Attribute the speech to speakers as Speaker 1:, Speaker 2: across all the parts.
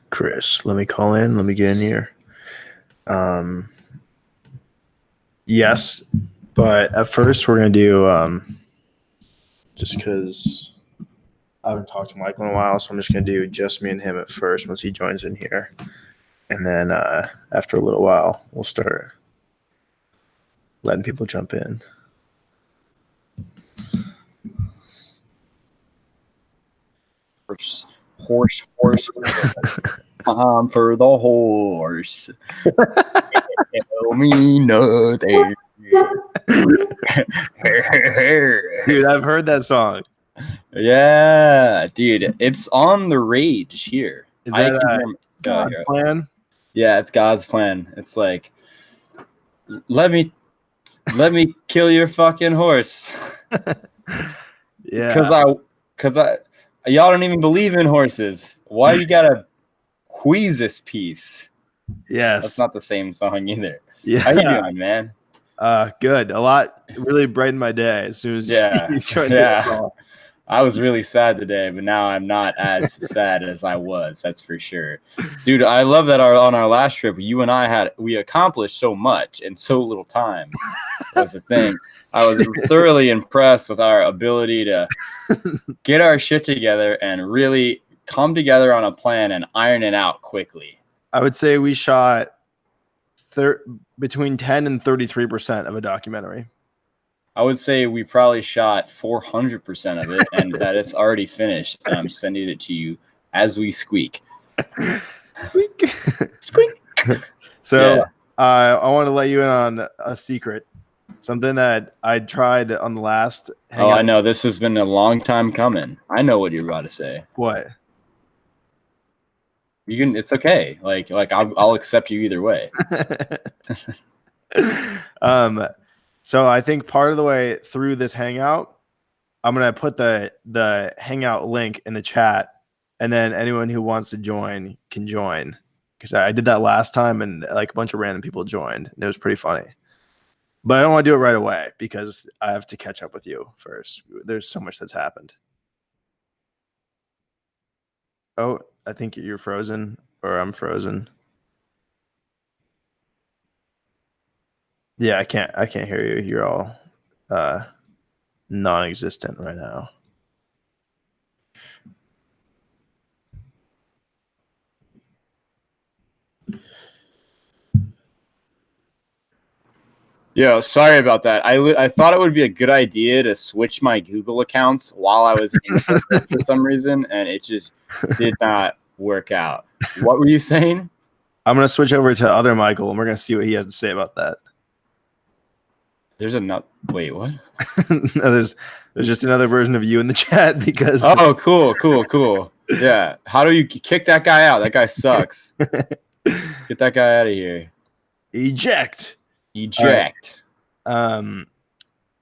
Speaker 1: Chris, let me call in. Let me get in here. Yes, but at first we're going to do, just because I haven't talked to Michael in a while, so I'm just going to do just me and him at first once he joins in here. And then after a little while, we'll start letting people jump in.
Speaker 2: Horse. I'm for the horse. Tell me nothing.
Speaker 1: Dude, I've heard that song.
Speaker 2: Yeah, dude, it's on the rage here.
Speaker 1: Is that God's plan?
Speaker 2: Yeah, it's God's plan. It's like, let me kill your fucking horse.
Speaker 1: Yeah.
Speaker 2: Cause y'all don't even believe in horses. Why you gotta wheeze this piece?
Speaker 1: Yes.
Speaker 2: That's not the same song either.
Speaker 1: Yeah.
Speaker 2: How you doing, man?
Speaker 1: Good. A lot. Really brightened my day as soon as you tried to call.
Speaker 2: I was really sad today, but now I'm not as sad as I was. That's for sure. Dude, I love that on our last trip, you and I we accomplished so much in so little time. Was the thing. I was thoroughly impressed with our ability to get our shit together and really come together on a plan and iron it out quickly.
Speaker 1: I would say we shot between 10 and 33% of a documentary.
Speaker 2: I would say we probably shot 400% of it, and that it's already finished. And I'm sending it to you as we squeak.
Speaker 1: Squeak.
Speaker 2: Squeak.
Speaker 1: So yeah. I want to let you in on a secret. Something that I tried on the last hangout.
Speaker 2: Oh, I know. This has been a long time coming. I know what you're about to say.
Speaker 1: What?
Speaker 2: You can. It's okay. Like I'll accept you either way.
Speaker 1: So I think part of the way through this hangout, I'm gonna put the hangout link in the chat, and then anyone who wants to join can join. Because I did that last time, and like a bunch of random people joined, and it was pretty funny. But I don't want to do it right away because I have to catch up with you first. There's so much that's happened. Oh, I think you're frozen, or I'm frozen. Yeah, I can't hear you. You're all non-existent right now.
Speaker 2: Yo, sorry about that. I thought it would be a good idea to switch my Google accounts while I was in for some reason, and it just did not work out. What were you saying?
Speaker 1: I'm gonna switch over to other Michael, and we're gonna see what he has to say about that.
Speaker 2: There's wait, what?
Speaker 1: No, there's just another version of you in the chat because.
Speaker 2: Oh, cool. Yeah. How do you kick that guy out? That guy sucks. Get that guy out of here.
Speaker 1: Eject.
Speaker 2: Right.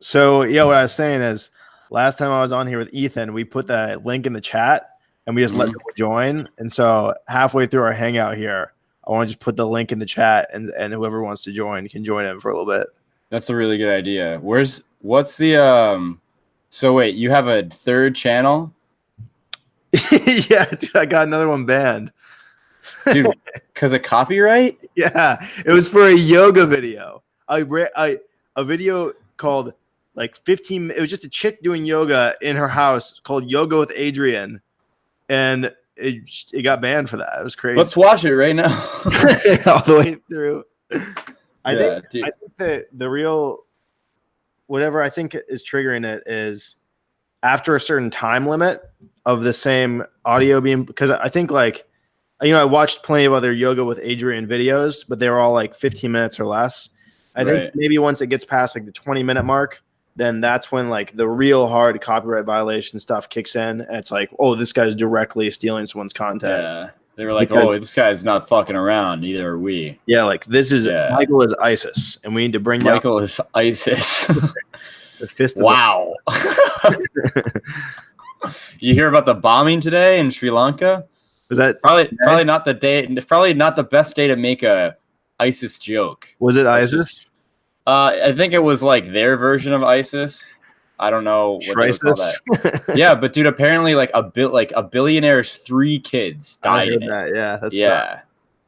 Speaker 1: So yeah, what I was saying is, last time I was on here with Ethan, we put the link in the chat and we just let people join. And so halfway through our hangout here, I want to just put the link in the chat, and whoever wants to join can join in for a little bit.
Speaker 2: That's a really good idea. What's the So wait, you have a third channel?
Speaker 1: Yeah, dude, I got another one banned.
Speaker 2: Dude, because of copyright?
Speaker 1: Yeah, it was for a yoga video. A video called like 15. It was just a chick doing yoga in her house called Yoga with Adrian, and it got banned for that. It was crazy.
Speaker 2: Let's watch it right now.
Speaker 1: All the way through. I think
Speaker 2: dude.
Speaker 1: the real whatever I think is triggering it is after a certain time limit of the same audio being, because I think like, you know, I watched plenty of other Yoga with Adrian videos, but they were all like 15 minutes or less. I think maybe once it gets past like the 20-minute mark, then that's when like the real hard copyright violation stuff kicks in. And it's like, oh, this guy's directly stealing someone's content.
Speaker 2: Yeah. They were like, oh, this guy's not fucking around. Neither are we.
Speaker 1: Yeah, like this is Michael is ISIS, and we need to bring
Speaker 2: Michael is ISIS.
Speaker 1: The fist.
Speaker 2: Wow. You hear about the bombing today in Sri Lanka?
Speaker 1: Was that
Speaker 2: probably not the day? Probably not the best day to make a ISIS joke.
Speaker 1: Was it ISIS?
Speaker 2: I think it was like their version of ISIS. I don't know what they would call that. Yeah, but dude, apparently like a billionaire's 3 kids died in it.
Speaker 1: Yeah, that's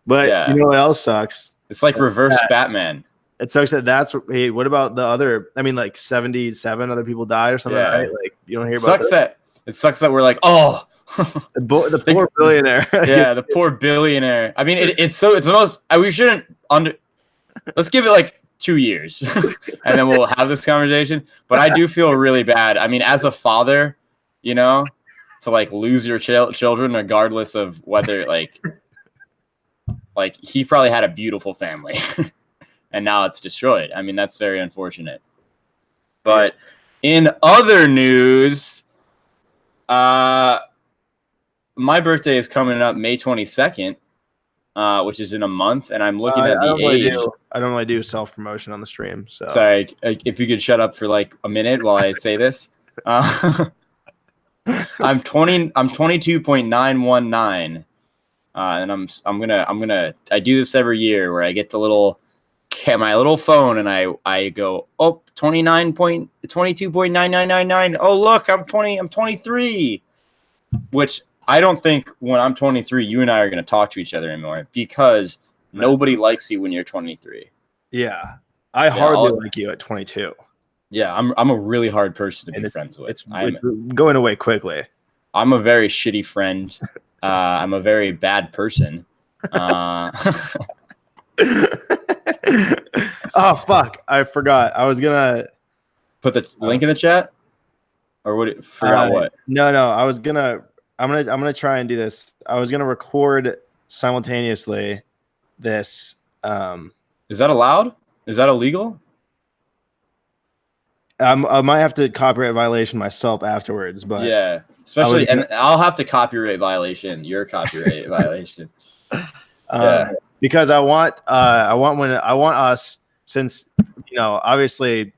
Speaker 2: But
Speaker 1: you know what else sucks?
Speaker 2: It's like reverse Batman.
Speaker 1: It sucks that hey, what about the other? I mean, like 77 other people died or something, right? Like you don't hear about that.
Speaker 2: It sucks that we're like, oh,
Speaker 1: the poor billionaire.
Speaker 2: Yeah, the poor billionaire. I mean, it's the most. We shouldn't Let's give it like 2 years, and then we'll have this conversation. But I do feel really bad. I mean, as a father, you know, to like lose your children, regardless of whether like he probably had a beautiful family, and now it's destroyed. I mean, that's very unfortunate. But in other news, my birthday is coming up May 22nd. Which is in a month, and I'm looking at the age.
Speaker 1: I don't really do self-promotion on the stream. So
Speaker 2: sorry, if you could shut up for like a minute while I say this. I'm 22.919, and I'm gonna. I do this every year where I get the my little phone and I go 22.99999. Oh look, I'm 23, which. I don't think when I'm 23, you and I are going to talk to each other anymore because nobody likes you when you're 23.
Speaker 1: Yeah. I hardly like you at 22.
Speaker 2: Yeah, I'm a really hard person to be friends with.
Speaker 1: It's going away quickly.
Speaker 2: I'm a very shitty friend. I'm a very bad person.
Speaker 1: Oh, fuck. I forgot. I was going to
Speaker 2: put the link in the chat? Or would it forgot what?
Speaker 1: No, I was going to. I'm gonna try and do this. I was gonna record simultaneously this.
Speaker 2: Is that allowed? Is that illegal?
Speaker 1: I might have to copyright violation myself afterwards, but
Speaker 2: yeah, especially and I'll have to copyright violation your copyright violation.
Speaker 1: Because I want us, since you know obviously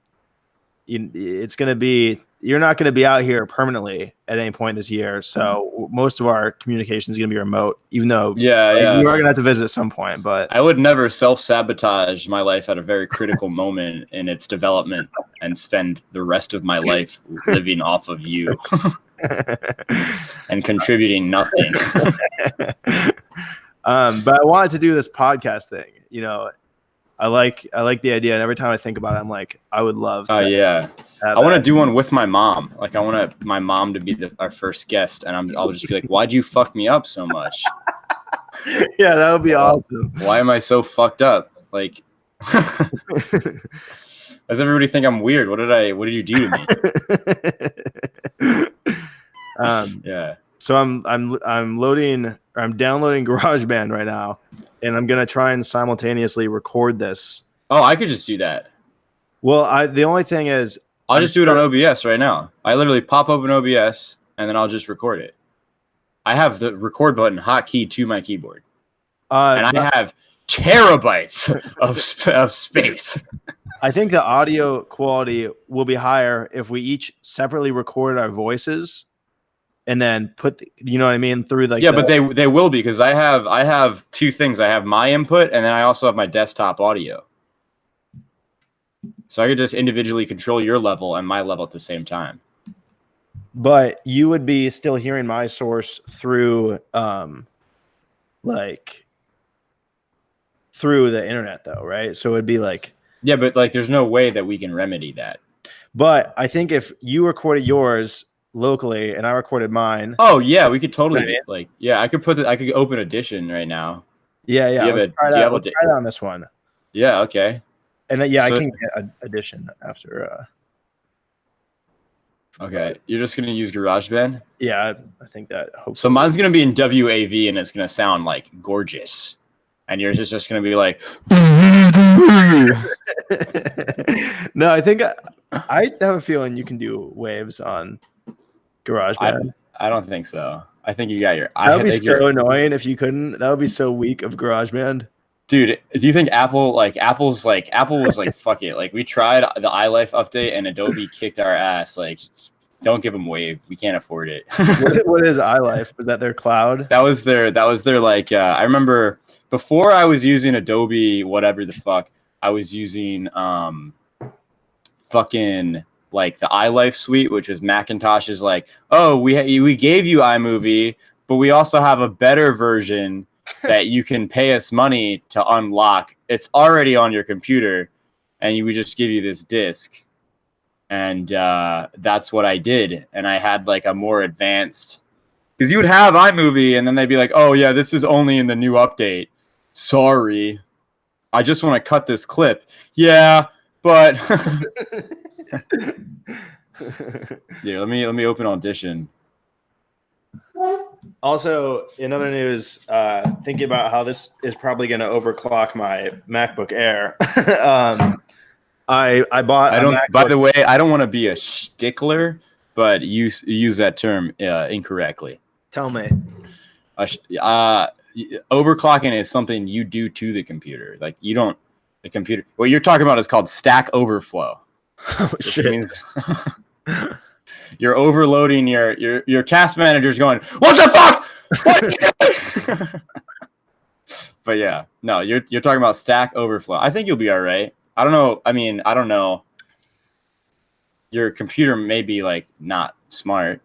Speaker 1: it's gonna be. You're not going to be out here permanently at any point this year, so most of our communication is going to be remote. Even though, you are going to have to visit at some point. But
Speaker 2: I would never self-sabotage my life at a very critical moment in its development and spend the rest of my life living off of you and contributing nothing.
Speaker 1: But I wanted to do this podcast thing. You know, I like the idea, and every time I think about it, I'm like, I would love to.
Speaker 2: Oh yeah. I want to do one with my mom. Like I want my mom to be our first guest, and I'll just be like, "Why'd you fuck me up so much?"
Speaker 1: Yeah, that would be awesome.
Speaker 2: Why am I so fucked up? Like, does everybody think I'm weird? What did you do to me? Yeah.
Speaker 1: So I'm downloading GarageBand right now, and I'm gonna try and simultaneously record this.
Speaker 2: Oh, I could just do that.
Speaker 1: Well, the only thing is.
Speaker 2: I'll just do it on OBS right now. I literally pop open OBS and then I'll just record it. I have the record button hotkey to my keyboard. And I have terabytes of space.
Speaker 1: I think the audio quality will be higher if we each separately record our voices and then put, you know what I mean, through like
Speaker 2: But they will be, because I have two things. I have my input, and then I also have my desktop audio. So I could just individually control your level and my level at the same time.
Speaker 1: But you would be still hearing my source through like through the internet though, right? So it'd be like,
Speaker 2: yeah, but like there's no way that we can remedy that.
Speaker 1: But I think if you recorded yours locally and I recorded mine.
Speaker 2: Oh yeah, we could totally do, like, yeah, I could open Audition right now.
Speaker 1: Yeah, yeah.
Speaker 2: Let's
Speaker 1: try that on this one.
Speaker 2: Yeah, okay.
Speaker 1: And then, I can get Audition after.
Speaker 2: Okay, you're just gonna use GarageBand?
Speaker 1: Yeah, I think that. Hopefully.
Speaker 2: So mine's gonna be in WAV, and it's gonna sound like gorgeous, and yours is just gonna be like.
Speaker 1: No, I think I have a feeling you can do waves on GarageBand.
Speaker 2: I don't think so. I think you got your.
Speaker 1: That would be so annoying if you couldn't. That would be so weak of GarageBand.
Speaker 2: Dude, do you think Apple was like fuck it, like we tried the iLife update and Adobe kicked our ass, like don't give them Wave, we can't afford it.
Speaker 1: What is iLife? Was that their cloud?
Speaker 2: That was their like I remember before I was using Adobe whatever the fuck, I was using fucking like the iLife suite, which was Macintosh's like, oh, we gave you iMovie, but we also have a better version that you can pay us money to unlock. It's already on your computer, and we just give you this disc. And that's what I did. And I had like a more advanced, because you would have iMovie, and then they'd be like, oh yeah, this is only in the new update. Sorry, I just want to cut this clip. Yeah, but yeah, let me open Audition.
Speaker 1: Also, in other news, thinking about how this is probably going to overclock my MacBook Air. I bought.
Speaker 2: By the way, I don't want to be a stickler, but you use that term incorrectly.
Speaker 1: Tell me.
Speaker 2: Overclocking is something you do to the computer. Like you don't. The computer. What you're talking about is called Stack Overflow.
Speaker 1: Oh shit!
Speaker 2: Means you're overloading your task manager's going, what the fuck? What? But yeah, no, you're talking about Stack Overflow. I think you'll be all right. I don't know. I mean, I don't know. Your computer may be like not smart.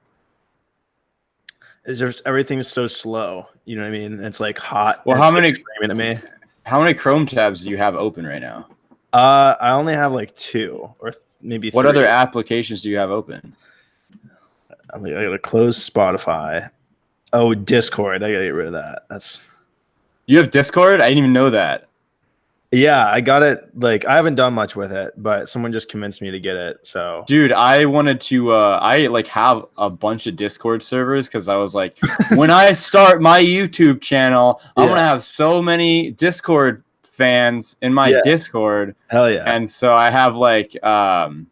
Speaker 1: Is there everything's so slow? You know what I mean? It's like hot.
Speaker 2: Well, how many
Speaker 1: screaming at me?
Speaker 2: How many Chrome tabs do you have open right now?
Speaker 1: I only have like 2 or maybe 3.
Speaker 2: What other applications do you have open?
Speaker 1: I gotta close Spotify. Oh, Discord. I gotta get rid of that.
Speaker 2: You have Discord? I didn't even know that.
Speaker 1: Yeah, I got it. Like, I haven't done much with it, but someone just convinced me to get it. So,
Speaker 2: dude, I wanted to. I like have a bunch of Discord servers because I was like, when I start my YouTube channel, I'm gonna have so many Discord fans in my Discord.
Speaker 1: Hell yeah!
Speaker 2: And so I have like what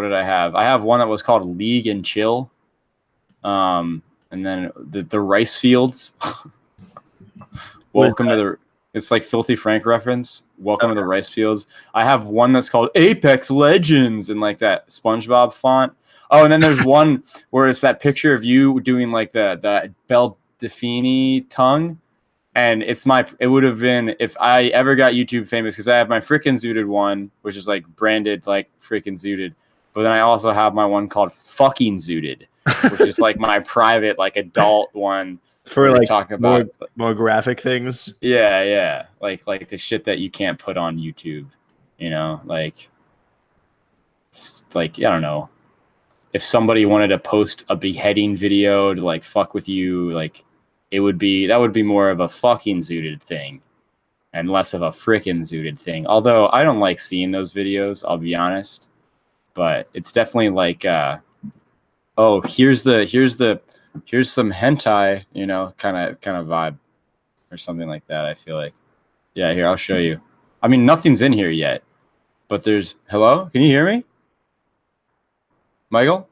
Speaker 2: did I have? I have one that was called League and Chill, and then the rice fields. Welcome to the. It's like Filthy Frank reference. Welcome to the rice fields. I have one that's called Apex Legends in like that SpongeBob font. Oh, and then there's one where it's that picture of you doing like the Belle Delphine tongue. And it would have been if I ever got YouTube famous, because I have my Frickin' Zooted one, which is like branded like Frickin' Zooted. But then I also have my one called Fucking Zooted, which is like my private like adult one.
Speaker 1: For like talk about more graphic things.
Speaker 2: Yeah. Like the shit that you can't put on YouTube, you know, like I don't know. If somebody wanted to post a beheading video to like fuck with you, like that would be more of a fucking zooted thing and less of a frickin' zooted thing. Although I don't like seeing those videos, I'll be honest. But it's definitely like oh, here's some hentai, you know, kind of vibe or something like that. I feel like, yeah, here, I'll show you. I mean, nothing's in here yet, but hello? Can you hear me? Michael?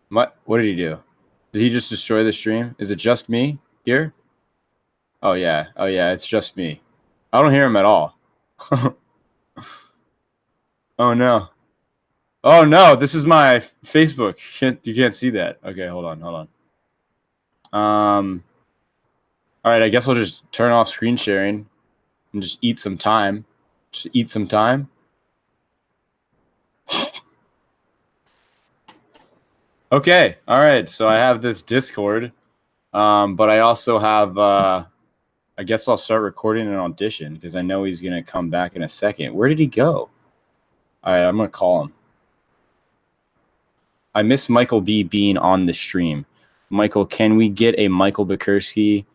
Speaker 2: What did he do? Did he just destroy the stream? Is it just me here? Oh yeah, it's just me. I don't hear him at all. Oh no. Oh no, this is my Facebook. You can't see that. Okay, hold on. All right, I guess I'll just turn off screen sharing and just eat some time. Okay, all right. So I have this Discord, but I also have. I guess I'll start recording an audition because I know he's gonna come back in a second. Where did he go? All right, I'm gonna call him. I miss Michael B being on the stream. Michael, can we get a Michael BACHURSKI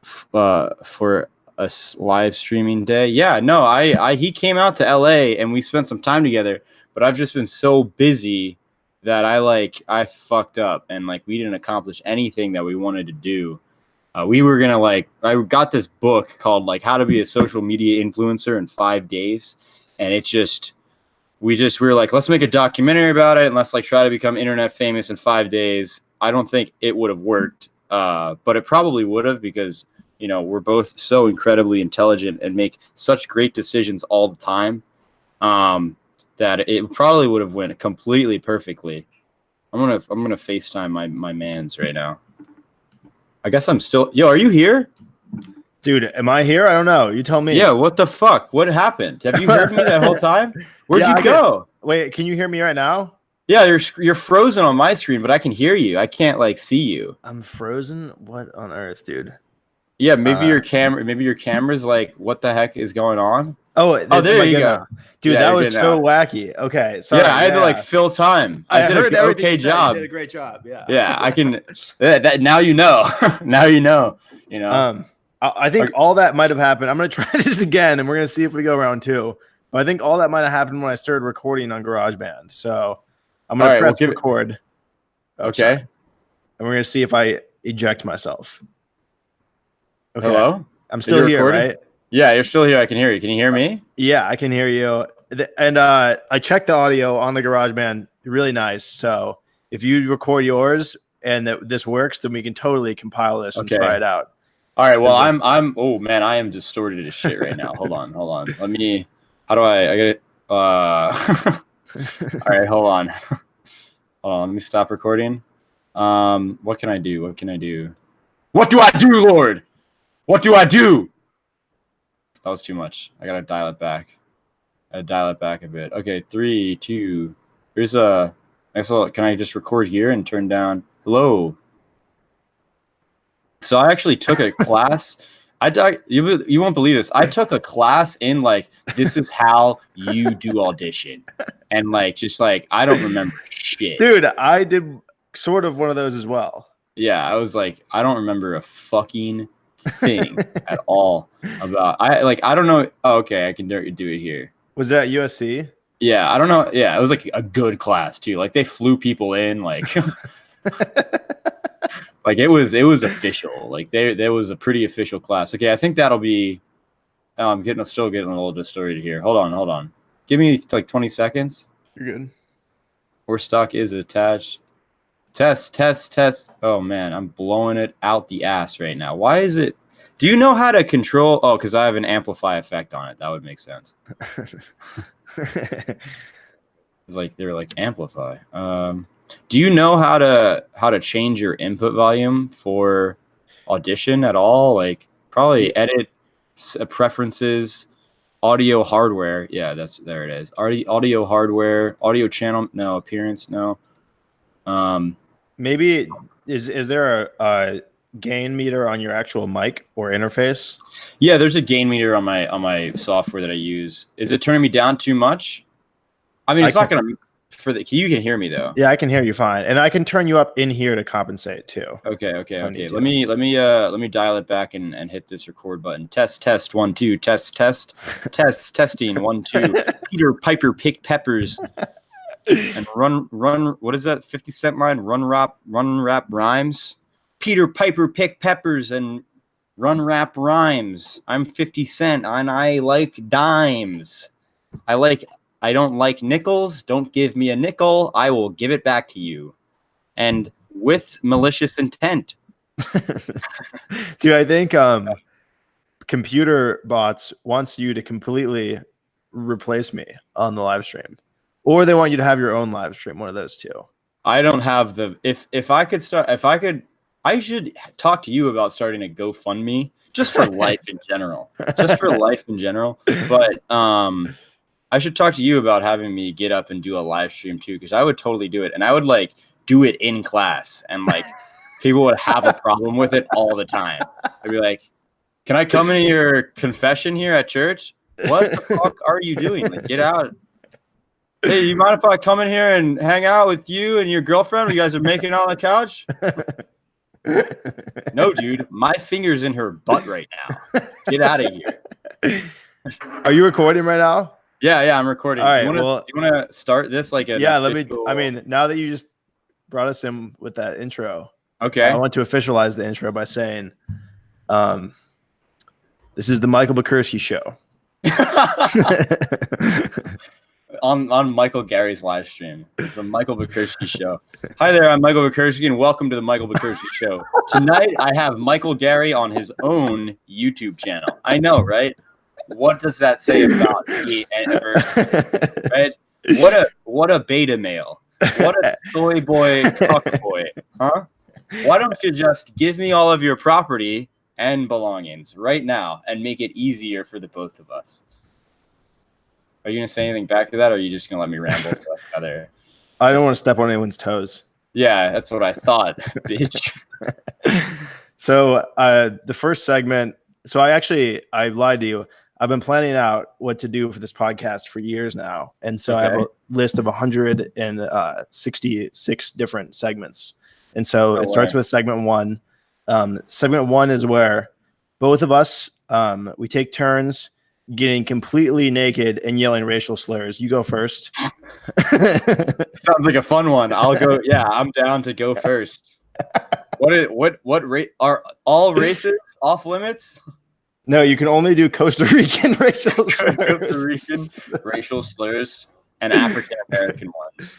Speaker 2: for a live streaming day? Yeah, no, he came out to LA and we spent some time together, but I've just been so busy that I fucked up and like we didn't accomplish anything that we wanted to do. We were gonna I got this book called like How to Be a Social Media Influencer in 5 Days, and we were like, let's make a documentary about it and let's like try to become internet famous in 5 days. I don't think it would have worked, but it probably would have because, you know, we're both so incredibly intelligent and make such great decisions all the time that it probably would have went completely perfectly. I'm gonna FaceTime my mans right now. I guess I'm still. Yo, are you here?
Speaker 1: Dude, am I here? I don't know. You tell me.
Speaker 2: Yeah, what the fuck? What happened? Have you heard me that whole time? Where'd you go?
Speaker 1: Wait, can you hear me right now?
Speaker 2: Yeah, you're frozen on my screen, but I can hear you. I can't like see you.
Speaker 1: I'm frozen? What on earth, dude?
Speaker 2: Yeah, maybe your camera's like, what the heck is going on?
Speaker 1: Oh,
Speaker 2: there you go.
Speaker 1: Dude, that was so wacky. Okay, sorry.
Speaker 2: Yeah, I had to like fill time.
Speaker 1: I did an okay
Speaker 2: job.
Speaker 1: You did a great job. Yeah.
Speaker 2: Yeah, I can. That now you know. Now you know. You know.
Speaker 1: I think all that might have happened. I'm gonna try this again, and we're gonna see if we go round 2. But I think all that might have happened when I started recording on GarageBand. So I'm gonna press record.
Speaker 2: Okay.
Speaker 1: And we're gonna see if I eject myself. Okay.
Speaker 2: Hello.
Speaker 1: I'm still here, right?
Speaker 2: Yeah, you're still here. I can hear you. Can you hear me?
Speaker 1: Yeah, I can hear you. And I checked the audio on the GarageBand. Really nice. So if you record yours and this works, then we can totally compile this and try it out.
Speaker 2: All right. Well, oh man, I am distorted as shit right now. Hold on. Let me. How do I get it? All right. Hold on. Let me stop recording. What can I do? What do I do, Lord? What do I do? That was too much. I gotta dial it back. A bit. Okay, 3, 2. Here's a. Can I just record here and turn down? Hello. So I actually took a class. You won't believe this. I took a class in like this is how you do audition, and like just like I don't remember shit.
Speaker 1: Dude, I did sort of one of those as well.
Speaker 2: Yeah, I was like I don't remember a fucking thing at all about. I don't know. Oh, okay, I can do it here. Was that USC? Yeah, I don't know. Yeah, it was like a good class too. Like they flew people in like. Like it was official. Like there was a pretty official class. Okay, I think that'll be. Oh, I'm still getting a little distorted here. Hold on. Give me like 20 seconds.
Speaker 1: You're good.
Speaker 2: Horse stock is attached. Test. Oh man, I'm blowing it out the ass right now. Why is it? Do you know how to control? Oh, because I have an amplify effect on it. That would make sense. It's like they're like amplify. Do you know how to change your input volume for Audition at all? Like probably edit preferences, audio hardware. Yeah, there it is. Audio hardware, audio channel. No appearance. No.
Speaker 1: Maybe is there a gain meter on your actual mic or interface?
Speaker 2: Yeah, there's a gain meter on my software that I use. Is it turning me down too much? I mean, it's not gonna. You can hear me though.
Speaker 1: Yeah, I can hear you fine, and I can turn you up in here to compensate too.
Speaker 2: Okay. Let me dial it back and hit this record button. Test 1 2 testing 1 2. Peter Piper pick peppers and run. What is that 50 Cent line? Run rap rhymes. Peter Piper pick peppers and run rap rhymes. I'm 50 Cent and I like dimes. I don't like nickels. Don't give me a nickel. I will give it back to you. And with malicious intent.
Speaker 1: Dude, I think computer bots wants you to completely replace me on the live stream, or they want you to have your own live stream. One of those two.
Speaker 2: I don't have the if I could I should talk to you about starting a GoFundMe just for life in general. Just for life in general. But I should talk to you about having me get up and do a live stream too, because I would totally do it. And I would like do it in class, and like people would have a problem with it all the time. I'd be like, can I come into your confession here at church? What the fuck are you doing? Like, get out. Hey, you mind if I come in here and hang out with you and your girlfriend? You guys are making out on the couch? No, dude. My finger's in her butt right now. Get out of here.
Speaker 1: Are you recording right now?
Speaker 2: Yeah, I'm recording.
Speaker 1: All right,
Speaker 2: do you want to start this like a
Speaker 1: I mean, now that you just brought us in with that intro,
Speaker 2: okay.
Speaker 1: I want to officialize the intro by saying, this is the Michael BACHURSKI show.
Speaker 2: on Michael Gary's live stream. It's the Michael BACHURSKI show. Hi there, I'm Michael BACHURSKI, and welcome to the Michael BACHURSKI show. Tonight, I have Michael Gary on his own YouTube channel. I know, right? What does that say about the anniversary? Right? What a beta male. What a soy boy cock boy. Huh? Why don't you just give me all of your property and belongings right now and make it easier for the both of us? Are you going to say anything back to that, or are you just going to let me ramble for another?
Speaker 1: I don't want to step on anyone's toes.
Speaker 2: Yeah, that's what I thought, bitch.
Speaker 1: So the first segment, I lied to you. I've been planning out what to do for this podcast for years now. And so I have a list of 166 different segments. And so it starts with segment one. Segment one is where both of us, we take turns getting completely naked and yelling racial slurs. You go first.
Speaker 2: Sounds like a fun one. I'll go. Yeah, I'm down to go first. Are all races off limits?
Speaker 1: No, you can only do Costa Rican racial slurs.
Speaker 2: Costa Rican racial slurs and African American ones.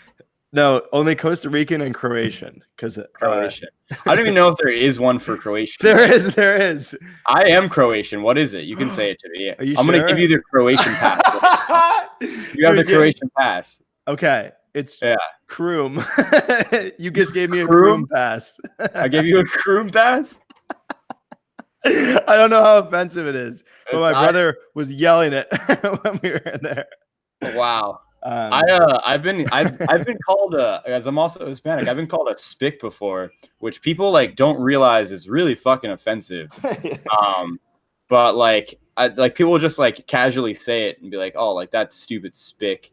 Speaker 1: No, only Costa Rican and Croatian.
Speaker 2: Croatian. I don't even know if there is one for Croatian.
Speaker 1: There is.
Speaker 2: I am Croatian. What is it? You can say it to me.
Speaker 1: I'm
Speaker 2: going to give you the Croatian pass. You have the Croatian pass.
Speaker 1: Okay. It's Kroom. You just gave me a Kroom pass.
Speaker 2: I gave you a Kroom pass?
Speaker 1: I don't know how offensive it is, but my brother was yelling it when we were in there.
Speaker 2: Wow. I've been called as I'm also Hispanic, I've been called a spick before, which people like don't realize is really fucking offensive. But like people just like casually say it and be like, oh, like that stupid spick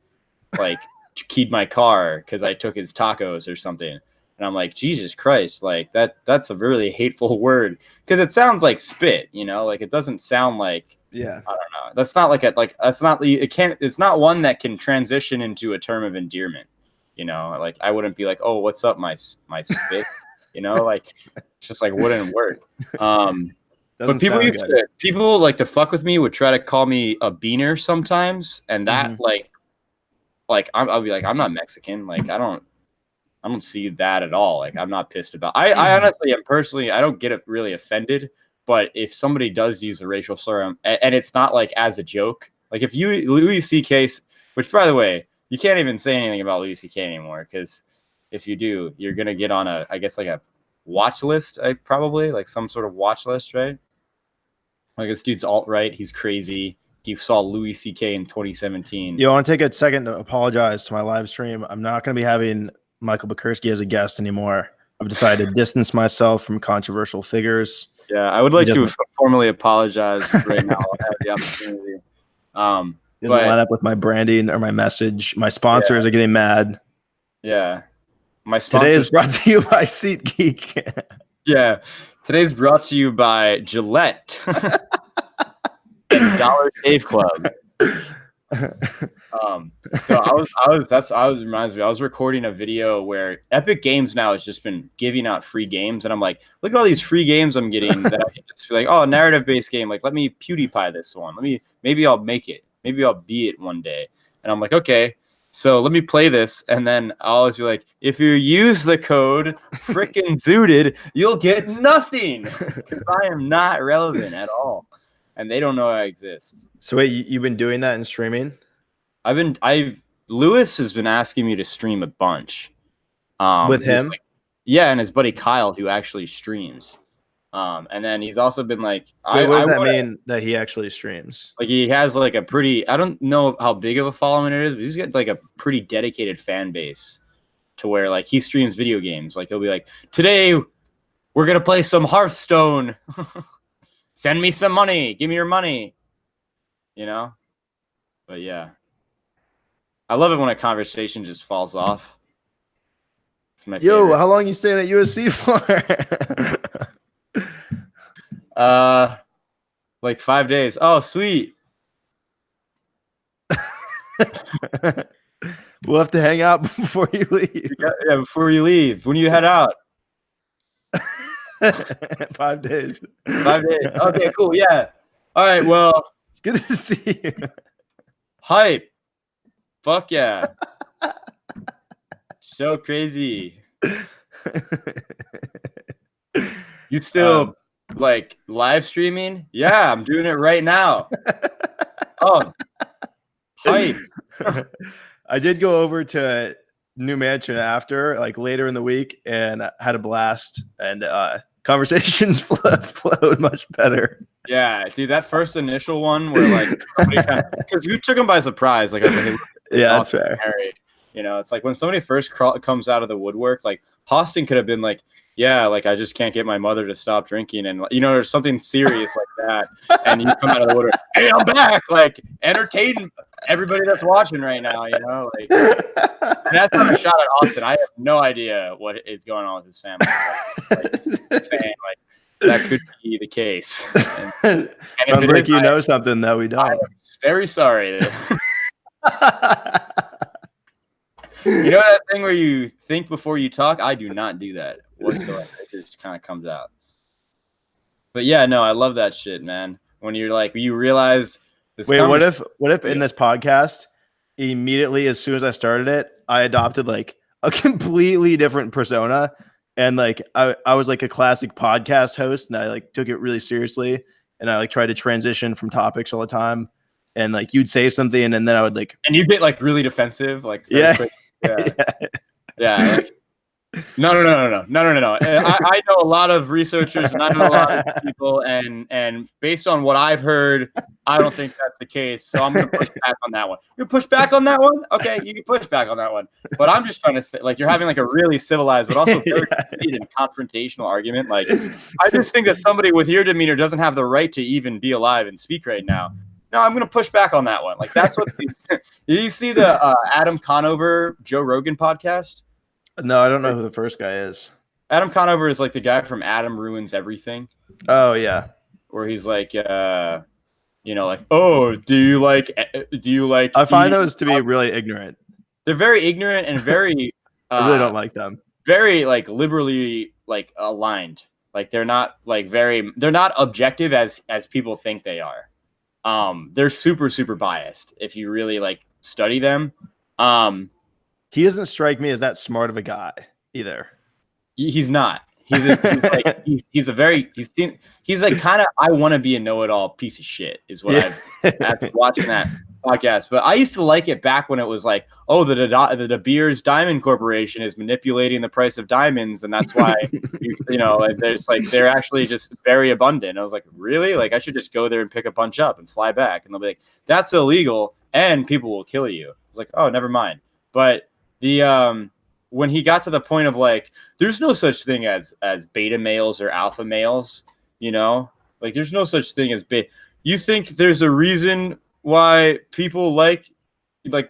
Speaker 2: like keyed my car because I took his tacos or something. And I'm like, Jesus Christ, like that's a really hateful word because it sounds like spit, you know, like it doesn't sound like, I don't know. That's not it's not one that can transition into a term of endearment, you know, like I wouldn't be like, oh, what's up, my spit, you know, like it's just like wouldn't work. But people like to fuck with me would try to call me a beaner sometimes. And that I'll be like, I'm not Mexican. Like, I don't see that at all. Like, I'm not pissed about. I honestly am personally. I don't get really offended. But if somebody does use a racial slur, and it's not like as a joke, like if Louis C.K., which by the way, you can't even say anything about Louis C.K. anymore because if you do, you're gonna get on I guess like a watch list. Probably like some sort of watch list, right? Like this dude's alt-right. He's crazy. He saw Louis C.K. in 2017.
Speaker 1: I want to take a second to apologize to my live stream. I'm not going to be having Michael BACHURSKI as a guest anymore. I've decided to distance myself from controversial figures.
Speaker 2: Yeah, I would like to formally apologize right now. I have the opportunity.
Speaker 1: Doesn't line up with my branding or my message. My sponsors are getting mad.
Speaker 2: Yeah.
Speaker 1: Today is brought to you by SeatGeek.
Speaker 2: Yeah. Today's brought to you by Gillette and Dollar Shave Club. So reminds me, I was recording a video where Epic Games now has just been giving out free games, and I'm like, look at all these free games I'm getting that I can just be like, oh, narrative based game, like let me PewDiePie this one. Maybe I'll make it. Maybe I'll be it one day. And I'm like, okay, so let me play this, and then I'll always be like, if you use the code frickin' zooted, you'll get nothing because I am not relevant at all. and they don't know I exist.
Speaker 1: So wait, you've been doing that in streaming?
Speaker 2: Lewis has been asking me to stream a bunch.
Speaker 1: With him?
Speaker 2: Like, yeah, and his buddy Kyle, who actually streams. And then he's also been like,
Speaker 1: wait, what does that mean that he actually streams?
Speaker 2: Like he has like a pretty, I don't know how big of a following it is, but he's got like a pretty dedicated fan base to where like he streams video games. Like he'll be like, today we're going to play some Hearthstone. Send me some money. Give me your money. You know? But yeah. I love it when a conversation just falls off. It's my favorite.
Speaker 1: How long you staying at USC for?
Speaker 2: Like 5 days. Oh, sweet.
Speaker 1: We'll have to hang out before you leave.
Speaker 2: Yeah, before you leave. When you head out.
Speaker 1: 5 days.
Speaker 2: 5 days. Okay, cool. Yeah. All right. Well,
Speaker 1: it's good to see you.
Speaker 2: Hype. Fuck yeah. So crazy. You still like live streaming? Yeah, I'm doing it right now. Oh, hype.
Speaker 1: I did go over to New Mansion after, like later in the week, and had a blast. And conversations flowed much better.
Speaker 2: Yeah, dude, that first initial one where like because you took him by surprise. Like, I was like, hey,
Speaker 1: yeah, that's fair.
Speaker 2: Harry. You know, it's like when somebody first comes out of the woodwork, like Austin could have been like, yeah, like I just can't get my mother to stop drinking, and you know, there's something serious like that, and you come out of the woodwork, hey, I'm back, like entertain everybody that's watching right now, you know, like, and that's not a shot at Austin. I have no idea what is going on with his family. Like, saying, like that could be the case. And
Speaker 1: sounds like you know something that we don't.
Speaker 2: I'm very sorry. You know that thing where you think before you talk? I do not do that whatsoever. It just kind of comes out. But yeah, no, I love that shit, man. When you're like, you realize this.
Speaker 1: Wait, what if in this podcast, immediately as soon as I started it, I adopted like a completely different persona, and like I was like a classic podcast host, and I like took it really seriously, and I like tried to transition from topics all the time, and like you'd say something, and then I would like,
Speaker 2: and you'd get like really defensive, like
Speaker 1: quick.
Speaker 2: Yeah. Like, no. I know a lot of researchers, and I know a lot of people, and based on what I've heard, I don't think that's the case. So I'm gonna push back on that one. You push back on that one? Okay, you can push back on that one. But I'm just trying to say, like, you're having like a really civilized, but also very heated and confrontational argument. Like, I just think that somebody with your demeanor doesn't have the right to even be alive and speak right now. No, I'm gonna push back on that one. Like, that's what you see the Adam Conover Joe Rogan podcast.
Speaker 1: No, I don't know who the first guy is.
Speaker 2: Adam Conover is like the guy from Adam Ruins Everything.
Speaker 1: Oh yeah,
Speaker 2: where he's like, you know, like, oh, do you like?
Speaker 1: I find those to be really ignorant.
Speaker 2: They're very ignorant and very.
Speaker 1: I really don't like them.
Speaker 2: Very like liberally like aligned. Like they're not like they're not objective as people think they are. They're super biased if you really like study them.
Speaker 1: He doesn't strike me as that smart of a guy either.
Speaker 2: He's not. He's like kind of, I want to be a know-it-all piece of shit is what I've watching that podcast. But I used to like it back when it was like, oh, the De Beers Diamond Corporation is manipulating the price of diamonds, and that's why you know, like, there's like they're actually just very abundant. I was like, really? Like I should just go there and pick a bunch up and fly back, and they'll be like, that's illegal and people will kill you. I was like, oh, never mind. But the when he got to the point of like, there's no such thing as beta males or alpha males, you know, like there's no such thing as beta. You think there's a reason why people like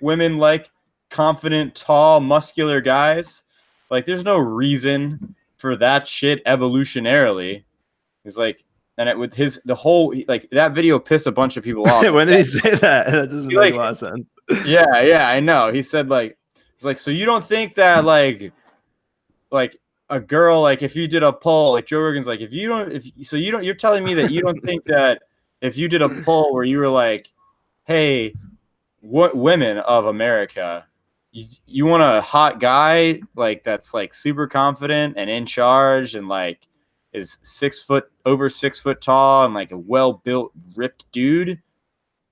Speaker 2: women like confident, tall, muscular guys? Like there's no reason for that shit evolutionarily. It's like, and it with the whole like that video pissed a bunch of people off.
Speaker 1: When did he say that? That doesn't make a lot of sense.
Speaker 2: Yeah, I know. He said like, it's like, so you don't think that like a girl, like if you did a poll, like Joe Rogan's like, you're telling me that you don't think that if you did a poll where you were like, hey, what women of America, you want a hot guy like that's like super confident and in charge and like is over 6 foot tall and like a well-built, ripped dude,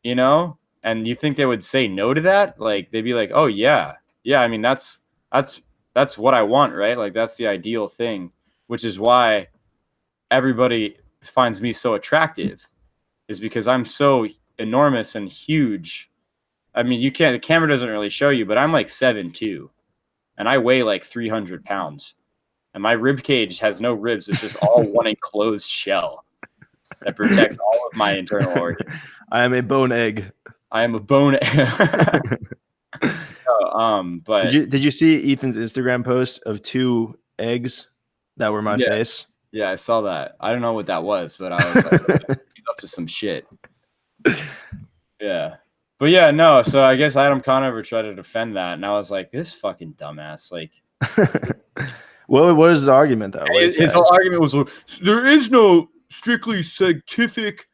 Speaker 2: you know, and you think they would say no to that? Like they'd be like, oh yeah. I mean, that's what I want, right? Like that's the ideal thing, which is why everybody finds me so attractive, is because I'm so enormous and huge. I mean, the camera doesn't really show you, but I'm like 7'2", and I weigh like 300 pounds. And my rib cage has no ribs. It's just all one enclosed shell that protects all of my internal organs.
Speaker 1: I am a bone egg.
Speaker 2: I am a bone egg. But
Speaker 1: did you see Ethan's Instagram post of 2 eggs that were my face?
Speaker 2: Yeah, I saw that. I don't know what that was, but I was like, he's up to some shit. Yeah. But yeah, no. So I guess Adam Conover tried to defend that, and I was like, this fucking dumbass. Like,
Speaker 1: what is his argument though?
Speaker 2: His whole argument was, there is no strictly scientific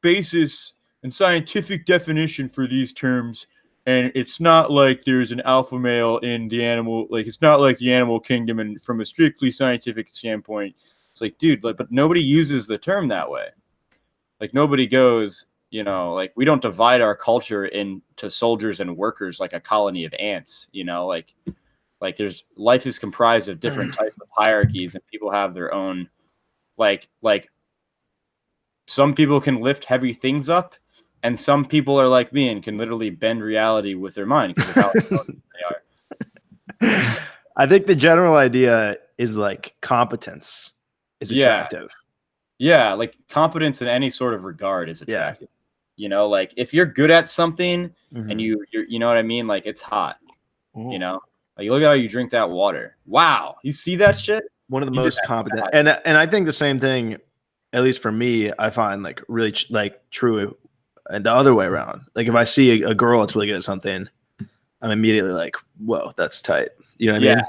Speaker 2: basis and scientific definition for these terms, and it's not like there's an alpha male in the animal, like it's not like the animal kingdom, and from a strictly scientific standpoint, it's like, dude, like, but nobody uses the term that way. Like nobody goes, you know, like we don't divide our culture into soldiers and workers like a colony of ants, you know, like there's life is comprised of different types of hierarchies, and people have their own, like some people can lift heavy things up, and some people are like me and can literally bend reality with their mind because of how intelligent they are.
Speaker 1: I think the general idea is like competence is attractive.
Speaker 2: Yeah, like competence in any sort of regard is attractive. Yeah. You know, like if you're good at something and you're you know what I mean, like it's hot. Ooh. You know, like look at how you drink that water. Wow, you see that shit?
Speaker 1: One of the most competent, and I think the same thing, at least for me, I find like really like true, and the other way around. Like if I see a girl that's really good at something, I'm immediately like, whoa, that's tight. You know what I mean?
Speaker 2: Yeah.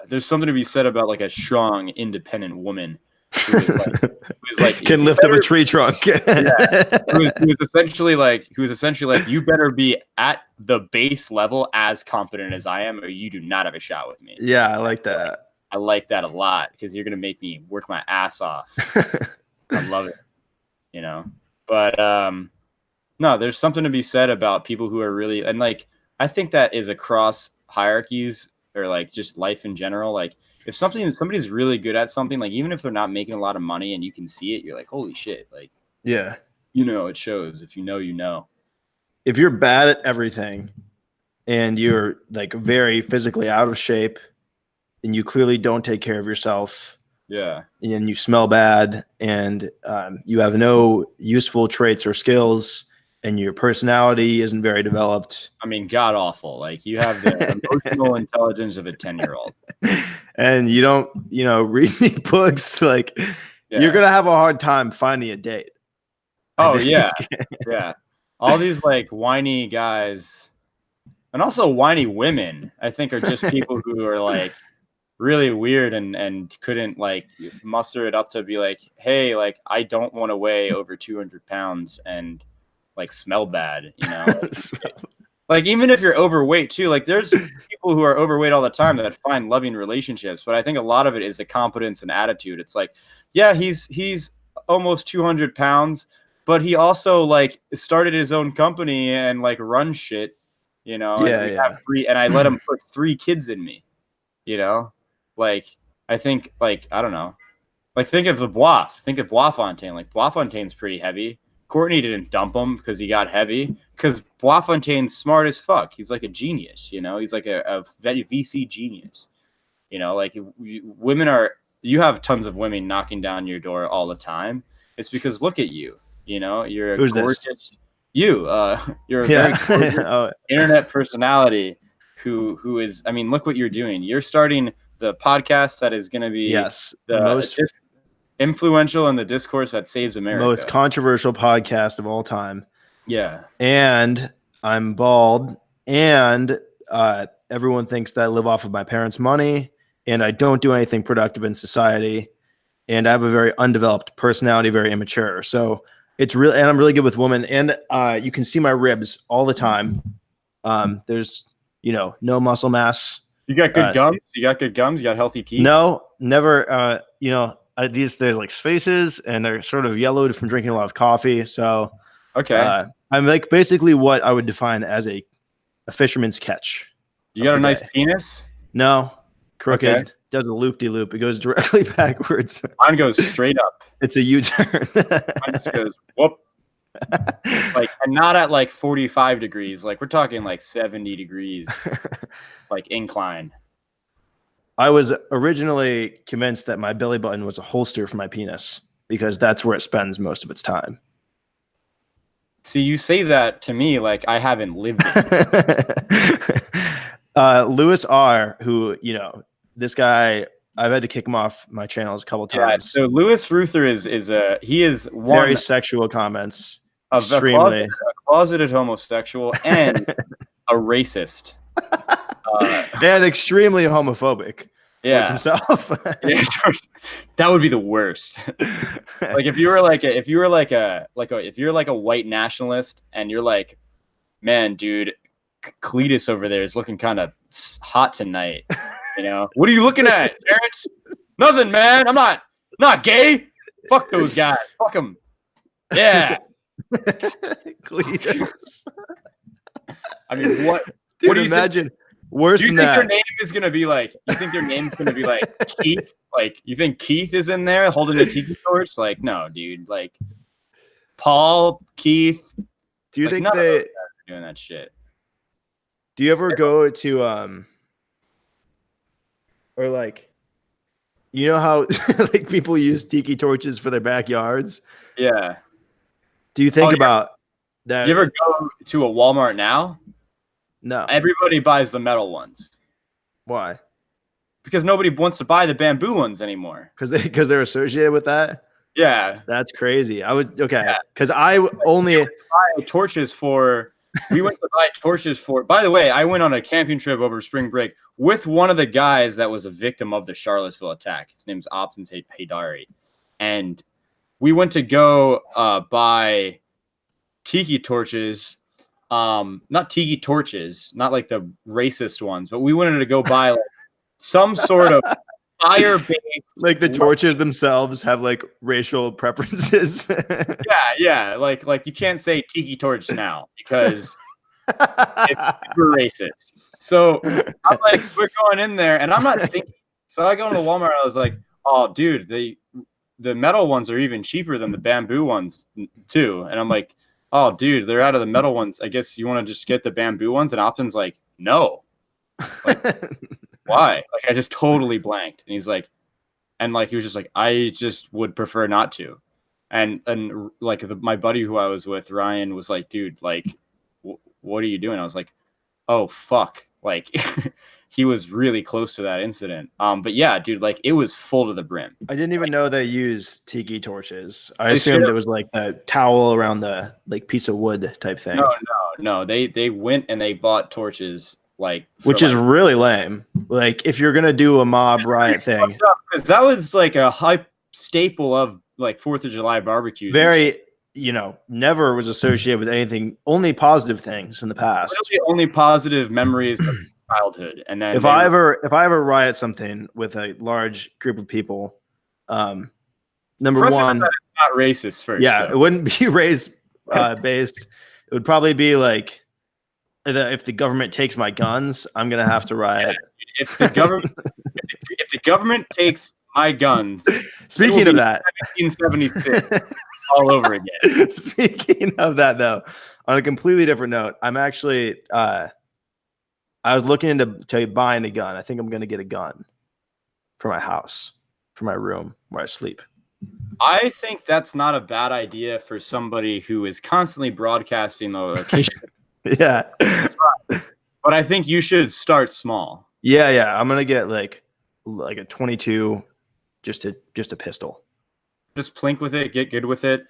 Speaker 2: There's something to be said about like a strong, independent woman who is like
Speaker 1: can lift up a tree trunk.
Speaker 2: Who was essentially like, you better be at the base level as competent as I am, or you do not have a shot with me.
Speaker 1: Yeah, I like that.
Speaker 2: I like that a lot because you're gonna make me work my ass off. I love it, you know. But no, there's something to be said about people who are really, and like I think that is across hierarchies or like just life in general. Like if somebody's really good at something, like even if they're not making a lot of money and you can see it, you're like, holy shit, like
Speaker 1: yeah,
Speaker 2: you know, it shows. If you know, you know.
Speaker 1: If you're bad at everything and you're like very physically out of shape and you clearly don't take care of yourself, and you smell bad and you have no useful traits or skills and your personality isn't very developed.
Speaker 2: I mean, god awful. Like you have the emotional intelligence of a 10-year-old.
Speaker 1: And you don't, you know, read the books, like you're going to have a hard time finding a date.
Speaker 2: Oh yeah. Yeah. All these like whiny guys and also whiny women, I think are just people who are like really weird and couldn't like muster it up to be like, hey, like I don't want to weigh over 200 pounds and like smell bad, you know. Like even if you're overweight too, like there's people who are overweight all the time that find loving relationships, but I think a lot of it is the competence and attitude. It's like, yeah, he's almost 200 pounds, but he also like started his own company and like runs shit, you know. And I let him put 3 kids in me, you know. Like I think like I don't know, like think of Boisfontaine. Like Boisfontaine's pretty heavy. Courtney didn't dump him because he got heavy, because Boisfontaine's smart as fuck. He's like a genius, you know. He's like a VC genius, you know. Like you have tons of women knocking down your door all the time. It's because look at you, you know. You're a gorgeous. You're a very gorgeous internet personality who is. I mean, look what you're doing. You're starting the podcast that is going to be the most influential in the discourse that saves America.
Speaker 1: Most controversial podcast of all time.
Speaker 2: Yeah.
Speaker 1: And I'm bald, and everyone thinks that I live off of my parents' money, and I don't do anything productive in society, and I have a very undeveloped personality, very immature. So it's really, and I'm really good with women, and you can see my ribs all the time. There's, you know, no muscle mass.
Speaker 2: You got good gums? You got good gums? You got healthy teeth?
Speaker 1: No, never. There's like spaces, and they're sort of yellowed from drinking a lot of coffee. So,
Speaker 2: okay,
Speaker 1: I'm like basically what I would define as a fisherman's catch.
Speaker 2: you got a nice penis?
Speaker 1: No, crooked.
Speaker 2: Okay.
Speaker 1: Does a loop-de-loop. It goes directly backwards.
Speaker 2: Mine goes straight up.
Speaker 1: It's a U-turn.
Speaker 2: Mine just goes whoop. Like, and not at like 45 degrees. Like, we're talking like 70 degrees, like incline.
Speaker 1: I was originally convinced that my belly button was a holster for my penis because that's where it spends most of its time.
Speaker 2: See, you say that to me like I haven't lived it.
Speaker 1: Lewis R., who, this guy, I've had to kick him off my channels a couple times.
Speaker 2: So Lewis Ruther is one
Speaker 1: very sexual comments,
Speaker 2: extremely a closeted homosexual and a racist,
Speaker 1: and extremely homophobic.
Speaker 2: Yeah,
Speaker 1: himself.
Speaker 2: Yeah, that would be the worst. Like if you're like a white nationalist and you're like, man, dude, Cletus over there is looking kind of hot tonight. What are you looking at, Terrence? Nothing, man. I'm not gay. Fuck those guys. Fuck them. Yeah.
Speaker 1: Cletus.
Speaker 2: I mean, what?
Speaker 1: Dude,
Speaker 2: what do you
Speaker 1: imagine?
Speaker 2: Think?
Speaker 1: Worse
Speaker 2: do you
Speaker 1: than
Speaker 2: think
Speaker 1: that.
Speaker 2: Their name is gonna be like? You think their name's gonna be like Keith? Like, you think Keith is in there holding the tiki torch? Like, no, dude. Like, Paul, Keith.
Speaker 1: Do you
Speaker 2: like,
Speaker 1: think they
Speaker 2: are doing that shit?
Speaker 1: Do you ever go to or like, how like people use tiki torches for their backyards?
Speaker 2: Yeah.
Speaker 1: Do you think about that?
Speaker 2: You ever go to a Walmart now?
Speaker 1: No.
Speaker 2: Everybody buys the metal ones.
Speaker 1: Why?
Speaker 2: Because nobody wants to buy the bamboo ones anymore.
Speaker 1: Because they're associated with that?
Speaker 2: Yeah.
Speaker 1: That's crazy. I was okay. Because I only
Speaker 2: buy torches for we went to buy torches for. By the way, I went on a camping trip over spring break with one of the guys that was a victim of the Charlottesville attack. His name's Optins Haydari. And we went to go buy tiki torches. Not tiki torches, not like the racist ones, but we wanted to go buy like some sort of fire-based.
Speaker 1: Like the torches themselves have like racial preferences.
Speaker 2: Yeah. Like you can't say tiki torch now because it's super racist. So I'm like, we're going in there, and I'm not thinking. So I go into Walmart. I was like, oh, dude, the metal ones are even cheaper than the bamboo ones too. And I'm like, oh, dude, they're out of the metal ones. I guess you want to just get the bamboo ones. And Optin's like, no. Like, why? Like, I just totally blanked. And he's like, he was just like, I just would prefer not to. And like my buddy who I was with, Ryan, was like, dude, like, what are you doing? I was like, oh, fuck. Like, he was really close to that incident. But yeah, dude, like it was full to the brim.
Speaker 1: I didn't even know they used tiki torches. I assumed it was like the towel around the like piece of wood type thing.
Speaker 2: No. They went and they bought torches, like,
Speaker 1: which is really lame. Like if you're gonna do a mob riot thing,
Speaker 2: because that was like a hype staple of like 4th of July barbecues.
Speaker 1: Very, never was associated with anything. Only positive things in the past.
Speaker 2: Only positive memories of childhood. And then
Speaker 1: if I ever riot something with a large group of people, number one,
Speaker 2: it's not racist first.
Speaker 1: Yeah,
Speaker 2: though.
Speaker 1: It wouldn't be race based. It would probably be like, if the government takes my guns, I'm gonna have to riot.
Speaker 2: Yeah, if the government takes my guns.
Speaker 1: Speaking of that,
Speaker 2: 1776 all over again.
Speaker 1: Speaking of that, though, on a completely different note, I'm actually I was looking into buying a gun. I think I'm gonna get a gun for my house, for my room where I sleep.
Speaker 2: I think that's not a bad idea for somebody who is constantly broadcasting the location.
Speaker 1: Yeah.
Speaker 2: But I think you should start small.
Speaker 1: Yeah. I'm gonna get like a 22, just a pistol.
Speaker 2: Just plink with it, get good with it.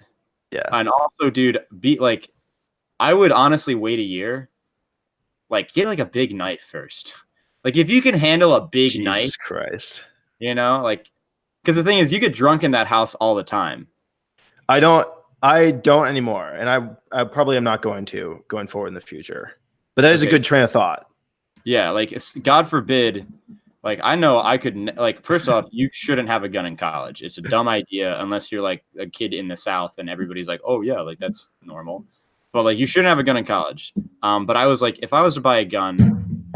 Speaker 1: Yeah.
Speaker 2: And also, dude, I would honestly wait a year. Like, get like a big knife first. Like, if you can handle a big knife.
Speaker 1: Jesus Christ.
Speaker 2: Like, because the thing is, you get drunk in that house all the time.
Speaker 1: I don't anymore, and I probably am not going forward in the future. But that is a good train of thought.
Speaker 2: Yeah, like God forbid. Like I know I could like first off, you shouldn't have a gun in college. It's a dumb idea unless you're like a kid in the South and everybody's like, oh yeah, like that's normal. But like you shouldn't have a gun in college. But I was like, if I was to buy a gun,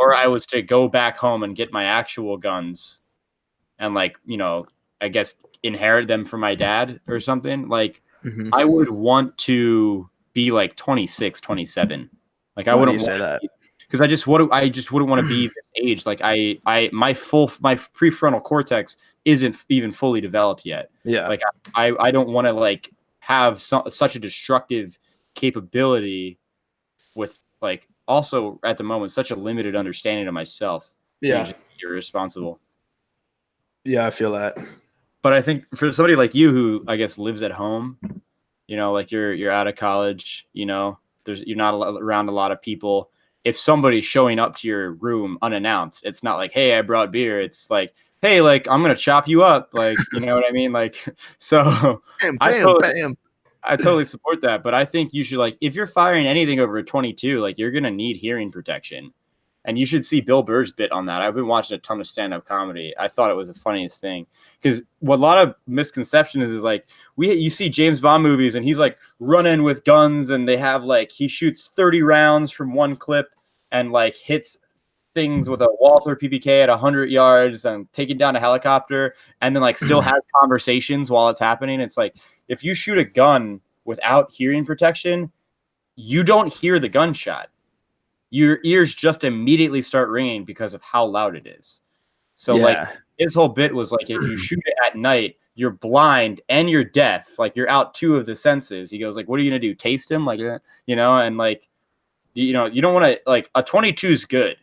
Speaker 2: or I was to go back home and get my actual guns, and like I guess inherit them from my dad or something, like I would want to be like 26, 27. Like I
Speaker 1: Why do
Speaker 2: wouldn't
Speaker 1: you say
Speaker 2: want
Speaker 1: that?
Speaker 2: because I just wouldn't want to be this age. Like my prefrontal cortex isn't even fully developed yet.
Speaker 1: Yeah.
Speaker 2: Like I don't want to like have such a destructive capability with like also at the moment such a limited understanding of myself.
Speaker 1: Yeah.
Speaker 2: Just irresponsible.
Speaker 1: Yeah, I feel that.
Speaker 2: But I think for somebody like you who I guess lives at home, like you're out of college, you're not around a lot of people. If somebody's showing up to your room unannounced, it's not like, hey, I brought beer. It's like, hey, like I'm gonna chop you up, like you know what I mean? Like, so
Speaker 1: Bam,
Speaker 2: I
Speaker 1: bam, bam.
Speaker 2: totally support that. But I think you should like if you're firing anything over a 22, like you're gonna need hearing protection. And you should see Bill Burr's bit on that. I've been watching a ton of stand-up comedy. I thought it was the funniest thing because what a lot of misconception is like you see James Bond movies and he's like running with guns and they have like he shoots 30 rounds from one clip and like hits things with a Walther PPK at 100 yards and taking down a helicopter and then like still has conversations while it's happening. It's like if you shoot a gun without hearing protection, you don't hear the gunshot. Your ears just immediately start ringing because of how loud it is. So like his whole bit was like, if you shoot it at night, you're blind and you're deaf. Like you're out 2 of the senses. He goes like, what are you going to do? Taste him? Like, and like, you don't want to like a 22 is good.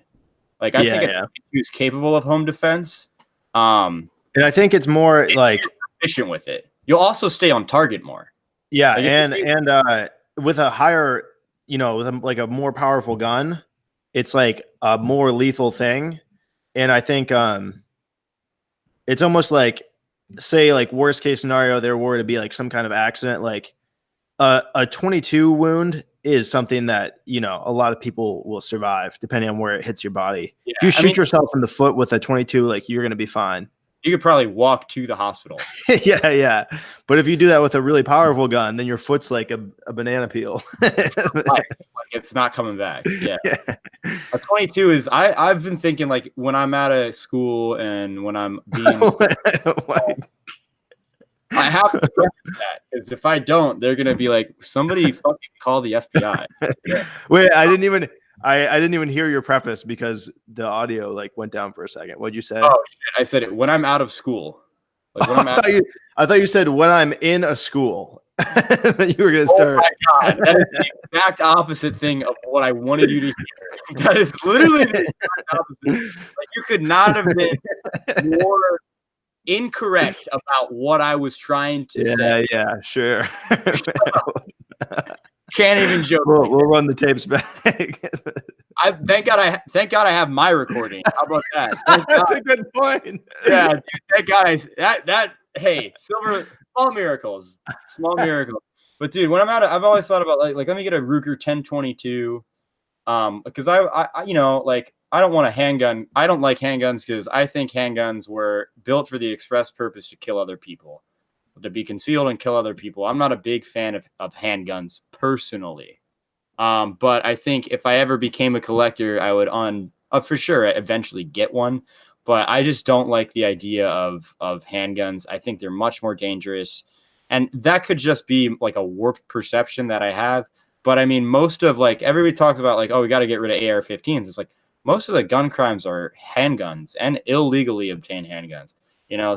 Speaker 2: Like I think a 22 is capable of home defense.
Speaker 1: And I think it's more like
Speaker 2: efficient with it. You'll also stay on target more.
Speaker 1: Yeah. Like and with a higher, with a more powerful gun, it's like a more lethal thing. And I think it's almost like, say, like worst case scenario, there were to be like some kind of accident, like a 22 wound is something that, a lot of people will survive depending on where it hits your body. Yeah, if you shoot yourself in the foot with a 22, like you're going to be fine.
Speaker 2: You could probably walk to the hospital.
Speaker 1: Yeah. But if you do that with a really powerful gun, then your foot's like a banana peel.
Speaker 2: Like it's not coming back. Yeah. A 22 is I've been thinking like when I'm out of school and when I'm being I have to practice that because if I don't, they're gonna be like, somebody fucking call the FBI. Yeah.
Speaker 1: Wait, I didn't even hear your preface because the audio like went down for a second. What'd you say?
Speaker 2: Oh shit. I said it when I'm out of school. Like when
Speaker 1: I thought you said when I'm in a school. That you were gonna start.
Speaker 2: Oh my god, that is the exact opposite thing of what I wanted you to hear. That is literally the exact opposite. Like you could not have been more incorrect about what I was trying to say.
Speaker 1: Yeah, sure.
Speaker 2: Can't even joke.
Speaker 1: We'll run the tapes back.
Speaker 2: Thank God I have my recording. How about that?
Speaker 1: That's a good point.
Speaker 2: Yeah, dude, thank God hey, small miracles. But dude, when I'm out, I've always thought about like let me get a Ruger 1022. Because I like I don't want a handgun. I don't like handguns because I think handguns were built for the express purpose to kill other people, to be concealed and kill other people. I'm not a big fan of handguns personally. But I think if I ever became a collector, I would for sure eventually get one. But I just don't like the idea of handguns. I think they're much more dangerous. And that could just be like a warped perception that I have. But I mean, most of like everybody talks about like, oh, we got to get rid of AR-15s. It's like most of the gun crimes are handguns and illegally obtained handguns.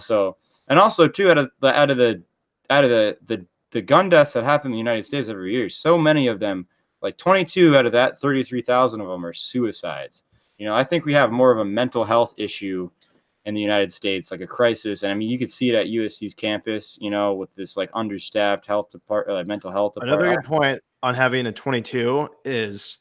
Speaker 2: So and also too out of the gun deaths that happen in the United States every year, so many of them, like 22 out of that 33,000 of them are suicides. I think we have more of a mental health issue in the United States, like a crisis. And I mean, you could see it at USC's campus, with this like understaffed health department, mental health department.
Speaker 1: Another good point on having a 22 is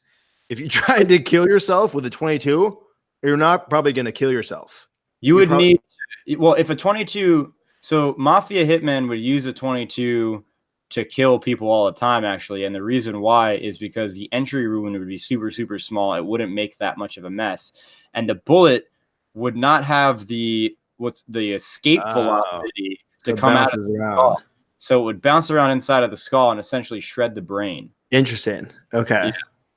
Speaker 1: if you tried to kill yourself with a 22, you're not probably going to kill yourself.
Speaker 2: You would need, if a 22, so mafia hitmen would use a 22 to kill people all the time, actually. And the reason why is because the entry wound would be super, super small. It wouldn't make that much of a mess. And the bullet would not have the escape velocity to come out of the skull. So it would bounce around inside of the skull and essentially shred the brain.
Speaker 1: Interesting. Okay.
Speaker 2: Yeah.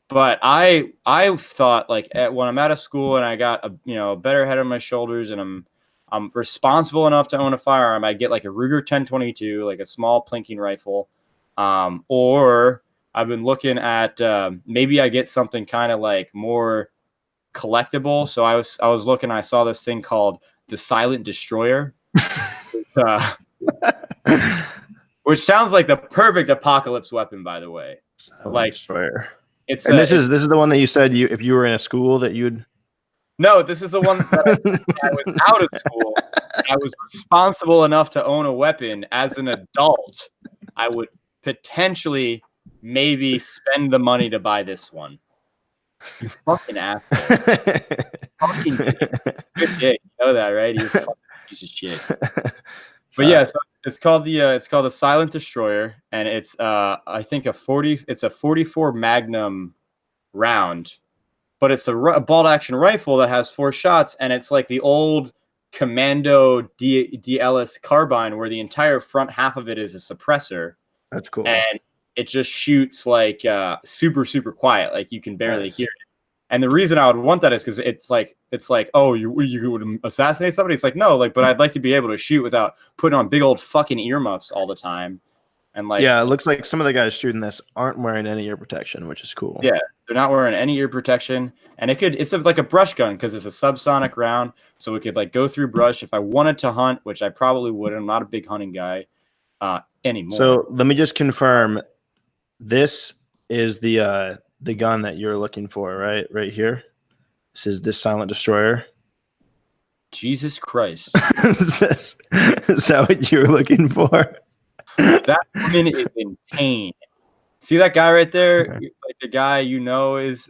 Speaker 2: But I thought, like, when I'm out of school and I got a better head on my shoulders and I'm responsible enough to own a firearm, I get like a Ruger 1022, like a small plinking rifle, or I've been looking at maybe I get something kind of like more collectible. So I was looking, I saw this thing called the Silent Destroyer, which sounds like the perfect apocalypse weapon, by the way. Like,
Speaker 1: Destroyer.
Speaker 2: This
Speaker 1: is the one that you said if you were in a school that you'd.
Speaker 2: No, this is the one that I was out of school. I was responsible enough to own a weapon as an adult. I would potentially maybe spend the money to buy this one. You fucking asshole. Fucking good dick. You know that, right? You fucking piece of shit. But yeah, so it's called the Silent Destroyer, and it's I think it's a 44 Magnum round. But it's a bolt action rifle that has 4 shots, and it's like the old Commando DLS carbine where the entire front half of it is a suppressor.
Speaker 1: That's cool.
Speaker 2: And it just shoots like super, super quiet, like you can barely hear it. And the reason I would want that is because it's like, oh, you would assassinate somebody. It's like, no, like, but I'd like to be able to shoot without putting on big old fucking earmuffs all the time. And like,
Speaker 1: yeah, it looks like some of the guys shooting this aren't wearing any ear protection, which is cool.
Speaker 2: Yeah, they're not wearing any ear protection, and it's like a brush gun because it's a subsonic round, so it could like go through brush. If I wanted to hunt, which I probably would, I'm not a big hunting guy anymore.
Speaker 1: So let me just confirm, this is the gun that you're looking for, right? Right here. This is this Silent Destroyer.
Speaker 2: Jesus Christ!
Speaker 1: Is that what you were looking for?
Speaker 2: That woman is in pain. See that guy right there? Like the guy is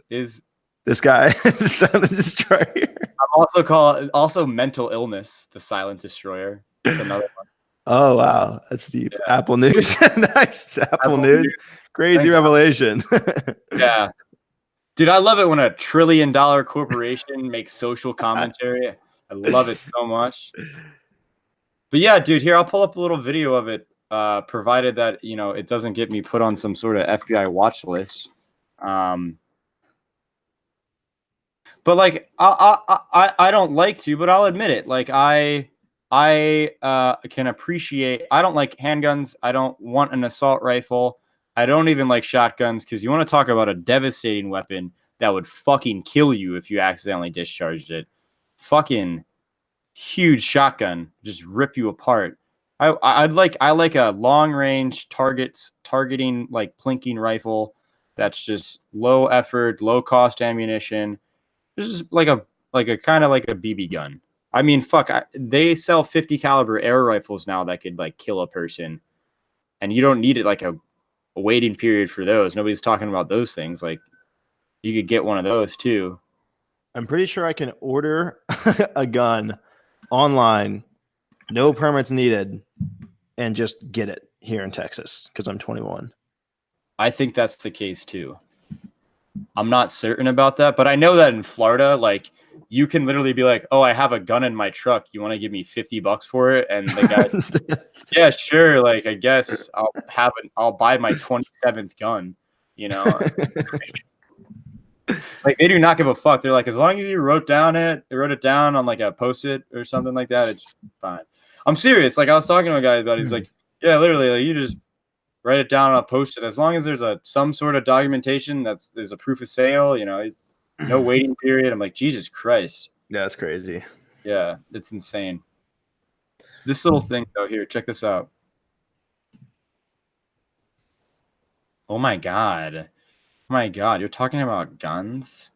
Speaker 1: this guy, the Silent Destroyer.
Speaker 2: I'm also mental illness. The Silent Destroyer. That's another one.
Speaker 1: Oh wow, that's deep. Yeah. Apple News, nice. Apple News. Crazy Thanks, revelation.
Speaker 2: Yeah, dude, I love it when a $1 trillion corporation makes social commentary. I love it so much. But yeah, dude, here I'll pull up a little video of it. Provided that it doesn't get me put on some sort of FBI watch list, but like I don't like to, but I'll admit it. Like I can appreciate. I don't like handguns. I don't want an assault rifle. I don't even like shotguns because you want to talk about a devastating weapon that would fucking kill you if you accidentally discharged it. Fucking huge shotgun, just rip you apart. I like a long range targeting like plinking rifle that's just low effort, low cost ammunition. This is like a kind of like a BB gun. I mean, fuck, they sell 50 caliber air rifles now that could like kill a person, and you don't need it like a waiting period for those. Nobody's talking about those things. Like you could get one of those too.
Speaker 1: I'm pretty sure I can order a gun online, no permits needed, and just get it here in Texas because I'm 21.
Speaker 2: I think that's the case too. I'm not certain about that, but I know that in Florida, like you can literally be like, "Oh, I have a gun in my truck. You want to give me $50 for it?" And the guy, yeah, sure. Like I guess I'll buy my 27th gun. Like they do not give a fuck. They're like, as long as you wrote it down on like a Post-it or something like that, it's fine. I'm serious. Like I was talking to a guy about it. He's like, yeah, literally, like, you just write it down on a Post-it. As long as there's some sort of documentation there's a proof of sale, no waiting period. I'm like, Jesus Christ.
Speaker 1: Yeah, that's crazy.
Speaker 2: Yeah, it's insane. This little thing though, here, check this out. Oh my God. Oh my God, you're talking about guns?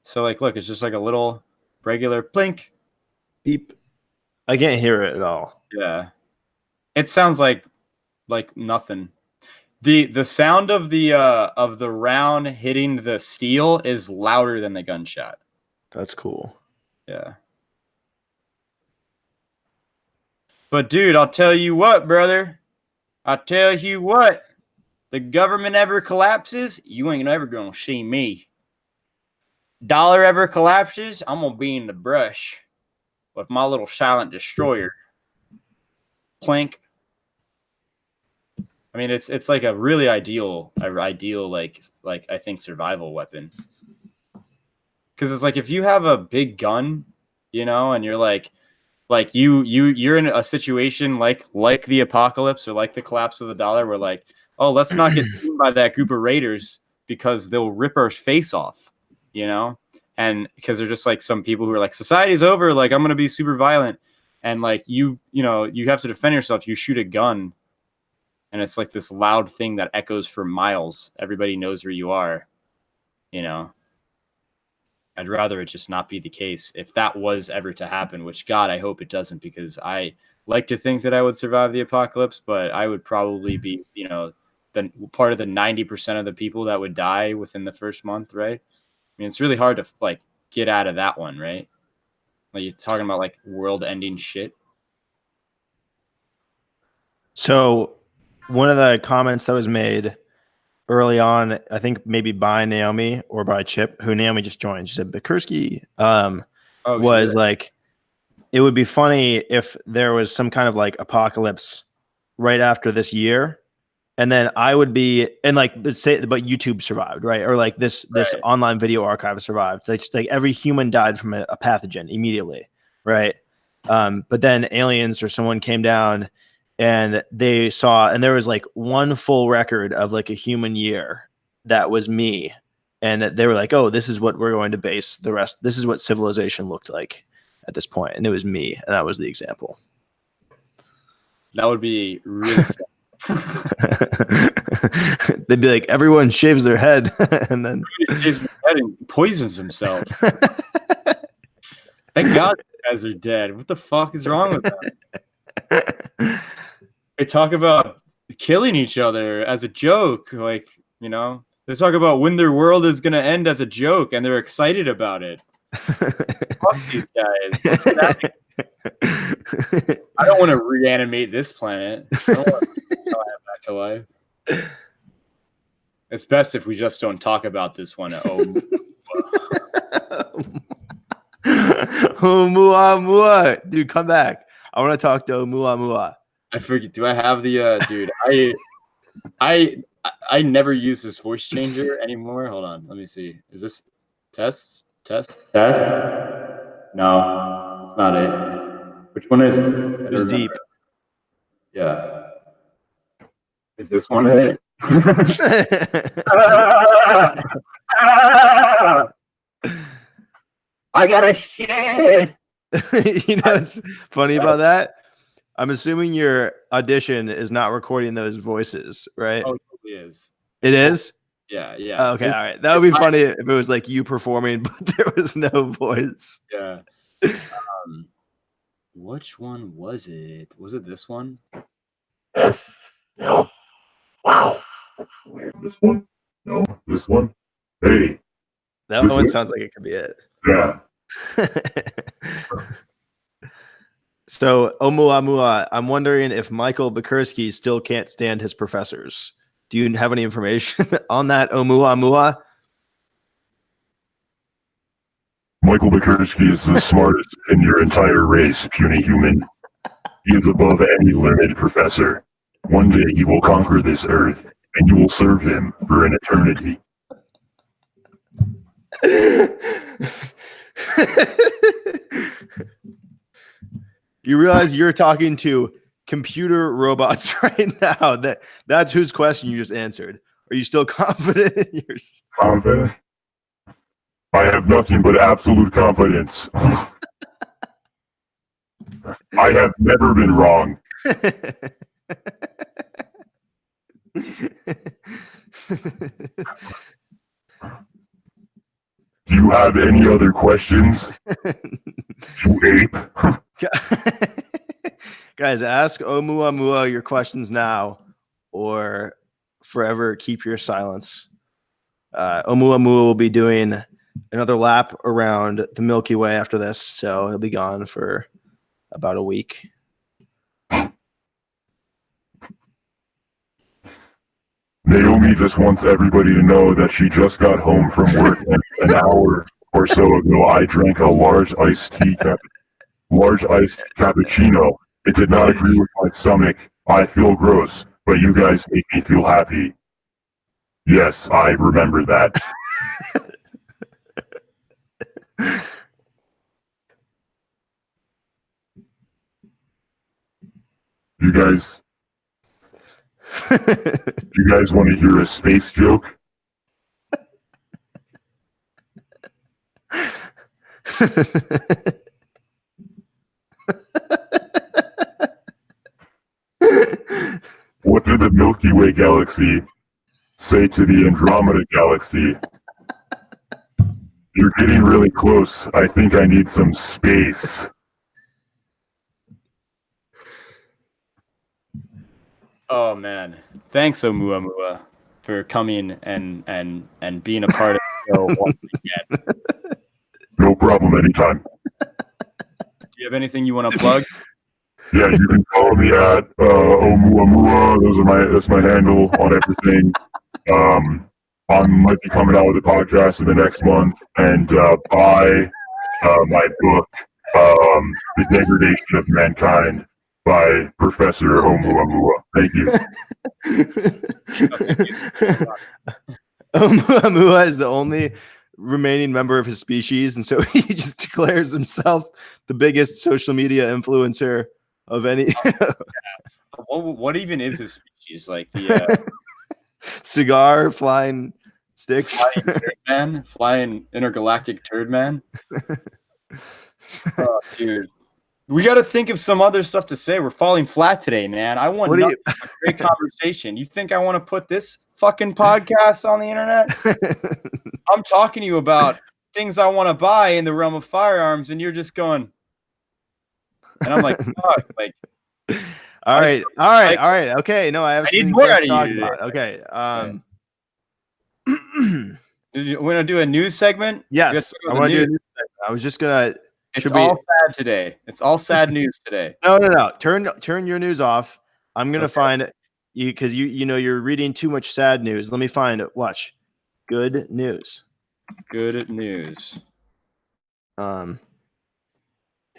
Speaker 2: So like, look, it's just like a little regular blink.
Speaker 1: Beep. I can't hear it at all.
Speaker 2: Yeah. It sounds like nothing. The sound of the round hitting the steel is louder than the gunshot.
Speaker 1: That's cool.
Speaker 2: Yeah. But dude, I'll tell you what, brother. I tell you what, the government ever collapses, you ain't ever gonna see me. Dollar ever collapses, I'm gonna be in the brush with my little silent destroyer. Plank. I mean, it's like a really ideal like I think survival weapon. Because it's like if you have a big gun, you know, and you're like you're in a situation like the apocalypse or like the collapse of the dollar, where like, oh, let's not get seen by that group of raiders because they'll rip our face off, you know, and because they're just like some people who are like, society's over, like I'm gonna be super violent, and like you know you have to defend yourself. You shoot a gun, and it's like this loud thing that echoes for miles. Everybody knows where you are, you know. I'd rather it just not be the case if that was ever to happen, which God, I hope it doesn't, because I like to think that I would survive the apocalypse, but I would probably be, you know, the part of the 90% of the people that would die within the first month, right? I mean, it's really hard to like get out of that one, right? Like you're talking about like world-ending shit.
Speaker 1: So one of the comments that was made early on, I think maybe by Naomi or by Chip, who Naomi just joined, she said BACHURSKI, was like, it would be funny if there was some kind of like apocalypse right after this year, and then I would be, and like say, but YouTube survived, right? Or like this online video archive survived. Like every human died from a pathogen immediately, right? But then aliens or someone came down and they saw, and there was like one full record of like a human year that was me, and they were like, oh, this is what we're going to base the rest. This is what civilization looked like at this point, and it was me, and that was the example.
Speaker 2: That would be really sad.
Speaker 1: They'd be like, everyone shaves their head, and then
Speaker 2: shaves their head and poisons himself. Thank God you guys are dead. What the fuck is wrong with them? They talk about killing each other as a joke, like, you know, they talk about when their world is gonna end as a joke, and they're excited about it. Fuck these guys. Let's get out of here. I don't want to reanimate this planet. I don't want to bring it back to life. It's best if we just don't talk about this one.
Speaker 1: Omuamuah. Dude, come back. I want to talk to Omuamuah.
Speaker 2: I forget. Do I have the dude? I never use this voice changer anymore. Hold on. Let me see. Is this test? No, it's not it. Which one is it?
Speaker 1: It was deep.
Speaker 2: Yeah. Is this one it? I got a shit.
Speaker 1: You know what's funny about that? I'm assuming your audition is not recording those voices, right?
Speaker 2: Oh, it is.
Speaker 1: It is?
Speaker 2: Yeah, yeah.
Speaker 1: Oh, okay, all right. That would be funny if it was like you performing, but there was no voice.
Speaker 2: Yeah. Which one was it? Was it this one?
Speaker 3: Yes. No. Wow. That's weird. This one? No. This one? Hey.
Speaker 1: That one sounds like it could be it.
Speaker 3: Yeah.
Speaker 1: So, Omuamuah, I'm wondering if Michael BACHURSKI still can't stand his professors. Do you have any information on that, Omuamuah?
Speaker 3: Michael BACHURSKI is the smartest in your entire race, puny human. He is above any learned professor. One day he will conquer this earth, and you will serve him for an eternity.
Speaker 1: You realize you're talking to computer robots right now. That's whose question you just answered. Are you still confident in yours?
Speaker 3: Confident? I have nothing but absolute confidence. I have never been wrong. Do you have any other questions? You ape.
Speaker 1: Guys, ask Omuamuah your questions now or forever keep your silence. Omuamuah will be doing another lap around the Milky Way after this, so he'll be gone for about a week.
Speaker 3: Naomi just wants everybody to know that she just got home from work and an hour or so ago. I drank a large iced cappuccino. It did not agree with my stomach. I feel gross, but you guys make me feel happy. Yes, I remember that. You guys want to hear a space joke? What did the Milky Way galaxy say to the Andromeda galaxy? You're getting really close. I think I need some space.
Speaker 2: Oh man, thanks Omuamuah for coming and being a part of the show once again.
Speaker 3: No problem, anytime.
Speaker 2: Do you have anything you want to plug?
Speaker 3: Yeah, you can follow me at Omuamuah. That's my handle on everything. I might be coming out with a podcast in the next month, and buy my book, The Degradation of Mankind by Professor Omuamuah. Thank you.
Speaker 1: Omuamuah is the only remaining member of his species, and so he just declares himself the biggest social media influencer of any.
Speaker 2: What even is his species? Like the
Speaker 1: cigar flying sticks,
Speaker 2: flying intergalactic turd man. Oh, dude. We got to think of some other stuff to say. We're falling flat today, man. I want a great conversation. You think I want to put this fucking podcast on the internet? I'm talking to you about things I want to buy in the realm of firearms, and you're just going. And I'm like, fuck, like.
Speaker 1: All right. Okay, no, I have something to talk about. Okay.
Speaker 2: Did you want to do a news segment?
Speaker 1: Yes, I want to do a news segment. I was just gonna.
Speaker 2: It's all sad today. It's all sad news today.
Speaker 1: No. Turn your news off. I'm gonna find you because you know you're reading too much sad news. Let me find it. Watch. Good news.
Speaker 2: Good news.
Speaker 1: Here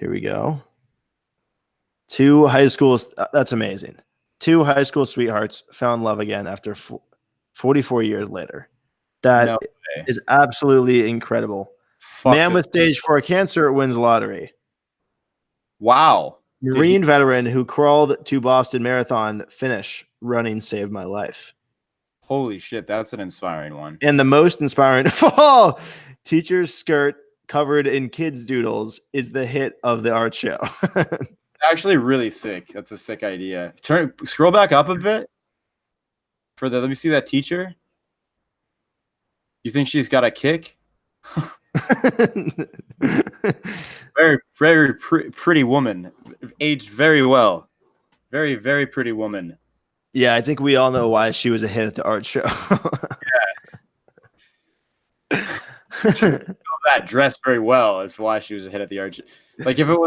Speaker 1: we go. Two high schools. That's amazing. Two high school sweethearts found love again after 44 years later. That is absolutely incredible. Man with stage 4 cancer wins lottery.
Speaker 2: Wow.
Speaker 1: Marine veteran who crawled to Boston Marathon finish running saved my life.
Speaker 2: Holy shit, that's an inspiring one.
Speaker 1: And the most inspiring of all, teacher's skirt covered in kids' doodles is the hit of the art show.
Speaker 2: Actually really sick. That's a sick idea. Scroll back up a bit. Let me see that teacher. You think she's got a kick? Very, very pretty woman, aged very well. Very, very pretty woman.
Speaker 1: Yeah, I think we all know why she was a hit at the art show.
Speaker 2: Yeah. She that dress very well is why she was a hit at the art show. Like if it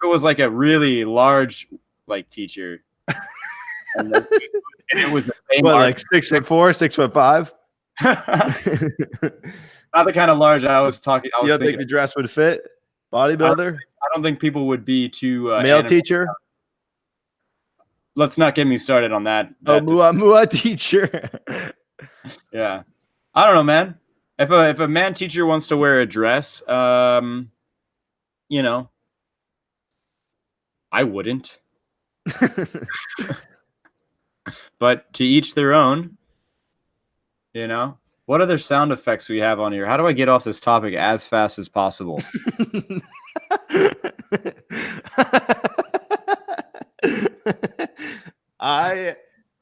Speaker 2: was like a really large like teacher, and it was the same
Speaker 1: like 6'4", 6'5".
Speaker 2: Not the kind of large I was talking.
Speaker 1: You don't think the dress would fit? Bodybuilder?
Speaker 2: I don't think people would be too
Speaker 1: male teacher.
Speaker 2: Let's not get me started on that.
Speaker 1: Omuamuah teacher.
Speaker 2: Yeah, I don't know, man. If a man teacher wants to wear a dress, you know, I wouldn't. But to each their own. You know. What other sound effects we have on here? How do I get off this topic as fast as possible?
Speaker 1: I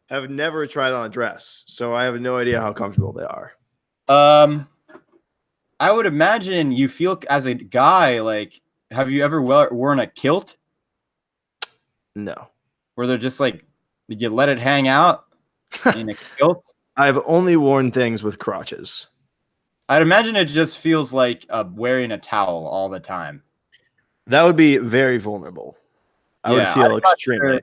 Speaker 1: have never tried on a dress, so I have no idea how comfortable they are.
Speaker 2: I would imagine you feel as a guy, like, have you ever worn a kilt?
Speaker 1: No.
Speaker 2: Where they're just like, you let it hang out in a kilt?
Speaker 1: I've only worn things with crotches.
Speaker 2: I'd imagine it just feels like wearing a towel all the time.
Speaker 1: That would be very vulnerable. I would feel extremely.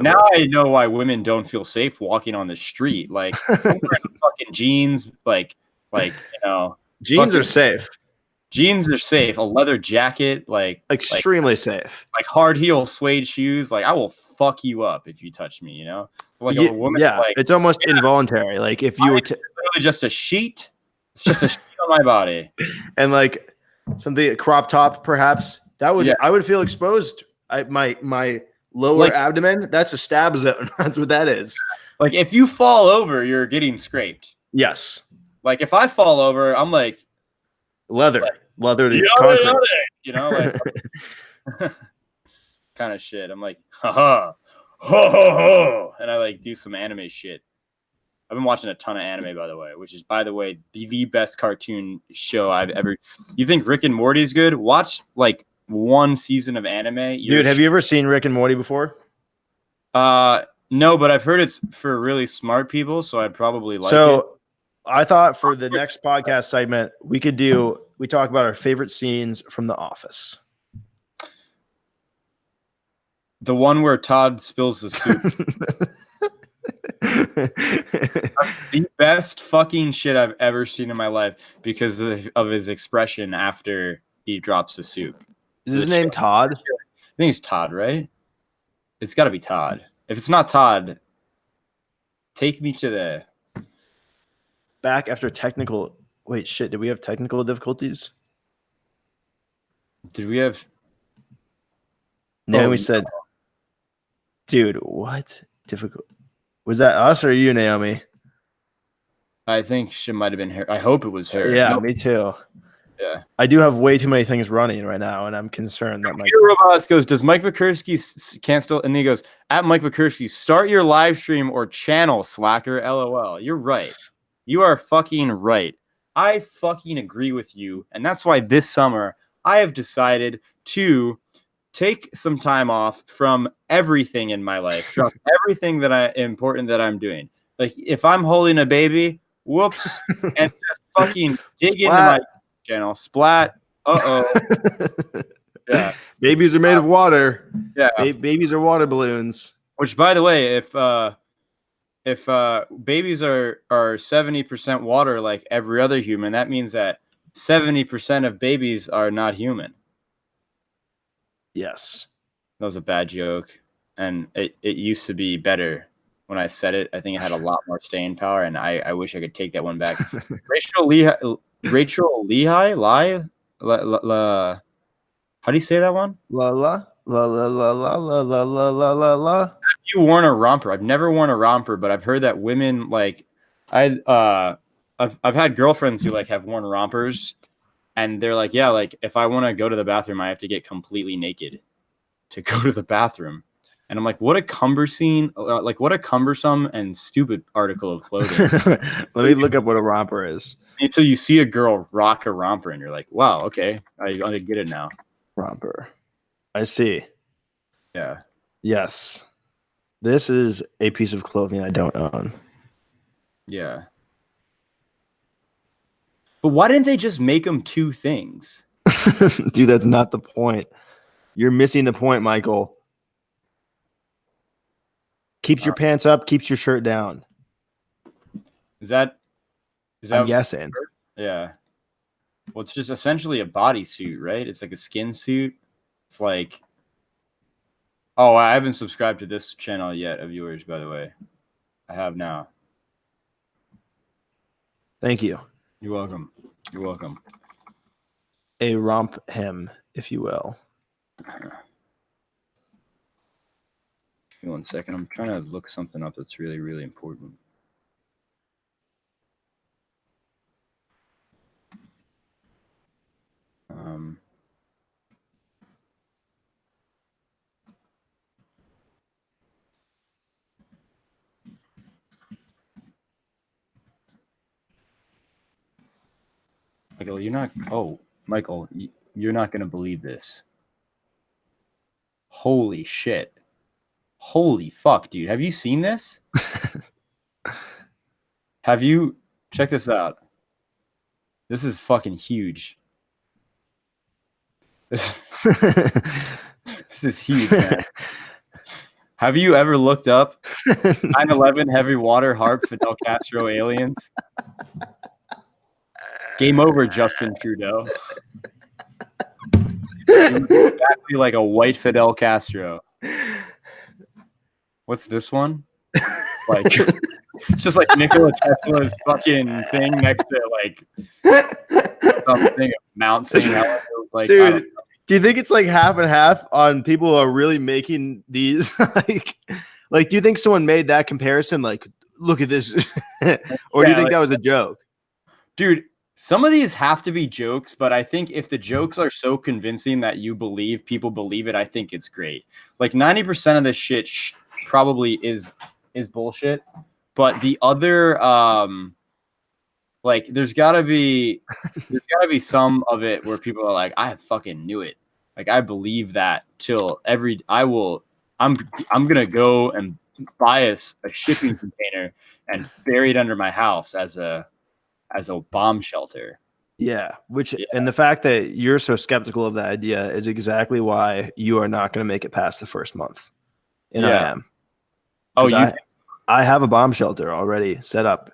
Speaker 2: now I know why women don't feel safe walking on the street. Like I'm wearing fucking jeans, like
Speaker 1: jeans are safe.
Speaker 2: Jeans are safe. A leather jacket,
Speaker 1: extremely safe.
Speaker 2: Like hard heel suede shoes. Like I will fuck you up if you touch me. Like a woman.
Speaker 1: Yeah, it's almost involuntary. Like if you were
Speaker 2: literally just a sheet. It's just a sheet on my body.
Speaker 1: And like something crop top, perhaps I would feel exposed. My lower abdomen. That's a stab zone. That's what that is.
Speaker 2: Like if you fall over, you're getting scraped.
Speaker 1: Yes.
Speaker 2: Like if I fall over, I'm like
Speaker 1: leather to
Speaker 2: concrete. Kind of shit. I'm like, haha, ho ho ho, and I like do some anime shit. I've been watching a ton of anime, by the way, which is, by the way, the best cartoon show I've ever. You think Rick and Morty is good? Watch like one season of anime.
Speaker 1: Dude, have you ever seen Rick and Morty before?
Speaker 2: No, but I've heard it's for really smart people, so I'd probably like it.
Speaker 1: So I thought for the next podcast segment, we talk about our favorite scenes from The Office.
Speaker 2: The one where Todd spills the soup. The best fucking shit I've ever seen in my life because of his expression after he drops the soup.
Speaker 1: Is his name Todd?
Speaker 2: I think it's Todd, right? It's got to be Todd. If it's not Todd, take me to the...
Speaker 1: Back after technical... Wait, shit, did we have technical difficulties?
Speaker 2: Did we have...
Speaker 1: Naomi said... Dude, what? Difficult... Was that us or you, Naomi?
Speaker 2: I think she might have been her. I hope it was her.
Speaker 1: Yeah, me too.
Speaker 2: Yeah.
Speaker 1: I do have way too many things running right now, and I'm concerned that my
Speaker 2: Robots goes, does Mike McCursky can't still? And he goes, at Mike McCursky, start your live stream or channel, slacker. LOL. You're right. You are fucking right. I fucking agree with you, and that's why this summer I have decided to take some time off from everything in my life, drop everything important that I'm doing. Like if I'm holding a baby, whoops, and just fucking dig into my channel, splat. Yeah,
Speaker 1: babies are made of water.
Speaker 2: Yeah,
Speaker 1: babies are water balloons.
Speaker 2: Which, by the way, if babies are 70% water like every other human, that means that 70% of babies are not human.
Speaker 1: Yes. That
Speaker 2: was a bad joke. And it used to be better when I said it. I think it had a lot more staying power, and I wish I could take that one back. Rachel Lehigh? How do you say that one?
Speaker 1: La la la la la la la la la la la la.
Speaker 2: Have you worn a romper? I've never worn a romper, but I've heard that women like I've had girlfriends who like have worn rompers. And they're like, yeah, like if I want to go to the bathroom, I have to get completely naked to go to the bathroom. And I'm like, what a cumbersome and stupid article of clothing.
Speaker 1: Let me look up what a romper is.
Speaker 2: Until you see a girl rock a romper and you're like, wow, okay, I get it now.
Speaker 1: Romper. I see.
Speaker 2: Yeah.
Speaker 1: Yes. This is a piece of clothing I don't own.
Speaker 2: Yeah. But why didn't they just make them two things?
Speaker 1: Dude, that's not the point. You're missing the point, Michael. Keeps your pants up, keeps your shirt down.
Speaker 2: Is that
Speaker 1: I'm guessing.
Speaker 2: Yeah. Well, it's just essentially a bodysuit, right? It's like a skin suit. It's like... Oh, I haven't subscribed to this channel yet of yours, by the way. I have now.
Speaker 1: Thank you.
Speaker 2: You're welcome. You're welcome.
Speaker 1: A romp hem, if you will.
Speaker 2: Give me 1 second. I'm trying to look something up that's really, really important. Michael, you're not... Oh, Michael, you're not going to believe this. Holy shit. Holy fuck, dude. Have you seen this? Have you... Check this out. This is fucking huge. This is huge, man. Have you ever looked up 9/11 heavy water harp Fidel Castro aliens? Game over, Justin Trudeau. He looks exactly like a white Fidel Castro. What's this one? Like, just like Nikola Tesla's fucking thing next to like something Mount St. Helens. Like,
Speaker 1: dude, do you think it's like half and half on people who are really making these? like, do you think someone made that comparison? Like, look at this, or do you think that was a joke?
Speaker 2: Dude, some of these have to be jokes, but I think if the jokes are so convincing that people believe it, I think it's great. Like 90% of this shit probably is bullshit, but the other like there's gotta be some of it where people are like, I fucking knew it. Like I believe that I'm gonna go and buy a shipping container and bury it under my house as a bomb shelter.
Speaker 1: Yeah, and the fact that you're so skeptical of that idea is exactly why you are not going to make it past the first month. And I am.
Speaker 2: Oh,
Speaker 1: I have a bomb shelter already set up.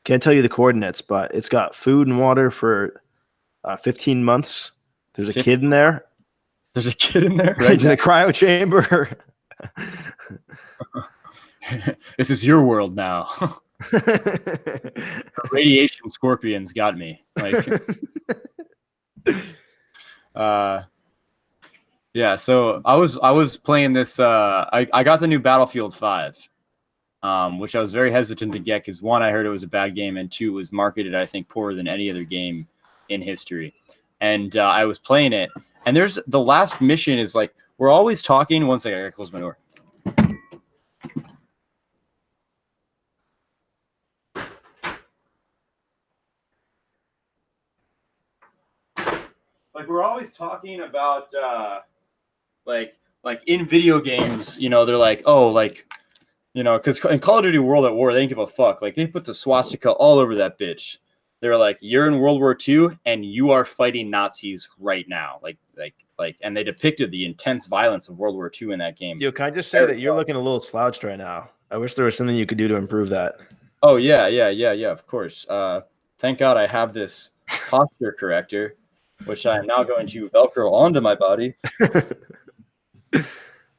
Speaker 1: Can't tell you the coordinates, but it's got food and water for 15 months. There's a kid in there.
Speaker 2: There's a kid in there?
Speaker 1: Right, it's in a cryo chamber.
Speaker 2: This is your world now. The radiation scorpions got me. Like, yeah. So I was playing this. I got the new Battlefield 5, which I was very hesitant to get because one, I heard it was a bad game, and two, it was marketed I think poorer than any other game in history. And I was playing it, and there's the last mission is like we're always talking. One second, I gotta close my door. Like we're always talking about like in video games, you know, they're like, oh, like, you know, because in Call of Duty World at War, they didn't give a fuck. Like they put the swastika all over that bitch. They're like, you're in World War II and you are fighting Nazis right now. Like, and they depicted the intense violence of World War II in that game.
Speaker 1: Yo, can I just say that you're looking a little slouched right now? I wish there was something you could do to improve that.
Speaker 2: Oh yeah, of course. Thank God I have this posture corrector, which I'm now going to Velcro onto my body.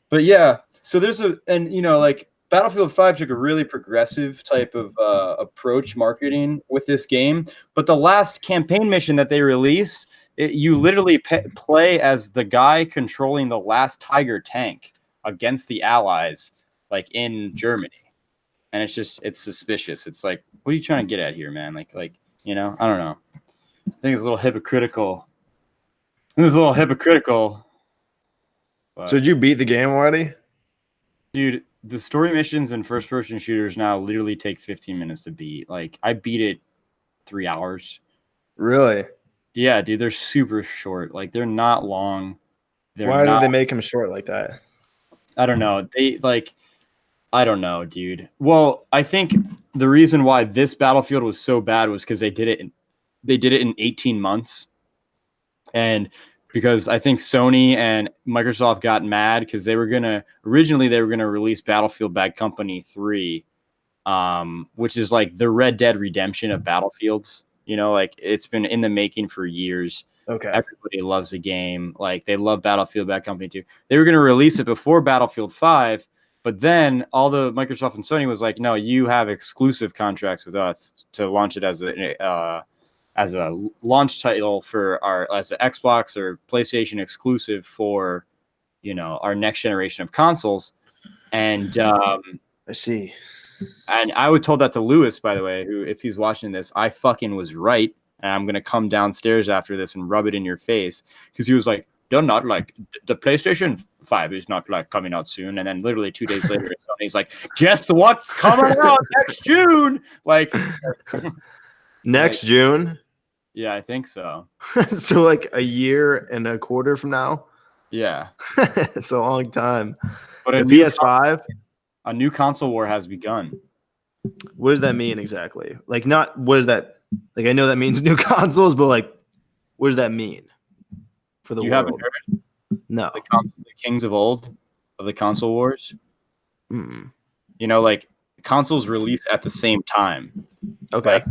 Speaker 2: But yeah, so and you know, like Battlefield 5 took a really progressive type of approach marketing with this game. But the last campaign mission that they released, you literally play as the guy controlling the last Tiger tank against the Allies, like in Germany. And it's suspicious. It's like, what are you trying to get at here, man? Like, you know, I don't know. I think it's a little hypocritical. But,
Speaker 1: so did you beat the game already?
Speaker 2: Dude, the story missions and first-person shooters now literally take 15 minutes to beat. Like, I beat it 3 hours.
Speaker 1: Really?
Speaker 2: Yeah, dude, they're super short. Like, they're not long.
Speaker 1: Why did they make them short like that?
Speaker 2: I don't know. I don't know, dude. Well, I think the reason why this Battlefield was so bad was because they did it in 18 months. And because I think Sony and Microsoft got mad because originally they were gonna release Battlefield Bad Company 3, which is like the Red Dead Redemption of Battlefields. You know, like it's been in the making for years.
Speaker 1: Okay.
Speaker 2: Everybody loves the game. Like they love Battlefield Bad Company 2. They were gonna release it before Battlefield 5, but then all the Microsoft and Sony was like, no, you have exclusive contracts with us to launch it as a launch title as an Xbox or PlayStation exclusive for, you know, our next generation of consoles. And
Speaker 1: I see.
Speaker 2: And I was told that to Lewis, by the way, who, if he's watching this, I fucking was right. And I'm going to come downstairs after this and rub it in your face. Because he was like, they're not like, the PlayStation 5 is not like coming out soon. And then literally 2 days later, Sony's like, guess what's coming out next June? Like,
Speaker 1: next June?
Speaker 2: Yeah, I think so.
Speaker 1: So like a year and a quarter from now?
Speaker 2: Yeah.
Speaker 1: It's a long time.
Speaker 2: But
Speaker 1: the PS5?
Speaker 2: A new console war has begun.
Speaker 1: What does that mean exactly? Like, not what is that? Like, I know that means new consoles, but like, what does that mean for the world?
Speaker 2: You haven't heard?
Speaker 1: No.
Speaker 2: The kings of old of the console wars? You know, like consoles release at the same time.
Speaker 1: Okay.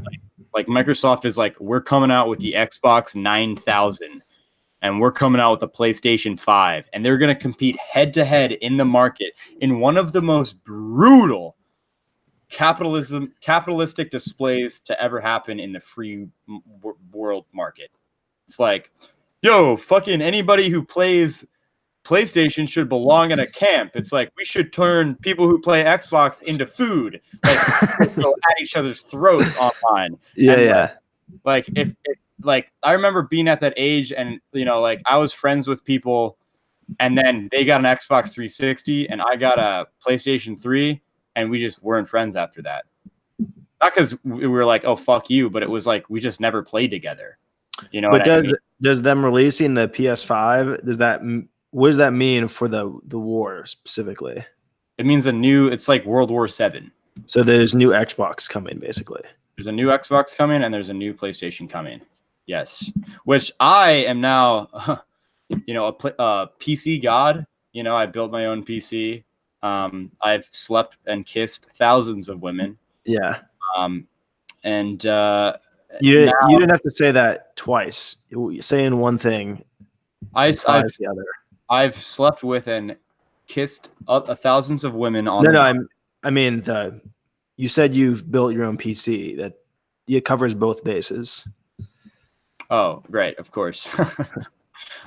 Speaker 2: Like Microsoft is like, we're coming out with the Xbox 9000 and we're coming out with the PlayStation 5, and they're going to compete head to head in the market in one of the most brutal capitalistic displays to ever happen in the free world market. It's like, yo, fucking anybody who plays PlayStation should belong in a camp. It's like, we should turn people who play Xbox into food, like go at each other's throats online.
Speaker 1: Yeah,
Speaker 2: and
Speaker 1: yeah.
Speaker 2: Like if like I remember being at that age, and you know, like I was friends with people, and then they got an Xbox 360 and I got a PlayStation 3, and we just weren't friends after that. Not because we were like, oh fuck you, but it was like we just never played together. You know,
Speaker 1: But
Speaker 2: what I mean?
Speaker 1: does them releasing the PS5, what does that mean for the war specifically?
Speaker 2: It means it's like World War VII.
Speaker 1: So there's new Xbox coming, basically.
Speaker 2: There's a new Xbox coming, and there's a new PlayStation coming. Yes, which I am now, you know, a PC god. You know, I built my own PC. I've slept and kissed thousands of women.
Speaker 1: Yeah.
Speaker 2: And
Speaker 1: you didn't have to say that twice. Saying one thing, the other.
Speaker 2: I've slept with and kissed thousands of women on.
Speaker 1: I mean, you said you've built your own PC. That it covers both bases.
Speaker 2: Oh, right, of course.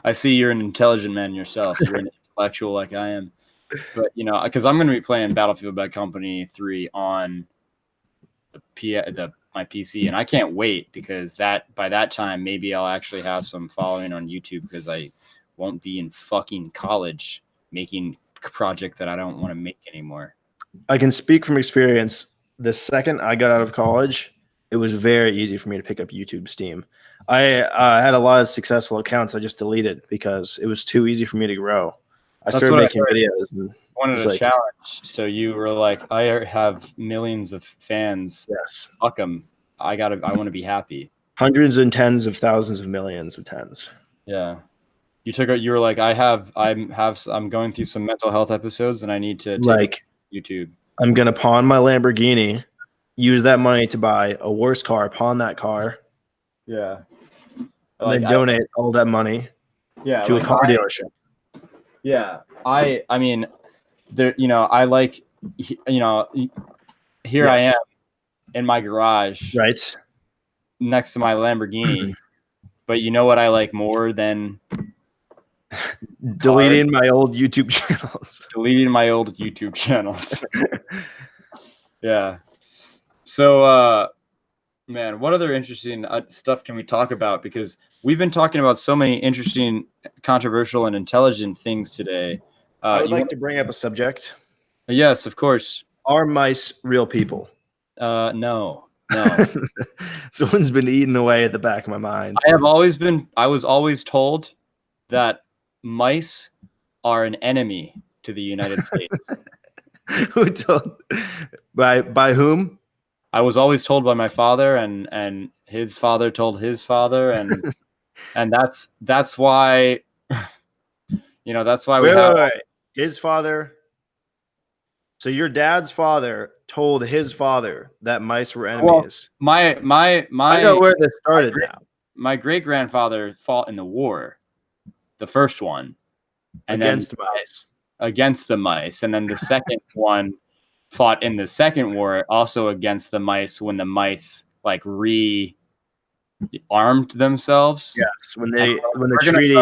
Speaker 2: I see you're an intelligent man yourself. You're an intellectual like I am. But, you know, because I'm going to be playing Battlefield Bad Company 3 on my PC, and I can't wait, because by that time, maybe I'll actually have some following on YouTube, because I won't be in fucking college making a project that I don't want to make anymore.
Speaker 1: I can speak from experience. The second I got out of college, it was very easy for me to pick up YouTube Steam. I had a lot of successful accounts I just deleted because it was too easy for me to grow. I started making videos. And
Speaker 2: wanted a challenge. So you were like, I have millions of fans.
Speaker 1: Yes.
Speaker 2: Fuck them. I want to be happy.
Speaker 1: Hundreds and tens of thousands of millions of tens.
Speaker 2: Yeah. You were like, I'm going through some mental health episodes, and I need to take YouTube. I'm
Speaker 1: going to pawn my Lamborghini, use that money to buy a worse car, pawn that car.
Speaker 2: Yeah.
Speaker 1: And then donate all that money to a car dealership.
Speaker 2: Yeah. I mean, there, you know, I like, you know, here I am in my garage.
Speaker 1: Right.
Speaker 2: Next to my Lamborghini. But you know what I like more than
Speaker 1: deleting my old YouTube channels.
Speaker 2: Deleting my old YouTube channels. Yeah. So, man, what other interesting stuff can we talk about? Because we've been talking about so many interesting, controversial, and intelligent things today.
Speaker 1: I would like to bring up a subject.
Speaker 2: Yes, of course.
Speaker 1: Are mice real people?
Speaker 2: No.
Speaker 1: Someone's been eating away at the back of my mind.
Speaker 2: I was always told that mice are an enemy to the United States.
Speaker 1: Who told? By whom?
Speaker 2: I was always told by my father, and his father told his father, and and that's why, you know, that's why
Speaker 1: wait. His father. So your dad's father told his father that mice were enemies.
Speaker 2: Well, my
Speaker 1: I know where this started now.
Speaker 2: My great grandfather fought in the war, the first one, and
Speaker 1: against mice.
Speaker 2: Against the mice, and then the second one fought in the second war, also against the mice, when the mice like rearmed themselves.
Speaker 1: Yes, when the treaty.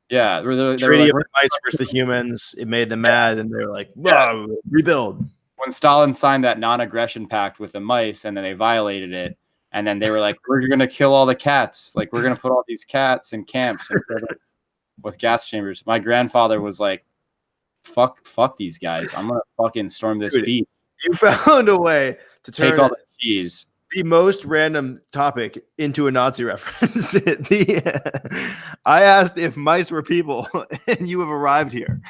Speaker 2: Treaty
Speaker 1: of the mice versus the humans, it made them mad, and they were like, rebuild.
Speaker 2: When Stalin signed that non-aggression pact with the mice, and then they violated it, and then they were like, we're going to kill all the cats. Like, we're going to put all these cats in camps with gas chambers. My grandfather was like, fuck these guys. I'm going to fucking storm this beach.
Speaker 1: You found a way to
Speaker 2: take all the cheese.
Speaker 1: The most random topic into a Nazi reference. I asked if mice were people, and you have arrived here.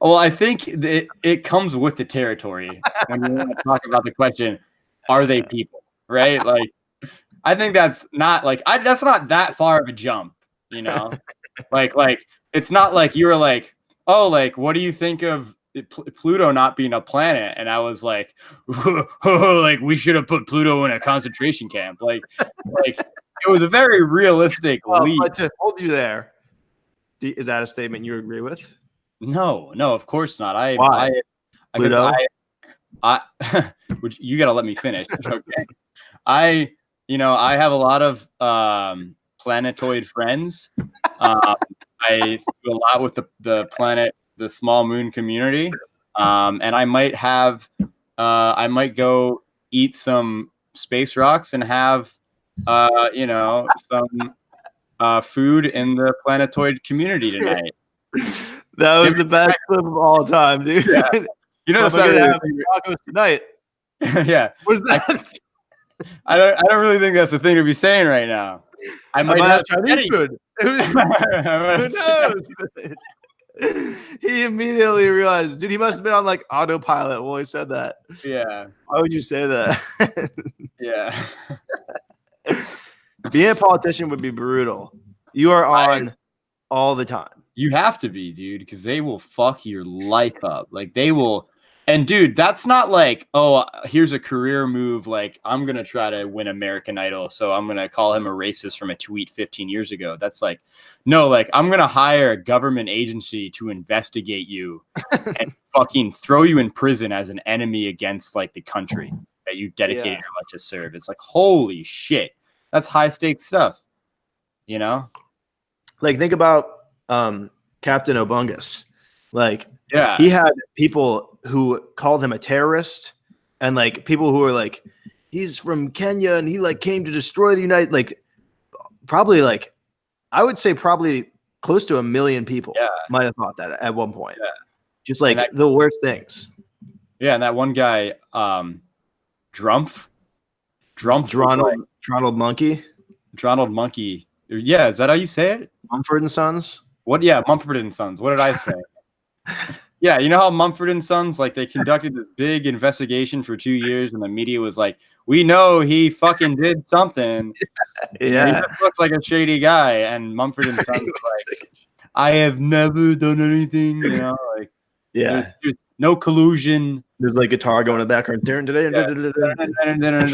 Speaker 2: Well, I think it comes with the territory when you want to talk about the question, are they people? Right? Like, I think that's not that far of a jump, you know? like it's not like you were like, oh, like, what do you think of, Pluto not being a planet, and I was like, like we should have put Pluto in a concentration camp. Like it was a very realistic leap.
Speaker 1: But to hold you there, is that a statement you agree with?
Speaker 2: No, of course not.
Speaker 1: Why?
Speaker 2: Pluto? I you gotta let me finish. Okay. I have a lot of planetoid friends. I do a lot with the small moon community. And I might go eat some space rocks and have some food in the planetoid community tonight.
Speaker 1: That was the best clip of all time, dude.
Speaker 2: Yeah. You know,
Speaker 1: I'm gonna have tacos tonight.
Speaker 2: Yeah.
Speaker 1: What's that?
Speaker 2: I don't really think that's the thing to be saying right now. I might have
Speaker 1: Chinese food. Who knows? He immediately realized, dude, he must have been on like autopilot while he said that.
Speaker 2: Yeah.
Speaker 1: Why would you say that?
Speaker 2: Yeah.
Speaker 1: Being a politician would be brutal. You are on all the time.
Speaker 2: You have to be, dude, because they will fuck your life up. Like they will. And dude, that's not like, oh, here's a career move. Like I'm going to try to win American Idol. So I'm going to call him a racist from a tweet 15 years ago. That's like, no, like I'm going to hire a government agency to investigate you and fucking throw you in prison as an enemy against like the country that you dedicated your life to serve. It's like, holy shit. That's high stakes stuff. You know?
Speaker 1: Like think about Captain Obungus. Like,
Speaker 2: yeah,
Speaker 1: he had people who called him a terrorist, and like people who were like, he's from Kenya and he like came to destroy the United. Like, probably like, I would say probably close to 1 million people might have thought that at one point.
Speaker 2: Yeah.
Speaker 1: Just like the worst things.
Speaker 2: Yeah, and that one guy, Drumpf,
Speaker 1: Dronald Monkey.
Speaker 2: Dronald Monkey. Yeah, is that how you say it?
Speaker 1: Mumford and Sons.
Speaker 2: What? Yeah, Mumford and Sons. What did I say? Yeah, you know how Mumford and Sons, like they conducted this big investigation for 2 years, and the media was like, "We know he fucking did something."
Speaker 1: Yeah,
Speaker 2: he just looks like a shady guy, and Mumford and Sons was like, "I have never done anything," you know, like there's no collusion.
Speaker 1: There's like guitar going in the background.
Speaker 2: And there's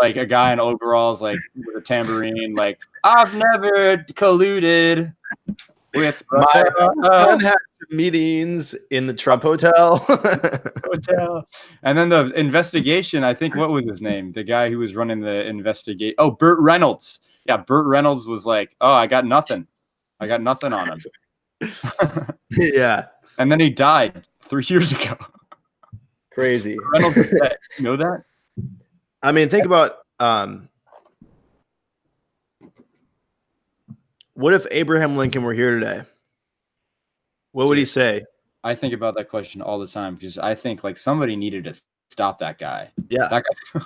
Speaker 2: like a guy in overalls, like with a tambourine, like I've never colluded with
Speaker 1: my son had some meetings in the Trump hotel.
Speaker 2: And then the investigation, I think, what was his name? The guy who was running the investigation. Oh, Burt Reynolds. Yeah, Burt Reynolds was like, "Oh, I got nothing on him."
Speaker 1: Yeah.
Speaker 2: And then he died 3 years ago.
Speaker 1: Crazy.
Speaker 2: Reynolds is dead. You know that?
Speaker 1: I mean, think about what if Abraham Lincoln were here today? What would he say?
Speaker 2: I think about that question all the time because I think like somebody needed to stop that guy.
Speaker 1: Yeah.
Speaker 2: That guy.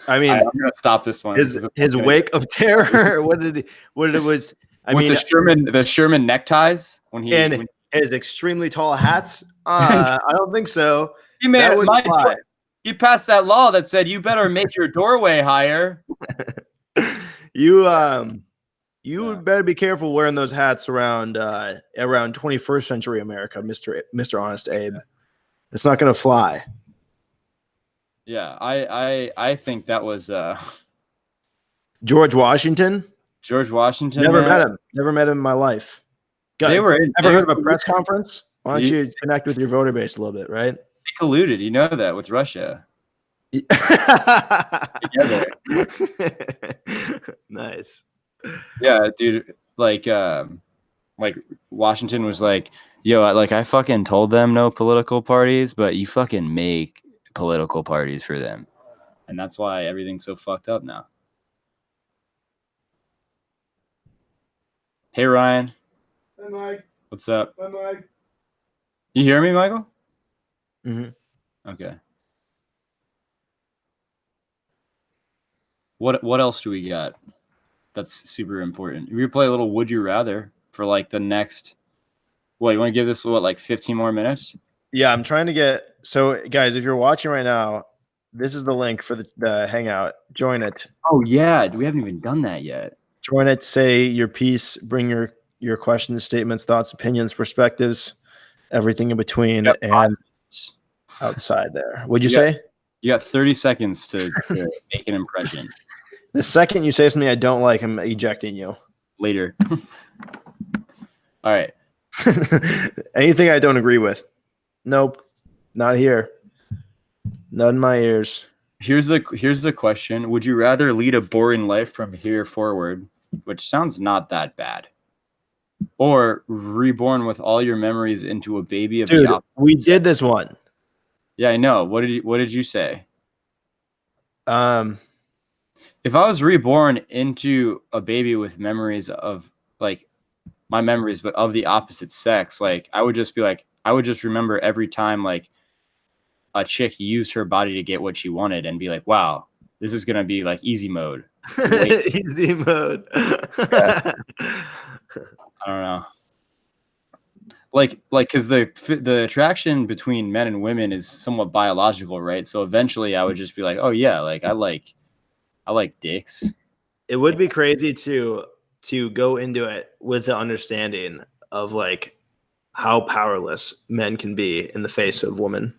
Speaker 1: I mean,
Speaker 2: I'm gonna stop this one.
Speaker 1: His wake of terror. What it was? I mean,
Speaker 2: the Sherman neckties when
Speaker 1: his extremely tall hats. I don't think so.
Speaker 2: He he passed that law that said you better make your doorway higher.
Speaker 1: You better be careful wearing those hats around 21st century America, Mr. Honest Abe. It's not gonna fly.
Speaker 2: Yeah, I think that was
Speaker 1: George Washington.
Speaker 2: George Washington.
Speaker 1: Never met him. Never met him in my life.
Speaker 2: Ever
Speaker 1: heard of a press conference? Why don't you connect with your voter base a little bit, right?
Speaker 2: They colluded, you know that, with Russia.
Speaker 1: Nice.
Speaker 2: Yeah, dude. Like Washington was like, "Yo, I fucking told them no political parties, but you fucking make political parties for them," and that's why everything's so fucked up now. Hey, Ryan.
Speaker 1: Hey, Mike.
Speaker 2: What's up?
Speaker 1: Hi, Mike.
Speaker 2: You hear me, Michael?
Speaker 1: Mm-hmm.
Speaker 2: Okay. What else do we got? That's super important. We play a little Would You Rather for like the next. What, you want to give this 15 more minutes?
Speaker 1: Yeah, I'm trying to get. So, guys, if you're watching right now, this is the link for the Hangout. Join it.
Speaker 2: Oh yeah, we haven't even done that yet.
Speaker 1: Join it. Say your piece. Bring your questions, statements, thoughts, opinions, perspectives. everything in between,
Speaker 2: Yep.
Speaker 1: and outside there. What'd you
Speaker 2: Yeah.
Speaker 1: say?
Speaker 2: You got 30 seconds to make an impression.
Speaker 1: The second you say something I don't like, I'm ejecting you.
Speaker 2: Later. All right.
Speaker 1: Anything I don't agree with. Nope. Not here. Not in my ears.
Speaker 2: Here's the question. Would you rather lead a boring life from here forward, which sounds not that bad, or reborn with all your memories into a baby of the
Speaker 1: Dude,
Speaker 2: opposite
Speaker 1: we
Speaker 2: sex?
Speaker 1: did this one.
Speaker 2: Yeah, I know. What did you say?
Speaker 1: If
Speaker 2: I was reborn into a baby with memories of like my memories, but of the opposite sex, like I would just be like, I would just remember every time like a chick used her body to get what she wanted and be like, wow, this is going to be like easy mode.
Speaker 1: Easy mode.
Speaker 2: Yeah. I don't know. Like, because the attraction between men and women is somewhat biological, right? So eventually I would just be like, oh yeah, like I like dicks.
Speaker 1: It would be crazy to go into it with the understanding of like how powerless men can be in the face of women.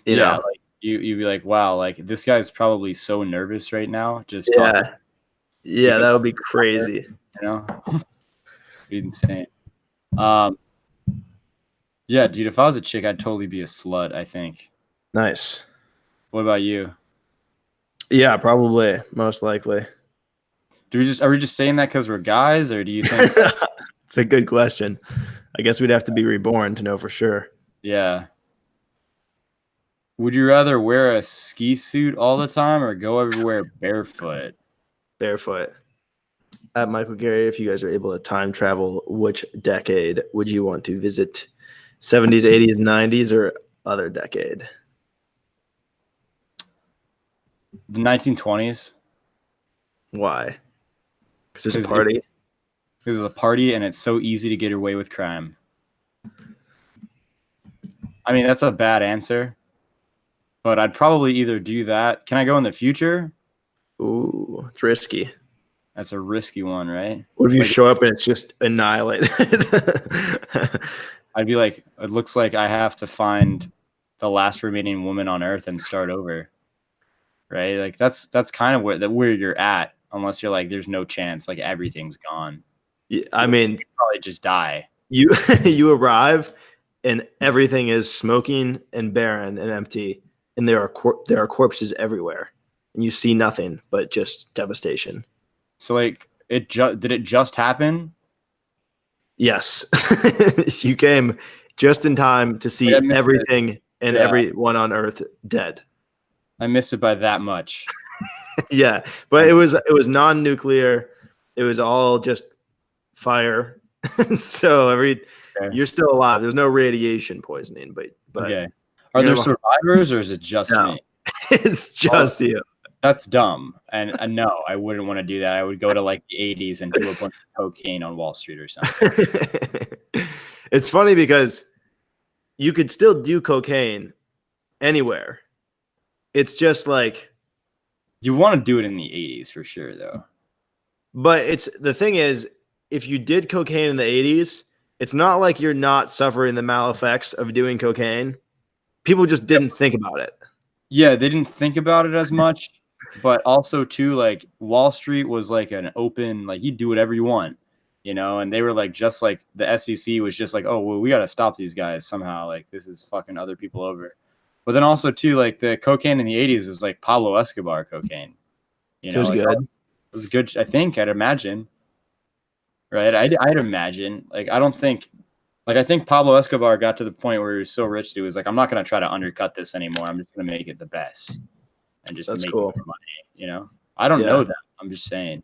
Speaker 1: You know?
Speaker 2: Like you'd be like, wow, like this guy's probably so nervous right now. Just
Speaker 1: yeah, that would be crazy.
Speaker 2: You know, be insane. Yeah, dude, if I was a chick, I'd totally be a slut, I think.
Speaker 1: Nice.
Speaker 2: What about you?
Speaker 1: Yeah, probably, most likely.
Speaker 2: Are we just saying that because we're guys, or do you think
Speaker 1: it's a good question? I guess we'd have to be reborn to know for sure.
Speaker 2: Yeah. Would you rather wear a ski suit all the time or go everywhere barefoot?
Speaker 1: Barefoot. At Michael Gerry, if you guys are able to time travel, which decade would you want to visit? 70s, 80s, 90s, or other decade?
Speaker 2: The 1920s.
Speaker 1: Why? Because there's a party?
Speaker 2: Because it's a party and it's so easy to get away with crime. I mean, that's a bad answer. But I'd probably either do that. Can I go in the future?
Speaker 1: Ooh, it's risky.
Speaker 2: That's a risky one, right?
Speaker 1: What if you show up and it's just annihilated?
Speaker 2: I'd be like, it looks like I have to find the last remaining woman on Earth and start over. Right? Like that's kind of where you're at, unless you're like, there's no chance, like everything's gone.
Speaker 1: Yeah, I mean,
Speaker 2: you'd probably just die.
Speaker 1: You arrive and everything is smoking and barren and empty, and there are corpses everywhere, and you see nothing but just devastation.
Speaker 2: So like did it just happen?
Speaker 1: Yes. You came just in time to see everything and everyone on Earth dead.
Speaker 2: I missed it by that much.
Speaker 1: Yeah, but it was non-nuclear. It was all just fire. So you're still alive. There's no radiation poisoning, but
Speaker 2: okay. Are there survivors or is it just me?
Speaker 1: It's just you.
Speaker 2: That's dumb. And no, I wouldn't want to do that. I would go to like the 80s and do a bunch of cocaine on Wall Street or something.
Speaker 1: It's funny because you could still do cocaine anywhere. It's just like
Speaker 2: you want to do it in the 80s for sure, though.
Speaker 1: But the thing is, if you did cocaine in the 80s, it's not like you're not suffering the maleffects of doing cocaine. People just didn't think about it.
Speaker 2: Yeah, they didn't think about it as much. But also, too, like Wall Street was like an open, like you do whatever you want, you know, and they were like, just like the SEC was just like, oh, well, we got to stop these guys somehow. Like this is fucking other people over. But then also, too, like the cocaine in the 80s is like Pablo Escobar cocaine. You know,
Speaker 1: it was
Speaker 2: like,
Speaker 1: good.
Speaker 2: It was good, I think, I'd imagine. Right? I'd imagine. Like, I think Pablo Escobar got to the point where he was so rich, he was like, I'm not going to try to undercut this anymore. I'm just going to make it the best. And just make more money, you know? I don't know that. I'm just saying.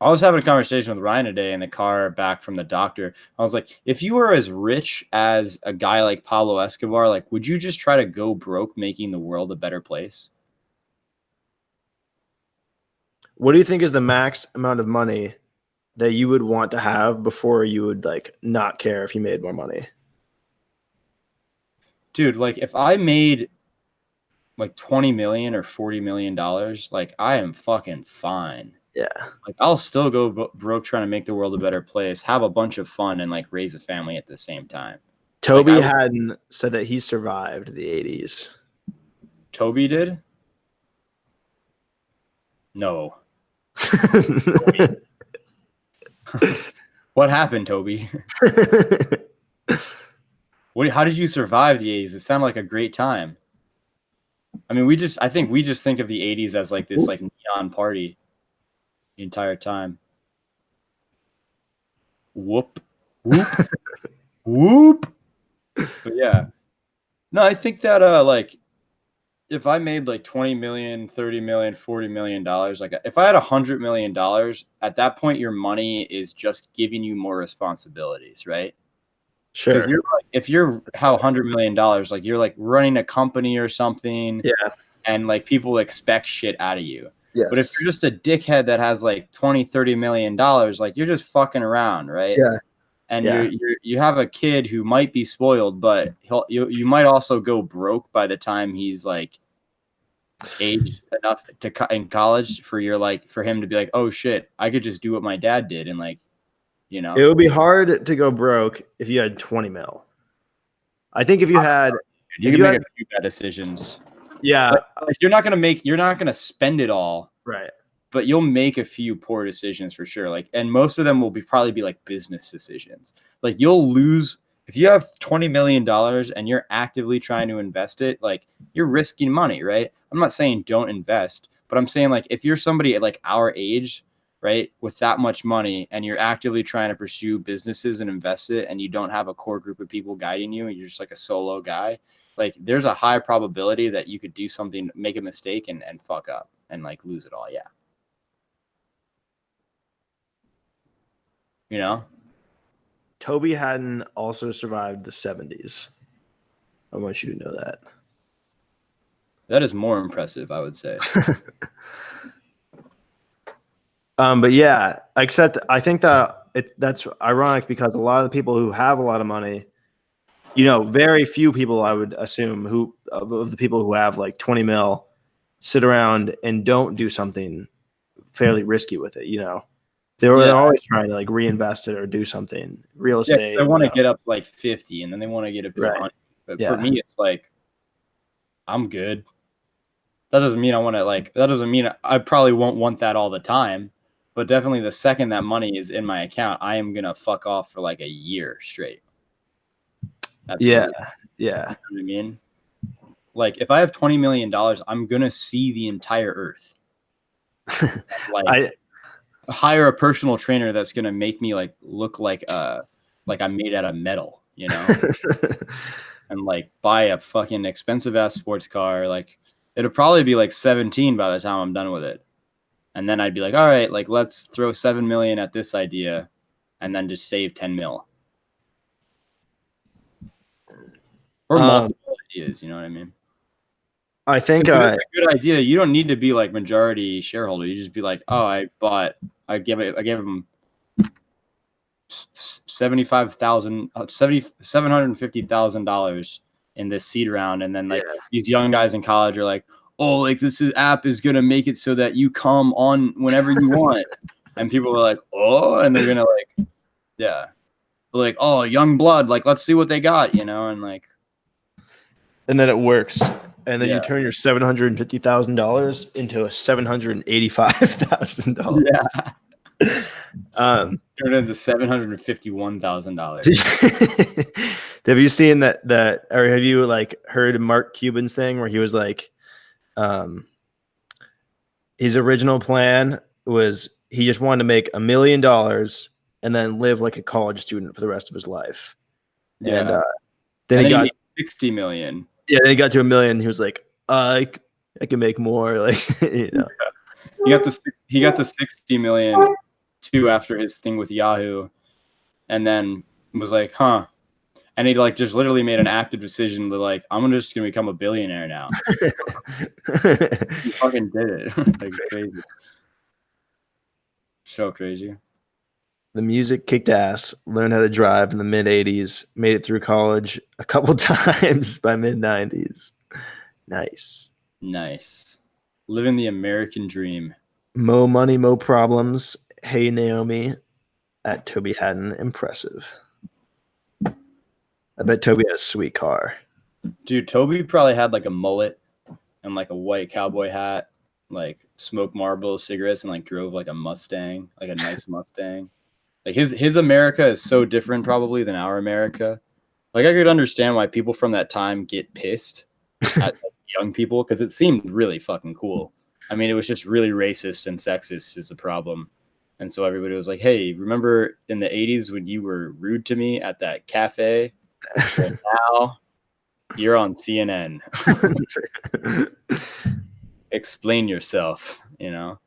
Speaker 2: I was having a conversation with Ryan today in the car back from the doctor. I was like, if you were as rich as a guy like Pablo Escobar, like, would you just try to go broke making the world a better place?
Speaker 1: What do you think is the max amount of money that you would want to have before you would like not care if you made more money?
Speaker 2: Dude, like if I made like $20 million or $40 million, like I am fucking fine.
Speaker 1: Yeah.
Speaker 2: Like, I'll still go broke trying to make the world a better place, have a bunch of fun, and like raise a family at the same time.
Speaker 1: Toby hadn't said that he survived the 80s.
Speaker 2: Toby did? No. What happened, Toby? How did you survive the 80s? It sounded like a great time. I mean, I think we just think of the 80s as like this like neon party the entire time. Whoop. Whoop. Whoop. But yeah. No, I think that like if I made like 20 million, 30 million, 40 million dollars, like if I had $100 million, at that point your money is just giving you more responsibilities, right?
Speaker 1: Sure.
Speaker 2: Because if you're $100 million, like you're like running a company or something, and like people expect shit out of you.
Speaker 1: Yes.
Speaker 2: But if you're just a dickhead that has like 20, $30 million, like you're just fucking around, right?
Speaker 1: Yeah.
Speaker 2: And you have a kid who might be spoiled, but you might also go broke by the time he's like aged enough to in college for him to be like, oh shit, I could just do what my dad did, and like, you know,
Speaker 1: it would be hard to go broke if you had 20 mil. I think if you had,
Speaker 2: you can make a few bad decisions.
Speaker 1: Yeah,
Speaker 2: like you're not gonna spend it all,
Speaker 1: right?
Speaker 2: But you'll make a few poor decisions for sure. Like, and most of them will probably be like business decisions. Like, you'll lose if you have $20 million and you're actively trying to invest it. Like, you're risking money, right? I'm not saying don't invest, but I'm saying like if you're somebody at like our age, right, with that much money, and you're actively trying to pursue businesses and invest it, and you don't have a core group of people guiding you, and you're just like a solo guy, like there's a high probability that you could do something, make a mistake, and fuck up and like lose it all. Yeah. You know,
Speaker 1: Toby hadn't also survived the 70s. I want you to know that.
Speaker 2: That is more impressive, I would say.
Speaker 1: But yeah, except I think that that's ironic because a lot of the people who have a lot of money, you know, very few people I would assume who of the people who have like 20 mil sit around and don't do something fairly risky with it, you know. They're always trying to like reinvest it or do something. Real estate.
Speaker 2: They want to get up like 50 and then they want to get up to 100. But for me, it's like, I'm good. That doesn't mean I want to like, that doesn't mean I probably won't want that all the time. But definitely the second that money is in my account, I am going to fuck off for like a year straight.
Speaker 1: Yeah.
Speaker 2: You know what I mean? Like if I have $20 million, I'm going to see the entire earth. Like, hire a personal trainer that's gonna make me like look like I'm made out of metal, you know, and like buy a fucking expensive ass sports car. Like it'll probably be like 17 by the time I'm done with it, and then I'd be like, all right, like let's throw 7 million at this idea, and then just save 10 mil or multiple ideas. You know what I mean?
Speaker 1: I think
Speaker 2: it's a good idea. You don't need to be like majority shareholder. You just be like, oh, I gave him $750,000 in this seed round, and then like these young guys in college are like, oh, like app is gonna make it so that you come on whenever you want, and people are like, oh, and they're gonna like, they're like, oh, young blood, like let's see what they got, you know, and like,
Speaker 1: and then it works. And then you turn your $750,000 into a $785,000.
Speaker 2: Yeah. Turn it into $751,000.
Speaker 1: Have you seen that, or have you like heard Mark Cuban's thing where he was like, his original plan was he just wanted to make $1 million and then live like a college student for the rest of his life.
Speaker 2: Yeah.
Speaker 1: And then he got
Speaker 2: 60 million.
Speaker 1: Yeah, then he got to $1 million. He was like, I can make more. Like, you know,
Speaker 2: he got the 60 million too after his thing with Yahoo, and then was like, huh. And he like just literally made an active decision to like, I'm just gonna become a billionaire now. He fucking did it. Like crazy. So crazy.
Speaker 1: The music kicked ass, learned how to drive in the mid 80s, made it through college a couple times by mid 90s. Nice.
Speaker 2: Living the American dream.
Speaker 1: Mo money, mo problems. Hey Naomi at Toby Hatton. Impressive. I bet Toby had a sweet car.
Speaker 2: Dude, Toby probably had like a mullet and like a white cowboy hat, like smoked Marlboro cigarettes, and like drove like a Mustang, like a nice Mustang. Like his America is so different probably than our America. Like I could understand why people from that time get pissed at young people because it seemed really fucking cool. I mean, it was just really racist and sexist is the problem. And so everybody was like, hey, remember in the 80s when you were rude to me at that cafe? Well, now you're on CNN. Explain yourself, you know?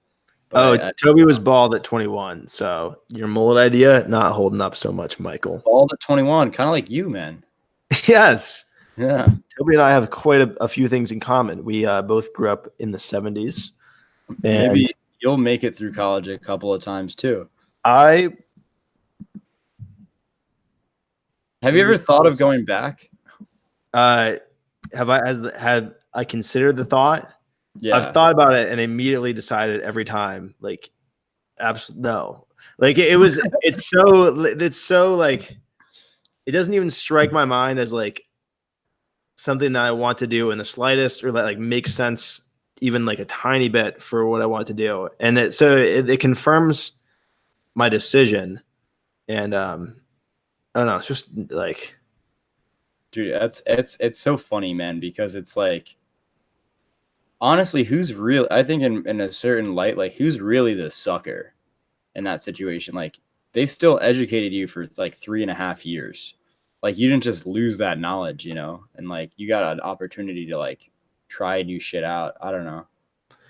Speaker 2: But
Speaker 1: Toby was bald at 21. So your mullet idea not holding up so much, Michael.
Speaker 2: bald at 21, kind of like you, man.
Speaker 1: Yes.
Speaker 2: Yeah.
Speaker 1: Toby and I have quite a few things in common. We both grew up in the 70s. And
Speaker 2: Maybe you'll make it through college a couple of times too.
Speaker 1: I
Speaker 2: Have you ever thought of going back?
Speaker 1: have I considered the thought?
Speaker 2: Yeah.
Speaker 1: I've thought about it and immediately decided every time, like, no. Like it's so like it doesn't even strike my mind as like something that I want to do in the slightest or that like makes sense even like a tiny bit for what I want to do. And it confirms my decision. And I don't know, it's just like,
Speaker 2: Dude, it's so funny, man, because it's like honestly, who's real? I think in a certain light, like who's really the sucker in that situation? Like they still educated you for like 3.5 years. Like you didn't just lose that knowledge, you know, and like you got an opportunity to like try new shit out. I don't know.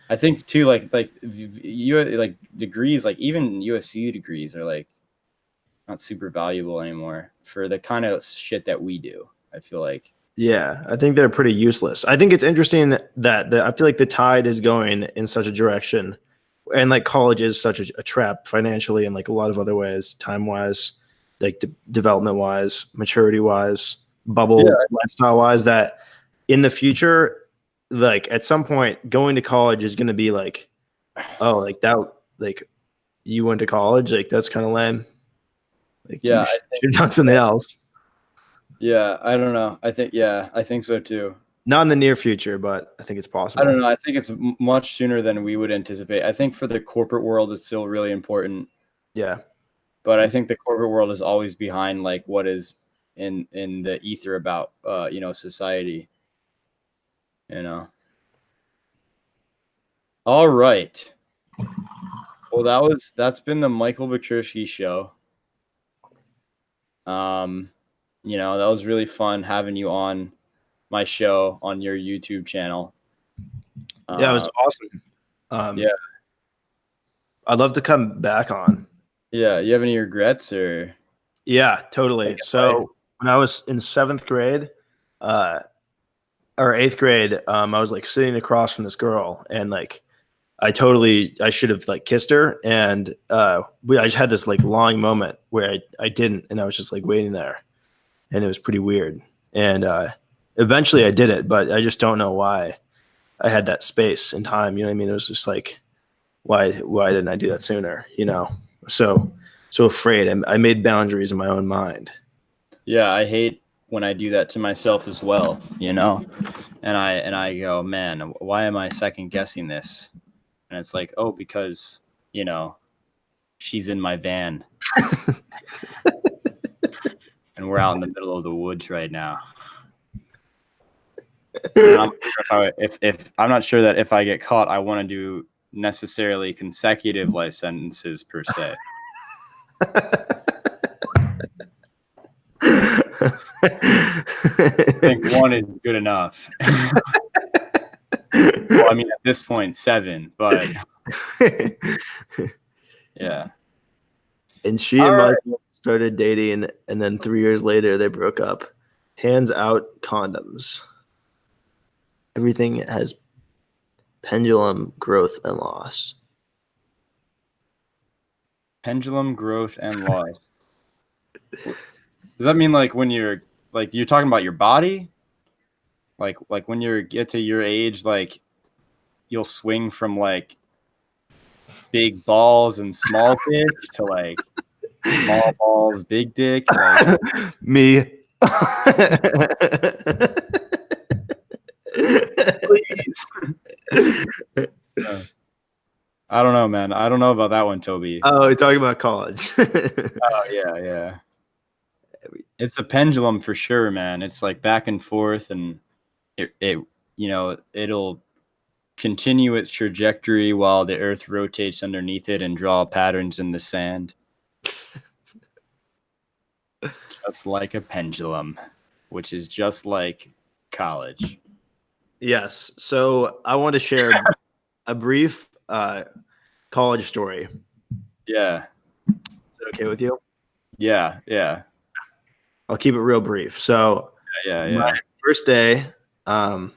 Speaker 2: I think too, like you like degrees, like even USC degrees are like not super valuable anymore for the kind of shit that we do. I feel like.
Speaker 1: yeah, I think they're pretty useless. I think it's interesting that I feel like the tide is going in such a direction, and like college is such a trap financially and like a lot of other ways, time wise, like development wise, maturity wise, bubble lifestyle wise. That in the future, like at some point, going to college is going to be like, oh, like that, like you went to college, like that's kind of lame. Like
Speaker 2: Yeah,
Speaker 1: you should have done something else.
Speaker 2: Yeah, I don't know. I think so too.
Speaker 1: Not in the near future, but I think it's possible.
Speaker 2: I don't know. I think it's much sooner than we would anticipate. I think for the corporate world, it's still really important.
Speaker 1: Yeah.
Speaker 2: But I think the corporate world is always behind like what is in the ether about you know, society. You know. All right. Well, that's been the Michael BACHURSKI show. You know, that was really fun having you on my show on your YouTube channel.
Speaker 1: Yeah, it was awesome.
Speaker 2: Yeah.
Speaker 1: I'd love to come back on.
Speaker 2: Yeah. You have any regrets or?
Speaker 1: Yeah, totally. So when I was in 7th grade, or 8th grade, I was like sitting across from this girl, and like I should have like kissed her, and I just had this like long moment where I didn't, and I was just like waiting there, and it was pretty weird. And eventually I did it, but I just don't know why I had that space and time. You know what I mean? It was just like, why didn't I do that sooner? You know, so afraid. I made boundaries in my own mind.
Speaker 2: Yeah, I hate when I do that to myself as well, you know, and I go, man, why am I second guessing this? And it's like, oh, because, you know, she's in my van and we're out in the middle of the woods right now. And I'm not sure that if I get caught, I want to do necessarily consecutive life sentences per se. I think 1 is good enough. Well, I mean, at this point, 7, but yeah.
Speaker 1: And she and Michael started dating, and then 3 years later, they broke up. Hands out condoms. Everything has pendulum growth and loss.
Speaker 2: Pendulum growth and loss. Does that mean like when you're talking about your body? Like when you get to your age, like you'll swing from like big balls and small dick to like small balls, big dick. Like,
Speaker 1: Me.
Speaker 2: I don't know, man. I don't know about that one, Toby.
Speaker 1: Oh, you're talking about college.
Speaker 2: Oh yeah. It's a pendulum for sure, man. It's like back and forth, and it it'll continue its trajectory while the earth rotates underneath it and draw patterns in the sand. Just like a pendulum, which is just like college.
Speaker 1: Yes. So I want to share a brief college story.
Speaker 2: Yeah.
Speaker 1: Is that okay with you?
Speaker 2: Yeah.
Speaker 1: I'll keep it real brief. So
Speaker 2: Yeah.
Speaker 1: my first day, I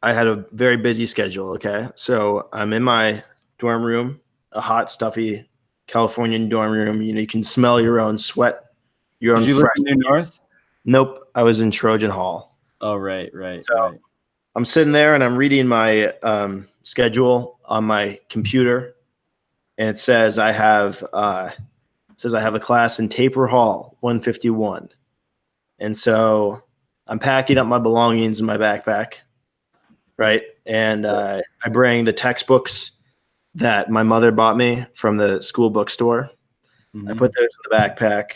Speaker 1: had a very busy schedule. Okay. So I'm in my dorm room, a hot, stuffy Californian dorm room. You can smell your own sweat, your own
Speaker 2: Did you live
Speaker 1: fresh.
Speaker 2: in New North?
Speaker 1: Nope. I was in Trojan Hall.
Speaker 2: Oh, right.
Speaker 1: So I'm sitting there and I'm reading my schedule on my computer, and it says I have a class in Taper Hall 151. And so I'm packing up my belongings in my backpack, right? And I bring the textbooks that my mother bought me from the school bookstore.
Speaker 2: Mm-hmm.
Speaker 1: I put those in the backpack,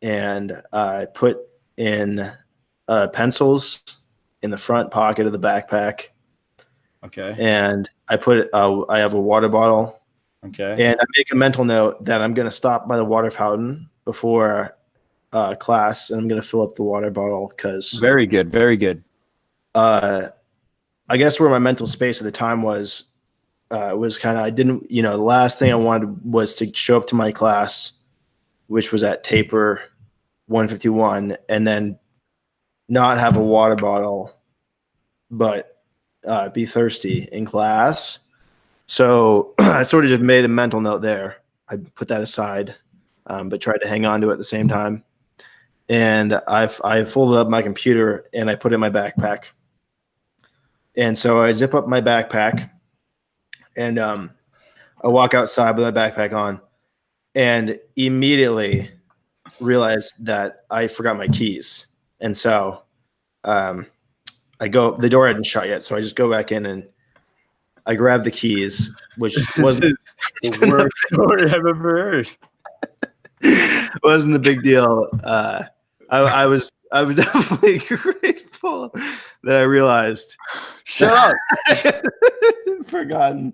Speaker 1: and I put in pencils in the front pocket of the backpack.
Speaker 2: Okay.
Speaker 1: And I have a water bottle.
Speaker 2: Okay.
Speaker 1: And I make a mental note that I'm going to stop by the water fountain before class, and I'm going to fill up the water bottle because
Speaker 2: very good.
Speaker 1: I guess where my mental space at the time was kind of, I didn't, the last thing I wanted was to show up to my class, which was at Taper 151, and then not have a water bottle, but be thirsty in class. So I sort of just made a mental note there. I put that aside, but tried to hang on to it at the same time. And I folded up my computer and I put it in my backpack. And so I zip up my backpack and I walk outside with my backpack on, and immediately realized that I forgot my keys. And so the door hadn't shut yet. So I just go back in and I grab the keys, which wasn't
Speaker 2: the worst story I've ever heard.
Speaker 1: Wasn't a big deal. I was definitely grateful that I realized.
Speaker 2: Shut up.
Speaker 1: Forgotten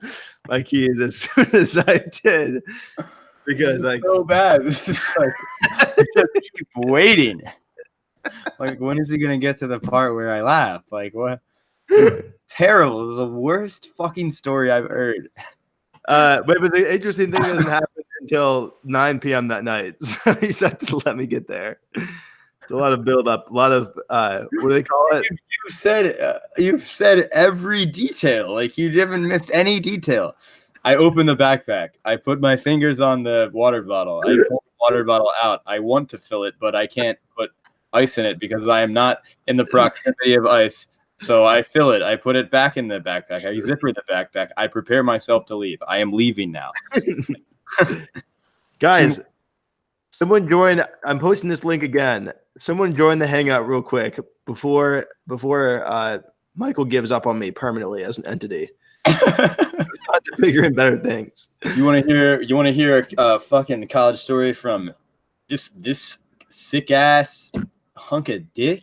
Speaker 1: my keys as soon as I did, because
Speaker 2: so bad. This is like, I just keep waiting. Like, when is he gonna get to the part where I laugh? Like, what? Terrible. This is the worst fucking story I've heard.
Speaker 1: But the interesting thing doesn't happen until 9 p.m. that night. So you just have to let me get there. It's a lot of build up, a lot of what do they call it?
Speaker 2: You've said every detail. Like, you haven't missed any detail. I open the backpack. I put my fingers on the water bottle. I pull the water bottle out. I want to fill it, but I can't put ice in it because I am not in the proximity of ice. So I fill it. I put it back in the backpack. I zipper the backpack. I prepare myself to leave. I am leaving now.
Speaker 1: Guys, someone join. I'm posting this link again. Someone join the Hangout real quick before Michael gives up on me permanently as an entity. It's not to bigger and better things.
Speaker 2: You want to hear a fucking college story from this sick ass hunk of dick?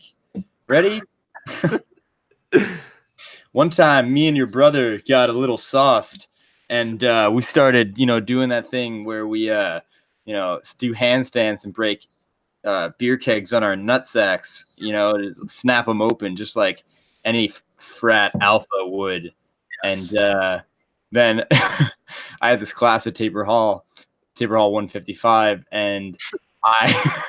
Speaker 2: Ready? One time, me and your brother got a little sauced, and we started, doing that thing where we, do handstands and break beer kegs on our nutsacks, to snap them open just like any frat alpha would. Yes. And then I had this class at Taper Hall 155, and I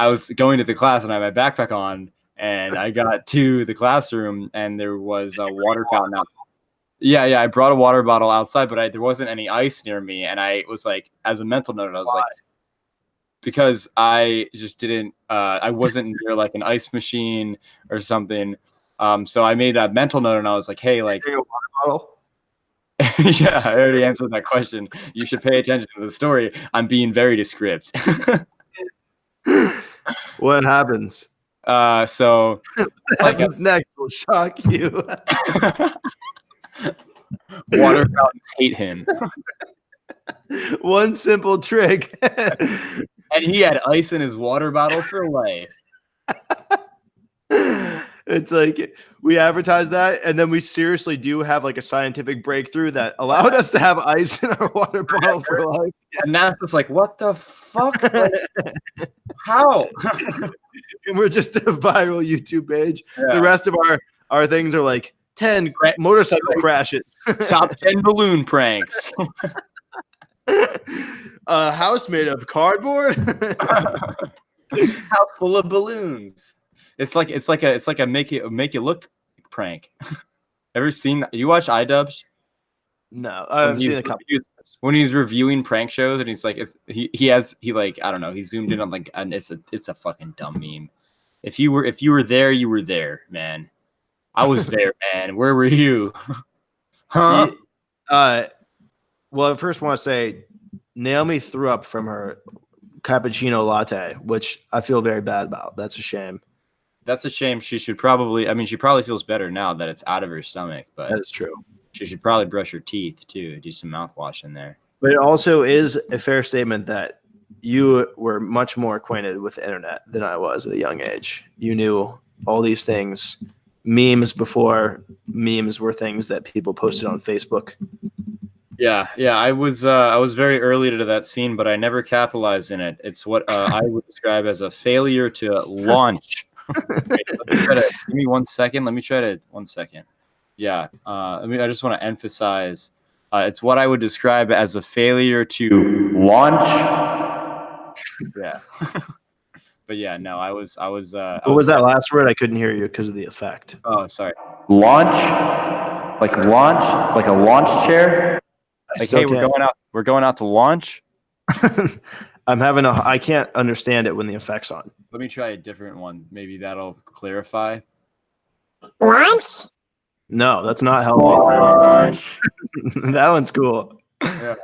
Speaker 2: was going to the class and I had my backpack on, and I got to the classroom and there was a water fountain outside. Yeah, I brought a water bottle outside, but there wasn't any ice near me, and I was like, as a mental note, I was like, because I just didn't, I wasn't near like an ice machine or something. So I made that mental note, and I was like, hey, like,
Speaker 1: a water bottle?
Speaker 2: Yeah, I already answered that question. You should pay attention to the story. I'm being very descriptive.
Speaker 1: What happens?
Speaker 2: So
Speaker 1: What
Speaker 2: like
Speaker 1: happens next will shock you.
Speaker 2: water fountains hate him.
Speaker 1: One simple trick.
Speaker 2: And he had ice in his water bottle for life.
Speaker 1: It's like we advertise that, and then we seriously do have like a scientific breakthrough that allowed us to have ice in our water bottle for life.
Speaker 2: And NASA's like, what the fuck? Like, how?
Speaker 1: And we're just a viral YouTube page.
Speaker 2: Yeah.
Speaker 1: The rest of our things are like 10 motorcycle crashes.
Speaker 2: Top 10 balloon pranks.
Speaker 1: A house made of cardboard.
Speaker 2: House full of balloons. It's like a make you look prank. Ever seen that? You watch iDubbbz?
Speaker 1: No, I've seen a couple.
Speaker 2: When he's reviewing prank shows and he's like, he like, I don't know, he zoomed in on like, and it's a fucking dumb meme. If you were there, you were there, man. I was there, man. Where were you? Huh?
Speaker 1: Well, I first want to say Naomi threw up from her cappuccino latte, which I feel very bad about. That's a shame.
Speaker 2: That's a shame. She should probably, I mean, she probably feels better now that it's out of her stomach, but
Speaker 1: That is true.
Speaker 2: she should probably brush her teeth too. Do some mouthwash in there.
Speaker 1: But it also is a fair statement that you were much more acquainted with the internet than I was at a young age. You knew all these things, memes before memes were things that people posted on Facebook.
Speaker 2: Yeah. I was very early to that scene, but I never capitalized in it. It's what I would describe as a failure to launch. Wait, give me 1 second. Let me try to 1 second. Yeah. I just want to emphasize. It's what I would describe as a failure to launch. Yeah. But yeah, no, I was.
Speaker 1: What was that last word? I couldn't hear you because of the effect.
Speaker 2: Oh, sorry. Launch, like a launch chair. Like, hey, we're going out to launch.
Speaker 1: I can't understand it when the effect's on.
Speaker 2: Let me try a different one. Maybe that'll clarify.
Speaker 4: Lunch?
Speaker 1: No, that's not helping. That one's cool.
Speaker 2: Yeah.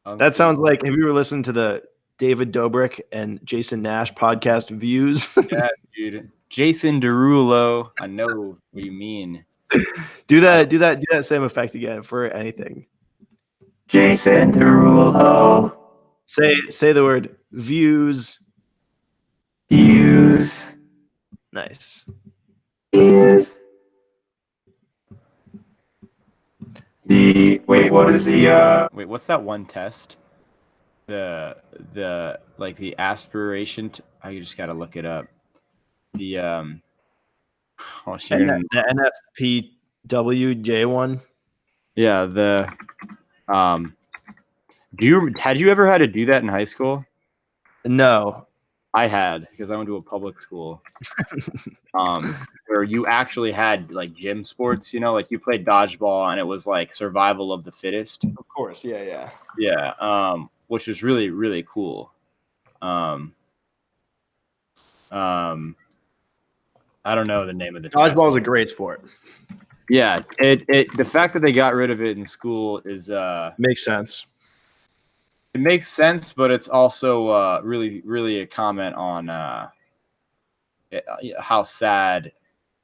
Speaker 1: That sounds like, have you ever listened to the David Dobrik and Jason Nash podcast Views?
Speaker 2: Yeah, dude. Jason Derulo. I know what you mean.
Speaker 1: Do that same effect again for anything.
Speaker 2: Jason Derulo.
Speaker 1: Say the word views.
Speaker 2: Views.
Speaker 1: Nice.
Speaker 2: Views. What's that one test? The aspiration. I just gotta look it up. The
Speaker 1: the NFPWJ one.
Speaker 2: Yeah, had you ever had to do that in high school?
Speaker 1: No.
Speaker 2: I had, because I went to a public school. Where you actually had like gym sports, like you played dodgeball and it was like survival of the fittest.
Speaker 1: Of course, yeah.
Speaker 2: Yeah, which was really, really cool. I don't know the name of the
Speaker 1: dodgeball is a great sport.
Speaker 2: Yeah, the fact that they got rid of it in school is
Speaker 1: makes sense.
Speaker 2: It makes sense, but it's also really, really a comment on how sad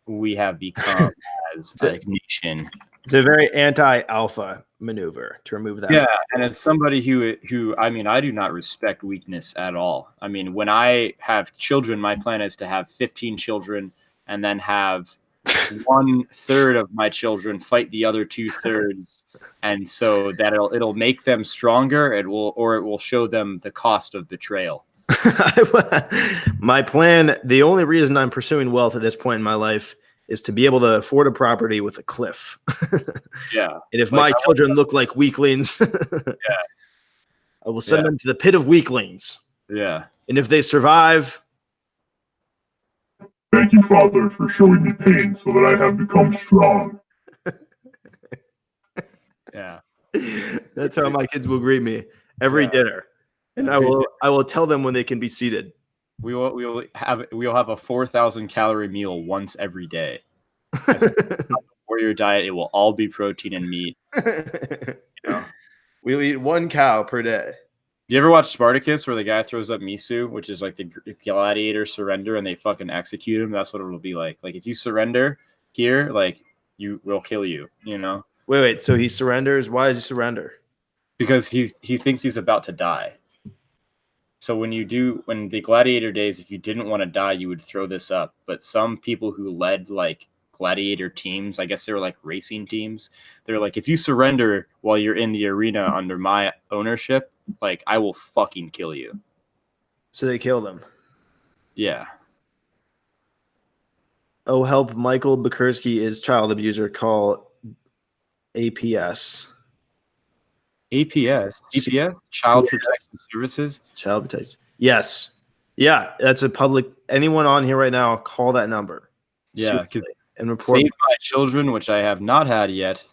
Speaker 2: we have become as a nation.
Speaker 1: It's a very anti-alpha maneuver to remove that.
Speaker 2: Yeah, and it's somebody who I mean, I do not respect weakness at all. I mean, when I have children, my plan is to have 15 children and then have 1/3 of my children fight the other 2/3, and so that it'll make them stronger. It will show them the cost of betrayal.
Speaker 1: My plan, the only reason I'm pursuing wealth at this point in my life is to be able to afford a property with a cliff.
Speaker 2: Yeah.
Speaker 1: And if my children look like weaklings,
Speaker 2: yeah,
Speaker 1: I will send them to the pit of weaklings.
Speaker 2: Yeah.
Speaker 1: And if they survive,
Speaker 3: thank you, Father, for showing me pain so that I have become strong.
Speaker 2: Yeah.
Speaker 1: That's how my kids will greet me every dinner. And I will tell them when they can be seated.
Speaker 2: We will have a 4,000 calorie meal once every day. For your diet, it will all be protein and meat.
Speaker 1: We'll eat 1 cow per day.
Speaker 2: You ever watch Spartacus where the guy throws up miso, which is like the gladiator surrender, and they fucking execute him? That's what it'll be like. Like if you surrender here, like you will kill you, you know?
Speaker 1: Wait. So he surrenders. Why does he surrender?
Speaker 2: Because he thinks he's about to die. So when the gladiator days, if you didn't want to die, you would throw this up. But some people who led like gladiator teams, I guess they were like racing teams, they're like, if you surrender while you're in the arena under my ownership, like I will fucking kill you.
Speaker 1: So they killed him.
Speaker 2: Yeah.
Speaker 1: Oh, help. Michael BACHURSKI is child abuser. Call APS.
Speaker 2: APS? CPS? Child Protective Services?
Speaker 1: Child Protective. Yes. Yeah, that's a public. Anyone on here right now, call that number.
Speaker 2: Yeah,
Speaker 1: and report.
Speaker 2: Save My Children, which I have not had yet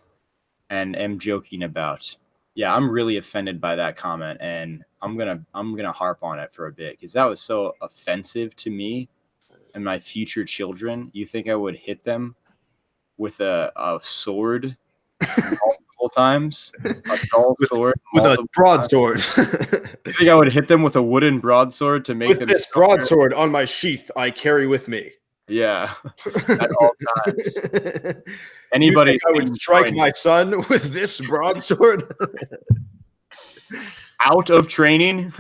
Speaker 2: and am joking about. Yeah, I'm really offended by that comment, and I'm gonna harp on it for a bit because that was so offensive to me and my future children. You think I would hit them with a sword multiple times? A dull sword
Speaker 1: with a broadsword.
Speaker 2: You think I would hit them with a wooden broadsword to make
Speaker 1: with
Speaker 2: them
Speaker 1: this broadsword on my sheath I carry with me?
Speaker 2: Yeah, at all times. Anybody
Speaker 1: I would strike my son with this broadsword?
Speaker 2: Out of training.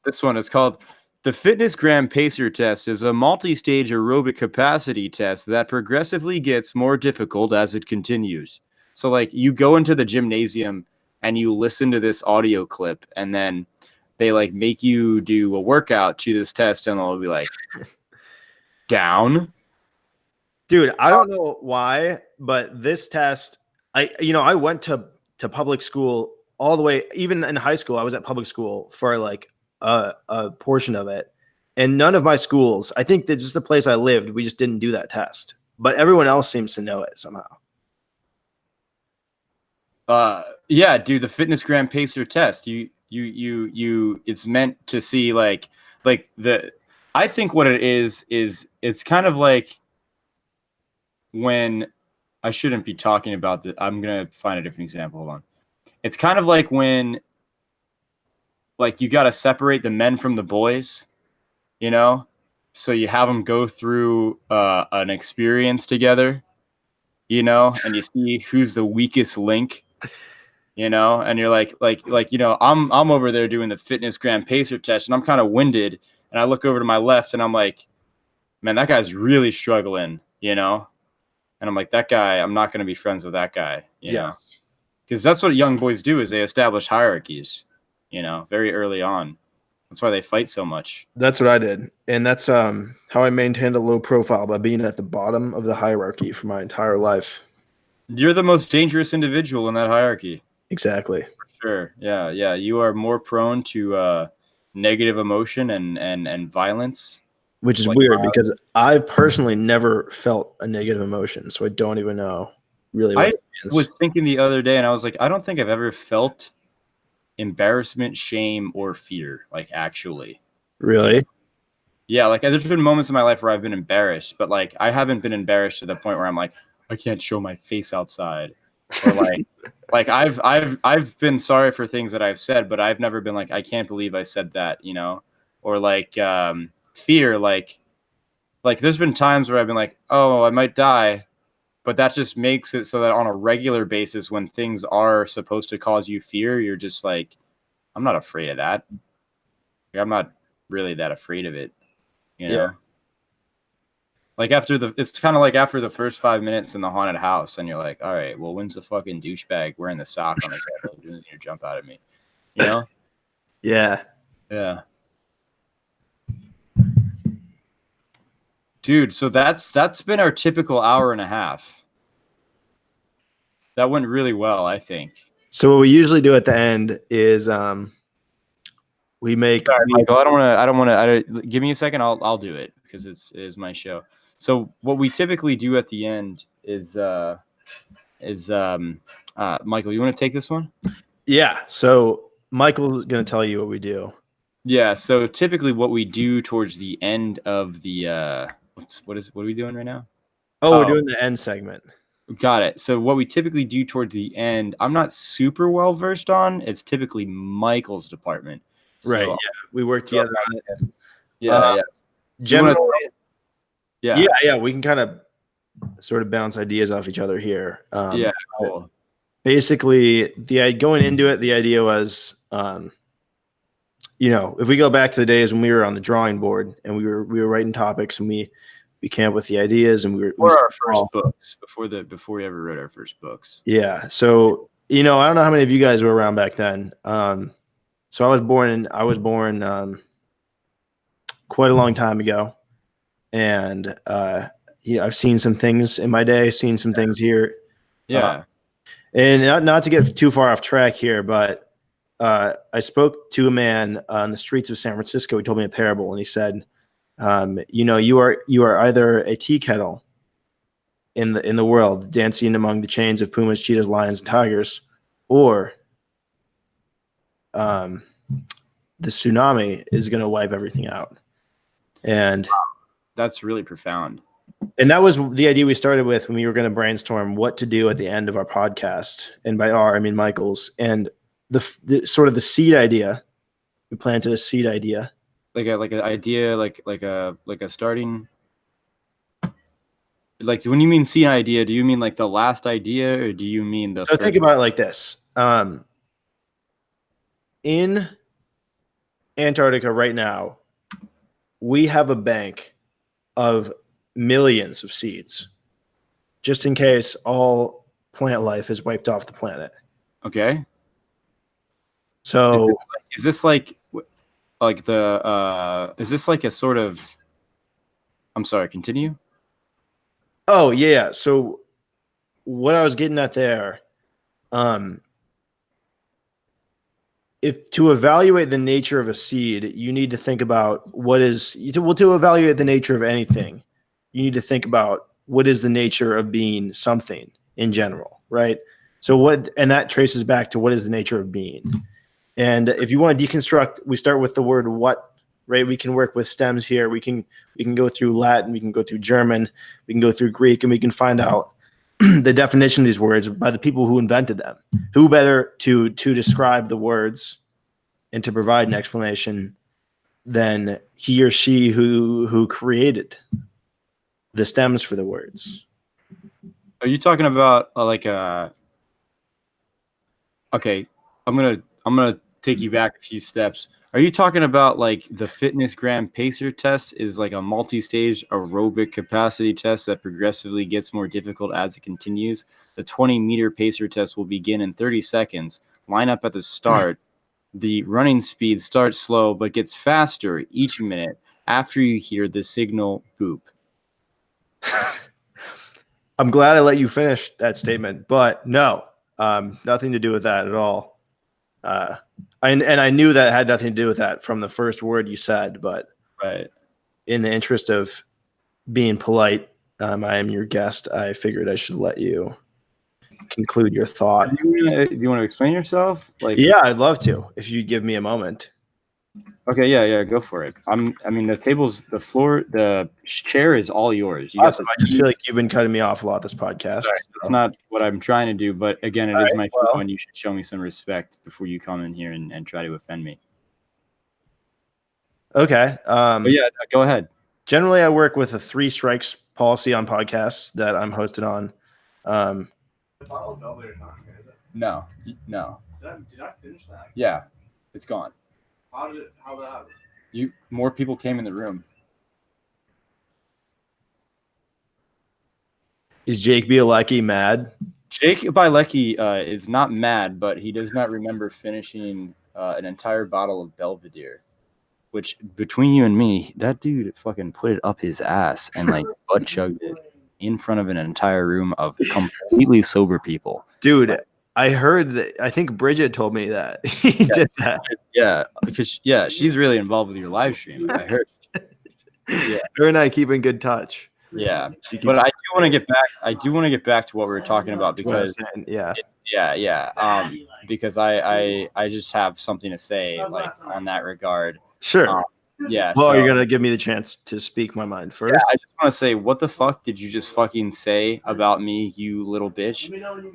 Speaker 2: This one is called the Fitness Gram Pacer Test. Is a multi-stage aerobic capacity test that progressively gets more difficult as it continues. So like you go into the gymnasium and you listen to this audio clip, and then they like make you do a workout to this test, and they'll be like, down.
Speaker 1: Dude, I don't know why, but this test, I went to public school all the way, even in high school, I was at public school for like a portion of it. And none of my schools, I think that's just the place I lived, we just didn't do that test. But everyone else seems to know it somehow.
Speaker 2: Yeah, dude, the Fitness Gram Pacer Test. You it's meant to see like the I think what it is it's kind of like when I shouldn't be talking about this. I'm gonna find a different example. Hold on. It's kind of like when like you got to separate the men from the boys, you know? So you have them go through an experience together, you know, and you see who's the weakest link, you know, and you're like, you know, I'm over there doing the Fitness Gram Pacer Test, and I'm kind of winded, and I look over to my left, and I'm like, man, that guy's really struggling, you know, and I'm like, that guy, I'm not going to be friends with that guy, you know, because that's what young boys do is they establish hierarchies, you know, very early on. That's why they fight so much.
Speaker 1: That's what I did. And that's how I maintained a low profile, by being at the bottom of the hierarchy for my entire life.
Speaker 2: You're the most dangerous individual in that hierarchy.
Speaker 1: Exactly.
Speaker 2: For sure. Yeah. Yeah. You are more prone to negative emotion and violence.
Speaker 1: Which is like weird because I personally never felt a negative emotion. So I don't even know really what it is.
Speaker 2: I was thinking the other day, and I was like, I don't think I've ever felt embarrassment, shame, or fear, like actually.
Speaker 1: Really?
Speaker 2: Yeah, like there's been moments in my life where I've been embarrassed, but like I haven't been embarrassed to the point where I'm like, I can't show my face outside. Or like like I've been sorry for things that I've said, but I've never been like, I can't believe I said that, you know? Or like fear, like there's been times where I've been like, oh, I might die. But that just makes it so that on a regular basis, when things are supposed to cause you fear, you're just like, I'm not afraid of that. Like, I'm not really that afraid of it, you know? Yeah. Like it's kind of like after the first 5 minutes in the haunted house, and you're like, all right, well, when's the fucking douchebag wearing the sock on his head doing your jump out at me? You know?
Speaker 1: Yeah.
Speaker 2: Yeah. Dude, so that's been our typical hour and a half. That went really well, I think.
Speaker 1: So what we usually do at the end is we make.
Speaker 2: Sorry, Michael, I don't want to. Give me a second. I'll do it because it is my show. So what we typically do at the end is Michael, you want to take this one?
Speaker 1: Yeah. So Michael's gonna tell you what we do.
Speaker 2: Yeah. So typically, what we do towards the end of the what are we doing right now?
Speaker 1: Oh, we're
Speaker 2: Oh.
Speaker 1: doing the end segment.
Speaker 2: Got it. So what we typically do towards the end, I'm not super well versed on. It's typically Michael's department.
Speaker 1: Right.
Speaker 2: So,
Speaker 1: Yeah. We work together on it.
Speaker 2: yeah. Do you wanna-
Speaker 1: Generally,
Speaker 2: yeah.
Speaker 1: yeah. We can kind of sort of bounce ideas off each other here.
Speaker 2: Yeah. Cool.
Speaker 1: Basically, going into it, the idea was, if we go back to the days when we were on the drawing board and we were writing topics and we came up with the ideas and we
Speaker 2: Before our first books, before we ever wrote our first books.
Speaker 1: Yeah. So, I don't know how many of you guys were around back then. So I was born quite a long time ago. And, I've seen some things in my day, seen some things here.
Speaker 2: Yeah.
Speaker 1: And not to get too far off track here, but I spoke to a man on the streets of San Francisco. He told me a parable, and he said, you are either a tea kettle in the world, dancing among the chains of pumas, cheetahs, lions, and tigers, or the tsunami is going to wipe everything out. And
Speaker 2: that's really profound.
Speaker 1: And that was the idea we started with when we were going to brainstorm what to do at the end of our podcast. And by our, I mean Michael's. And the sort of the seed idea, we planted a seed idea,
Speaker 2: like an idea, like a starting. Like, when you mean seed idea, do you mean like the last idea, or do you mean the?
Speaker 1: So think about it like this: in Antarctica right now, we have a bank of millions of seeds, just in case all plant life is wiped off the planet.
Speaker 2: Okay.
Speaker 1: So
Speaker 2: is this like is this like a sort of? I'm sorry. Continue.
Speaker 1: Oh yeah. So what I was getting at there, if to evaluate the nature of a seed, you need to think about to evaluate the nature of anything. You need to think about what is the nature of being something in general, right? So and that traces back to what is the nature of being. And if you want to deconstruct, we start with the word what, right? We can work with stems here. We can go through Latin, we can go through German, we can go through Greek, and we can find out the definition of these words by the people who invented them. Who better to describe the words and to provide an explanation than he or she who created the stems for the words?
Speaker 2: Are you talking about okay, I'm gonna take you back a few steps. Are you talking about like the fitness gram pacer test is like a multi-stage aerobic capacity test that progressively gets more difficult as it continues? The 20-meter pacer test will begin in 30 seconds. Line up at the start. The running speed starts slow but gets faster each minute after you hear the signal boop.
Speaker 1: I'm glad I let you finish that statement, but no, nothing to do with that at all. I knew that it had nothing to do with that from the first word you said, but
Speaker 2: right,
Speaker 1: in the interest of being polite, I am your guest. I figured I should let you conclude your thought.
Speaker 2: Do you want to explain yourself?
Speaker 1: Yeah, I'd love to if you give me a moment.
Speaker 2: Okay, yeah, go for it. I mean, the tables, the floor, the chair is all yours.
Speaker 1: Awesome. I just feel like you've been cutting me off a lot this podcast.
Speaker 2: Sorry, that's not what I'm trying to do, but again, it is my show, and you should show me some respect before you come in here and try to offend me.
Speaker 1: Okay.
Speaker 2: But yeah, go ahead.
Speaker 1: Generally, I work with a 3 strikes policy on podcasts that I'm hosted on.
Speaker 2: No. Did I finish that? Yeah, it's gone. How did that happen? More people came in the room.
Speaker 1: Is Jake Bielecki mad?
Speaker 2: Jake Bielecki is not mad, but he does not remember finishing an entire bottle of Belvedere, which, between you and me, that dude fucking put it up his ass and like butt chugged it in front of an entire room of completely sober people.
Speaker 1: Dude, I heard that. I think Bridget told me that he did that.
Speaker 2: Yeah, because she's really involved with your live stream. I heard. Yeah,
Speaker 1: her and I keep in good touch.
Speaker 2: Yeah, but I do want to get back. I do want to get back to what we were talking about because because I just have something to say like on that regard.
Speaker 1: Sure.
Speaker 2: Yeah.
Speaker 1: Well,
Speaker 2: so,
Speaker 1: you're gonna give me the chance to speak my mind first.
Speaker 2: Yeah, I just want to say, what the fuck did you just fucking say about me, you little bitch?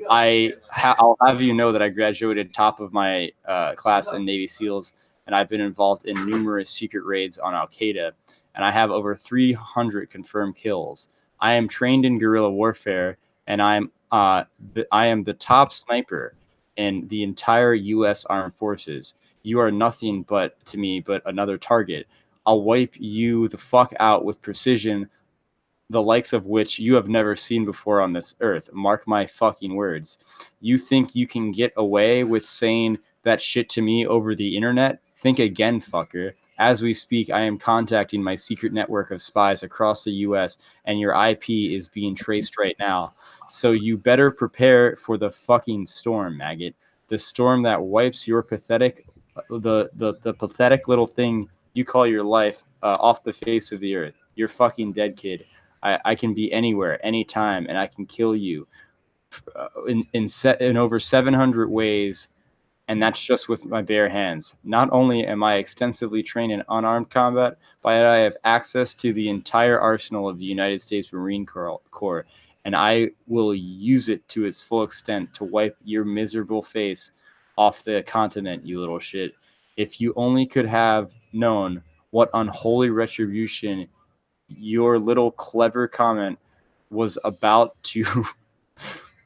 Speaker 2: I'll have you know that I graduated top of my class in Navy SEALs, and I've been involved in numerous secret raids on Al Qaeda, and I have over 300 confirmed kills. I am trained in guerrilla warfare, and I am the top sniper in the entire U.S. Armed Forces. You are nothing to me but another target. I'll wipe you the fuck out with precision, the likes of which you have never seen before on this earth. Mark my fucking words. You think you can get away with saying that shit to me over the internet? Think again, fucker. As we speak, I am contacting my secret network of spies across the US, and your IP is being traced right now. So you better prepare for the fucking storm, maggot. The storm that wipes your pathetic, the pathetic little thing you call your life off the face of the earth. You're fucking dead, kid. I can be anywhere, anytime, and I can kill you in over 700 ways, and that's just with my bare hands. Not only am I extensively trained in unarmed combat, but I have access to the entire arsenal of the United States Marine Corps, and I will use it to its full extent to wipe your miserable face off the continent, you little shit. If you only could have known what unholy retribution your little clever comment was about to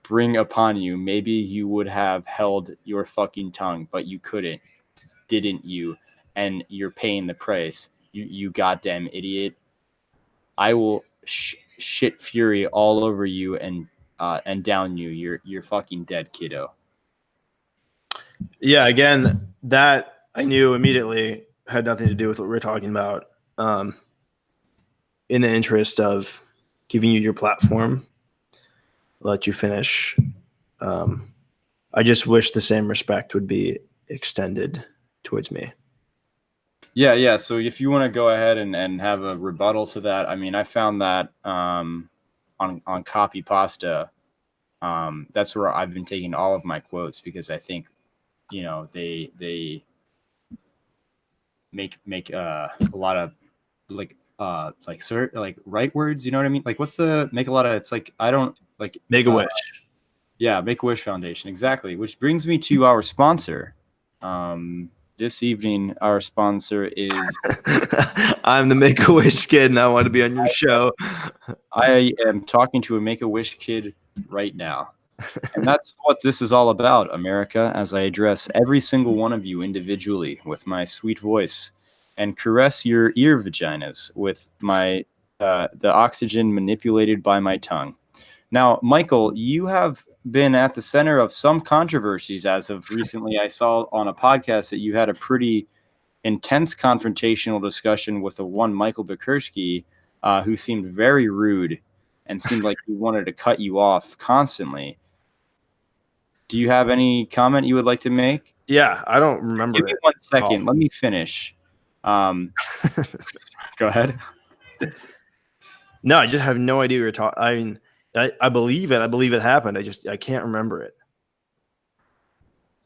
Speaker 2: bring upon you, maybe you would have held your fucking tongue, but you couldn't, didn't you? And you're paying the price, you goddamn idiot. I will shit fury all over you and down you. You're fucking dead, kiddo.
Speaker 1: Yeah, again, that I knew immediately had nothing to do with what we're talking about. In the interest of giving you your platform, let you finish. I just wish the same respect would be extended towards me.
Speaker 2: Yeah. So if you want to go ahead and have a rebuttal to that, I mean, I found that on Copy Pasta. That's where I've been taking all of my quotes, because I think, you know, they make a lot of like right words, you know what I mean? Like, what's the make a lot of, it's like, I don't like
Speaker 1: Make-A-Wish.
Speaker 2: Yeah, Make-A-Wish Foundation, exactly. Which brings me to our sponsor. This evening, our sponsor is
Speaker 1: I'm the Make-A-Wish kid, and I want to be on your show.
Speaker 2: I am talking to a Make-A-Wish kid right now. And that's what this is all about, America, as I address every single one of you individually with my sweet voice and caress your ear vaginas with my the oxygen manipulated by my tongue. Now, Michael, you have been at the center of some controversies as of recently. I saw on a podcast that you had a pretty intense confrontational discussion with the one Michael BACHURSKI, who seemed very rude and seemed like he wanted to cut you off constantly. Do you have any comment you would like to make?
Speaker 1: Yeah, I don't remember.
Speaker 2: Give me 1 second. Let me finish. Go ahead.
Speaker 1: No, I just have no idea what you're talking. I mean, I believe it. I believe it happened. I can't remember it.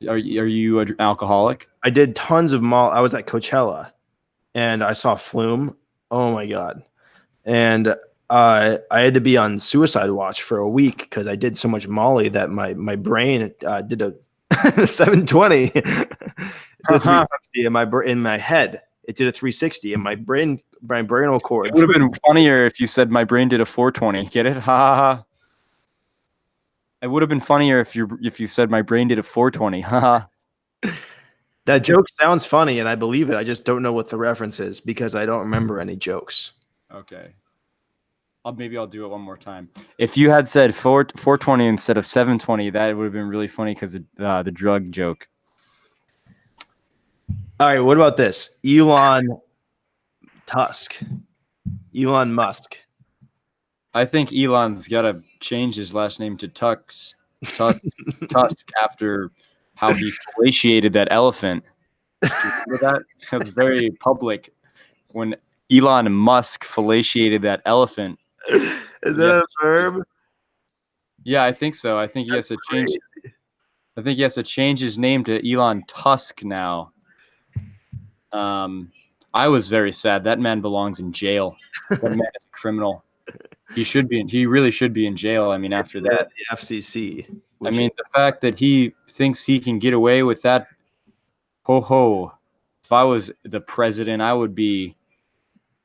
Speaker 2: Are you an alcoholic?
Speaker 1: I did tons of I was at Coachella, and I saw Flume. Oh my god! And I had to be on suicide watch for a week because I did so much Molly that my brain did a 720. It did a 360 in my head. It did a 360 and my brainal cord.
Speaker 2: It would have been funnier if you said my brain did a 420. Get it? Ha ha ha. It would have been funnier if you said my brain did a 420. Ha ha.
Speaker 1: That joke sounds funny and I believe it. I just don't know what the reference is because I don't remember any jokes.
Speaker 2: Okay. Maybe I'll do it one more time. If you had said 420 instead of 720, that would have been really funny because the drug joke.
Speaker 1: All right, what about this? Elon Musk.
Speaker 2: I think Elon's got to change his last name to Tusk after how he fellatiated that elephant. Do you remember that? It was very public when Elon Musk fellatiated that elephant.
Speaker 1: Is that a verb?
Speaker 2: Yeah, I think so. I think he has to change. I think he has to change his name to Elon Tusk now. I was very sad. That man belongs in jail. That man is a criminal. He really should be in jail. I mean, after that,
Speaker 1: the FCC.
Speaker 2: I mean, the fact that he thinks he can get away with that. Ho. If I was the president, I would be.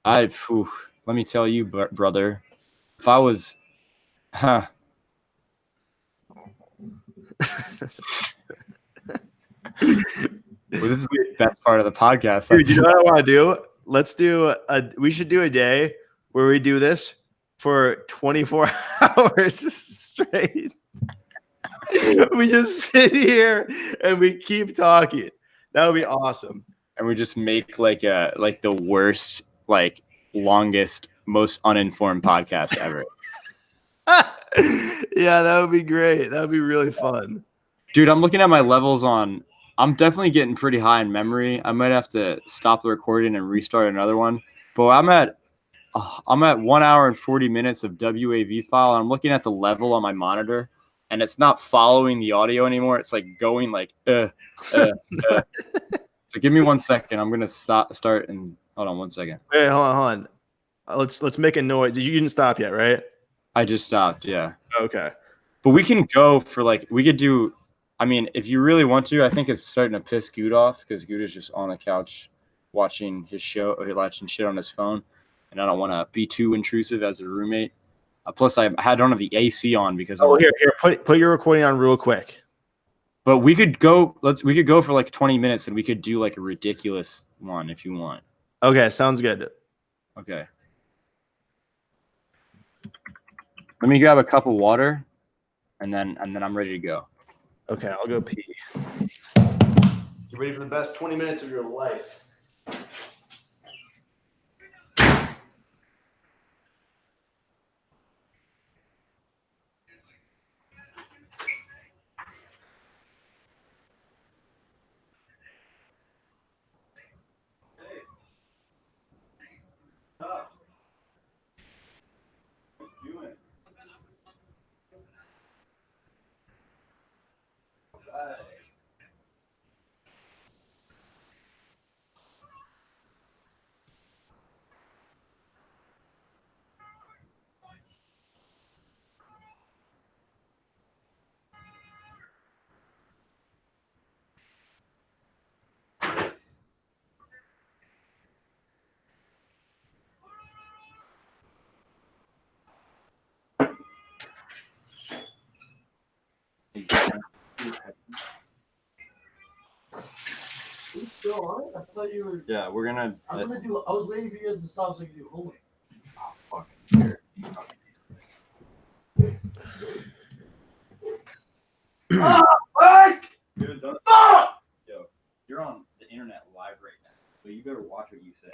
Speaker 2: Let me tell you, brother. If I was, Well, this is the best part of the podcast.
Speaker 1: Dude, you know what I want to do? We should do a day where we do this for 24 hours straight. We just sit here and we keep talking. That would be awesome.
Speaker 2: And we just make like the worst, like longest, most uninformed podcast ever.
Speaker 1: Yeah, that would be great. That would be really fun.
Speaker 2: Dude, I'm looking at my levels on. I'm definitely getting pretty high in memory. I might have to stop the recording and restart another one. But I'm at 1 hour and 40 minutes of WAV file. And I'm looking at the level on my monitor, and it's not following the audio anymore. It's like going like So give me 1 second. I'm gonna start and hold on 1 second.
Speaker 1: Wait, hold on. Let's make a noise. You didn't stop yet, right?
Speaker 2: I just stopped. Yeah.
Speaker 1: Okay.
Speaker 2: But we can go for we could do. I mean, if you really want to, I think it's starting to piss Good off because Good is just on the couch watching his show, or watching shit on his phone, and I don't want to be too intrusive as a roommate. Plus, I don't have the AC on because.
Speaker 1: Here, put your recording on real quick.
Speaker 2: But we could go. We could go for like 20 minutes, and we could do like a ridiculous one if you want.
Speaker 1: Okay, sounds good.
Speaker 2: Okay. Let me grab a cup of water, and then I'm ready to go.
Speaker 1: Okay, I'll go pee. Get ready for the best 20 minutes of your life.
Speaker 5: Still on it? I thought you were.
Speaker 2: Yeah, we're gonna.
Speaker 5: I was waiting for you guys to stop so I could do homework.
Speaker 2: Oh, fuck. Here.
Speaker 5: Mike!
Speaker 2: Dude, don't. Yo, you're on the internet live right now, so you better watch what you say.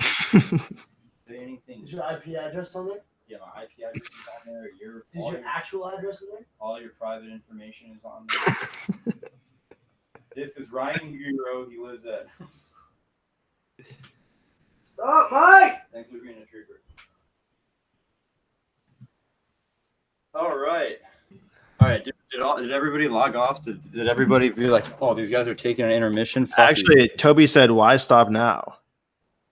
Speaker 2: Say anything.
Speaker 5: Is your IP address on there?
Speaker 2: Yeah, my IP address is on there.
Speaker 5: Is your actual address in there?
Speaker 2: All your private information is on there. This is Ryan Hero. He lives at.
Speaker 5: Stop, Mike!
Speaker 2: Thanks for being a trooper. All right. Did everybody log off? Did everybody be like, oh, these guys are taking an intermission?
Speaker 1: Actually, Toby said, "Why stop now?"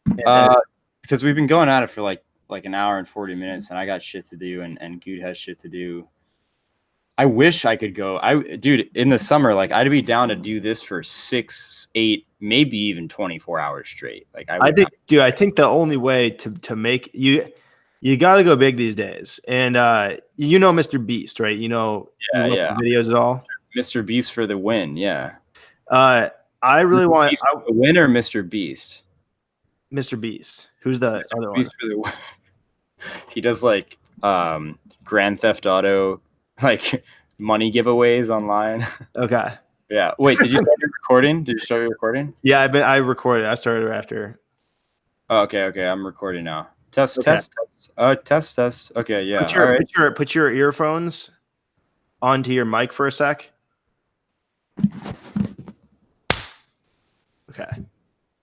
Speaker 2: Because we've been going at it for like an hour and 40 minutes, and I got shit to do, and Good has shit to do. I wish I could go. Dude, in the summer, like I'd be down to do this for 6, 8, maybe even 24 hours straight. Like I
Speaker 1: think the only way to make you got to go big these days. And you know Mr. Beast, right? You know,
Speaker 2: yeah.
Speaker 1: Videos at all?
Speaker 2: Mr. Beast for the win, yeah.
Speaker 1: I really want
Speaker 2: the win or Mr. Beast.
Speaker 1: Mr. Beast. Who's the other
Speaker 2: Beast
Speaker 1: one?
Speaker 2: For the win. He does like Grand Theft Auto. Like money giveaways online.
Speaker 1: Okay.
Speaker 2: Yeah. Wait, did you start your recording? Did you start your recording?
Speaker 1: Yeah, I recorded. I started after.
Speaker 2: Oh, okay. I'm recording now. Test. Test. Okay, yeah.
Speaker 1: Put your earphones onto your mic for a sec. Okay.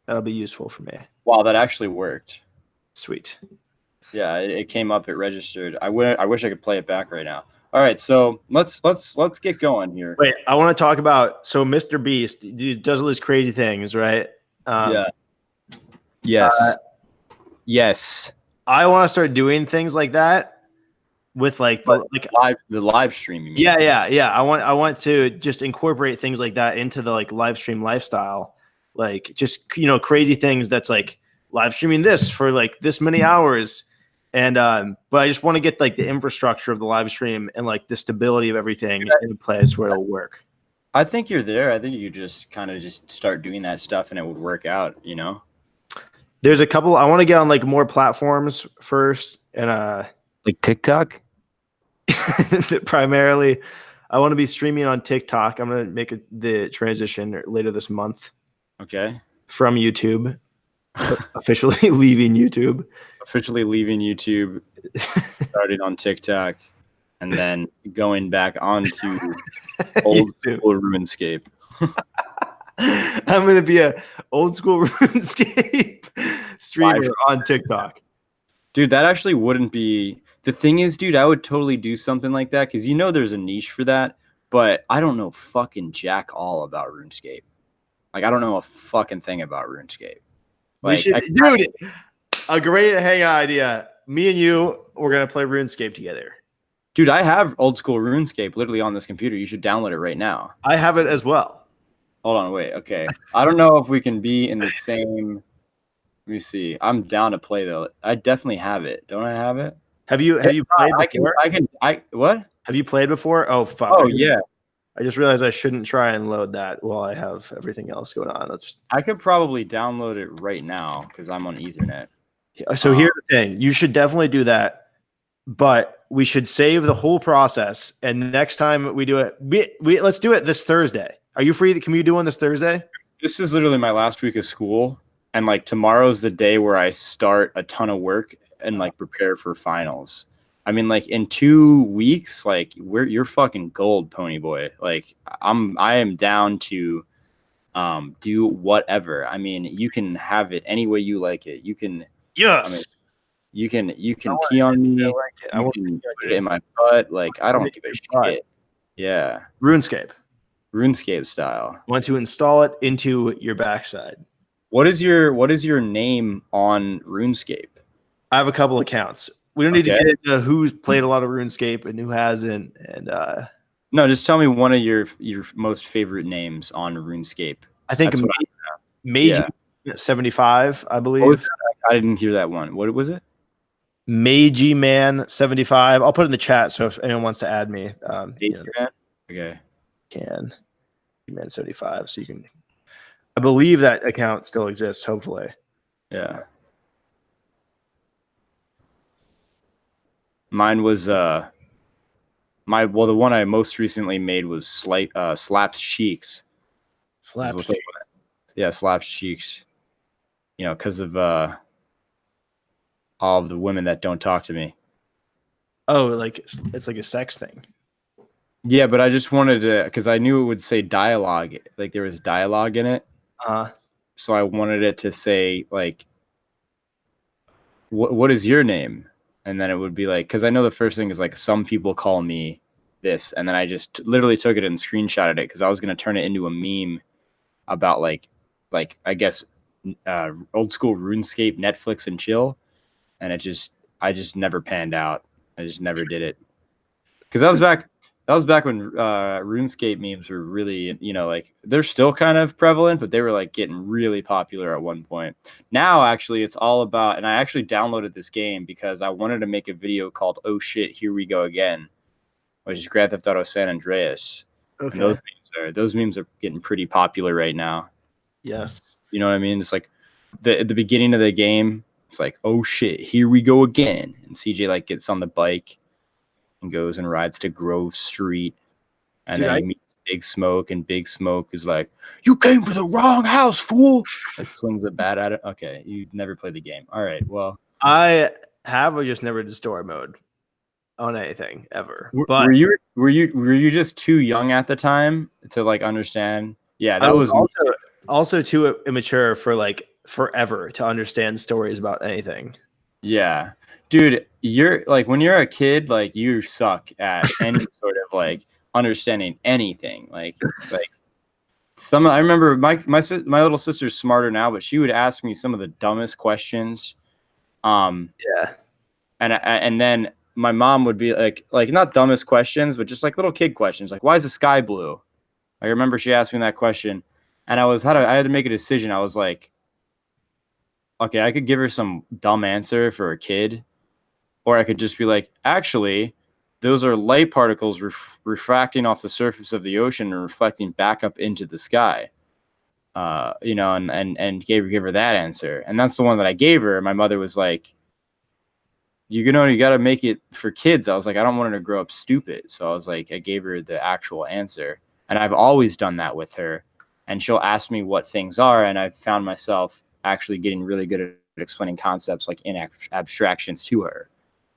Speaker 1: That'll be useful for me.
Speaker 2: Wow, that actually worked.
Speaker 1: Sweet.
Speaker 2: Yeah, it came up, it registered. I wish I could play it back right now. All right, so let's get going here.
Speaker 1: Wait, I want to talk about Mr. Beast. He does all these crazy things, right?
Speaker 2: Yeah. Yes. Yes.
Speaker 1: I want to start doing things like that with like
Speaker 2: The live stream, you mean?
Speaker 1: yeah. I want to just incorporate things like that into the like live stream lifestyle, like just crazy things that's like live streaming this for like this many hours, and but I just want to get like the infrastructure of the live stream and like the stability of everything in a place where it'll work.
Speaker 2: I think you're there. I think you just kind of just start doing that stuff and it would work out, you know?
Speaker 1: There's a couple I want to get on like more platforms first, and
Speaker 2: Like TikTok?
Speaker 1: primarily I want to be streaming on TikTok. I'm gonna make the transition later this month
Speaker 2: Okay.
Speaker 1: from YouTube, officially leaving YouTube.
Speaker 2: Officially leaving YouTube, starting on TikTok, and then going back onto old school RuneScape.
Speaker 1: I'm gonna be a old school RuneScape streamer on TikTok.
Speaker 2: Dude, that actually wouldn't be the thing is, dude, I would totally do something like that because there's a niche for that, but I don't know fucking jack all about RuneScape. Like, I don't know a fucking thing about RuneScape. Like,
Speaker 1: dude, a great hangout idea. Me and you, we're gonna play RuneScape together.
Speaker 2: Dude, I have old school RuneScape literally on this computer. You should download it right now.
Speaker 1: I have it as well.
Speaker 2: Hold on, wait. Okay. I don't know if we can be in the same. Let me see. I'm down to play though. I definitely have it. Don't I have it?
Speaker 1: Have you played before?
Speaker 2: What?
Speaker 1: Have you played before? Oh fuck.
Speaker 2: Oh yeah.
Speaker 1: I just realized I shouldn't try and load that while I have everything else going on.
Speaker 2: I could probably download it right now because I'm on Ethernet.
Speaker 1: So here's the thing. You should definitely do that, but we should save the whole process. And next time we do it, let's do it this Thursday. Are you free? Can we do one this Thursday?
Speaker 2: This is literally my last week of school. And like tomorrow's the day where I start a ton of work and like prepare for finals. I mean, like in 2 weeks, like you're fucking gold, pony boy. Like I am down to do whatever. I mean, you can have it any way you like it. You can
Speaker 1: Yes.
Speaker 2: You can pee on me.
Speaker 1: I want
Speaker 2: to put it in my butt. Like I don't give a shit. Yeah. RuneScape style.
Speaker 1: I want to install it into your backside.
Speaker 2: What is your name on RuneScape?
Speaker 1: I have a couple accounts. We don't need to get into who's played a lot of RuneScape and who hasn't. And
Speaker 2: no, just tell me one of your most favorite names on RuneScape.
Speaker 1: I think Mage 75, I believe.
Speaker 2: I didn't hear that one. What was it?
Speaker 1: Magey Man 75. I'll put it in the chat so if anyone wants to add me,
Speaker 2: okay,
Speaker 1: can Man 75. So you can. I believe that account still exists. Hopefully,
Speaker 2: yeah. Mine was the one I most recently made was Slaps Cheeks.
Speaker 1: Slaps.
Speaker 2: Yeah, Slaps Cheeks. You know, because of all of the women that don't talk to me.
Speaker 1: Oh, like it's like a sex thing.
Speaker 2: Yeah, but I just wanted to, because I knew it would say dialogue, like there was dialogue in it. So I wanted it to say like, what is your name? And then it would be like, because I know the first thing is like some people call me this, and then I just literally took it and screenshotted it because I was gonna turn it into a meme about like I guess old school RuneScape, Netflix and chill, and I just never panned out. I just never did it because that was back when RuneScape memes were really, like they're still kind of prevalent, but they were like getting really popular at one point. Now, actually, it's all about, and I actually downloaded this game because I wanted to make a video called "Oh shit, here we go again," which is Grand Theft Auto San Andreas.
Speaker 1: Okay.
Speaker 2: Those memes are getting pretty popular right now.
Speaker 1: Yes.
Speaker 2: You know what I mean? It's like at the beginning of the game, it's like, "Oh shit, here we go again," and CJ like gets on the bike and goes and rides to Grove Street, and then he meets Big Smoke, and Big Smoke is like, "You came to the wrong house, fool!" Like swings a bat at it. Okay, you never played the game. All right, well,
Speaker 1: I have, I just never did story mode on anything ever.
Speaker 2: But were you just too young at the time to like understand? Yeah, that was
Speaker 1: also too immature for like forever to understand stories about anything.
Speaker 2: Yeah. Dude, you're like when you're a kid, like you suck at any sort of like understanding anything. Like I remember my little sister's smarter now, but she would ask me some of the dumbest questions.
Speaker 1: Yeah.
Speaker 2: And then my mom would be like not dumbest questions, but just like little kid questions, like why is the sky blue? I remember she asked me that question, and I had to make a decision. I was like, okay, I could give her some dumb answer for a kid, or I could just be like, actually, those are light particles refracting off the surface of the ocean and reflecting back up into the sky. And give her that answer. And that's the one that I gave her. My mother was like, you got to make it for kids. I was like, I don't want her to grow up stupid. So I was like, I gave her the actual answer. And I've always done that with her. And she'll ask me what things are. And I've found myself actually getting really good at explaining concepts like in abstractions to her.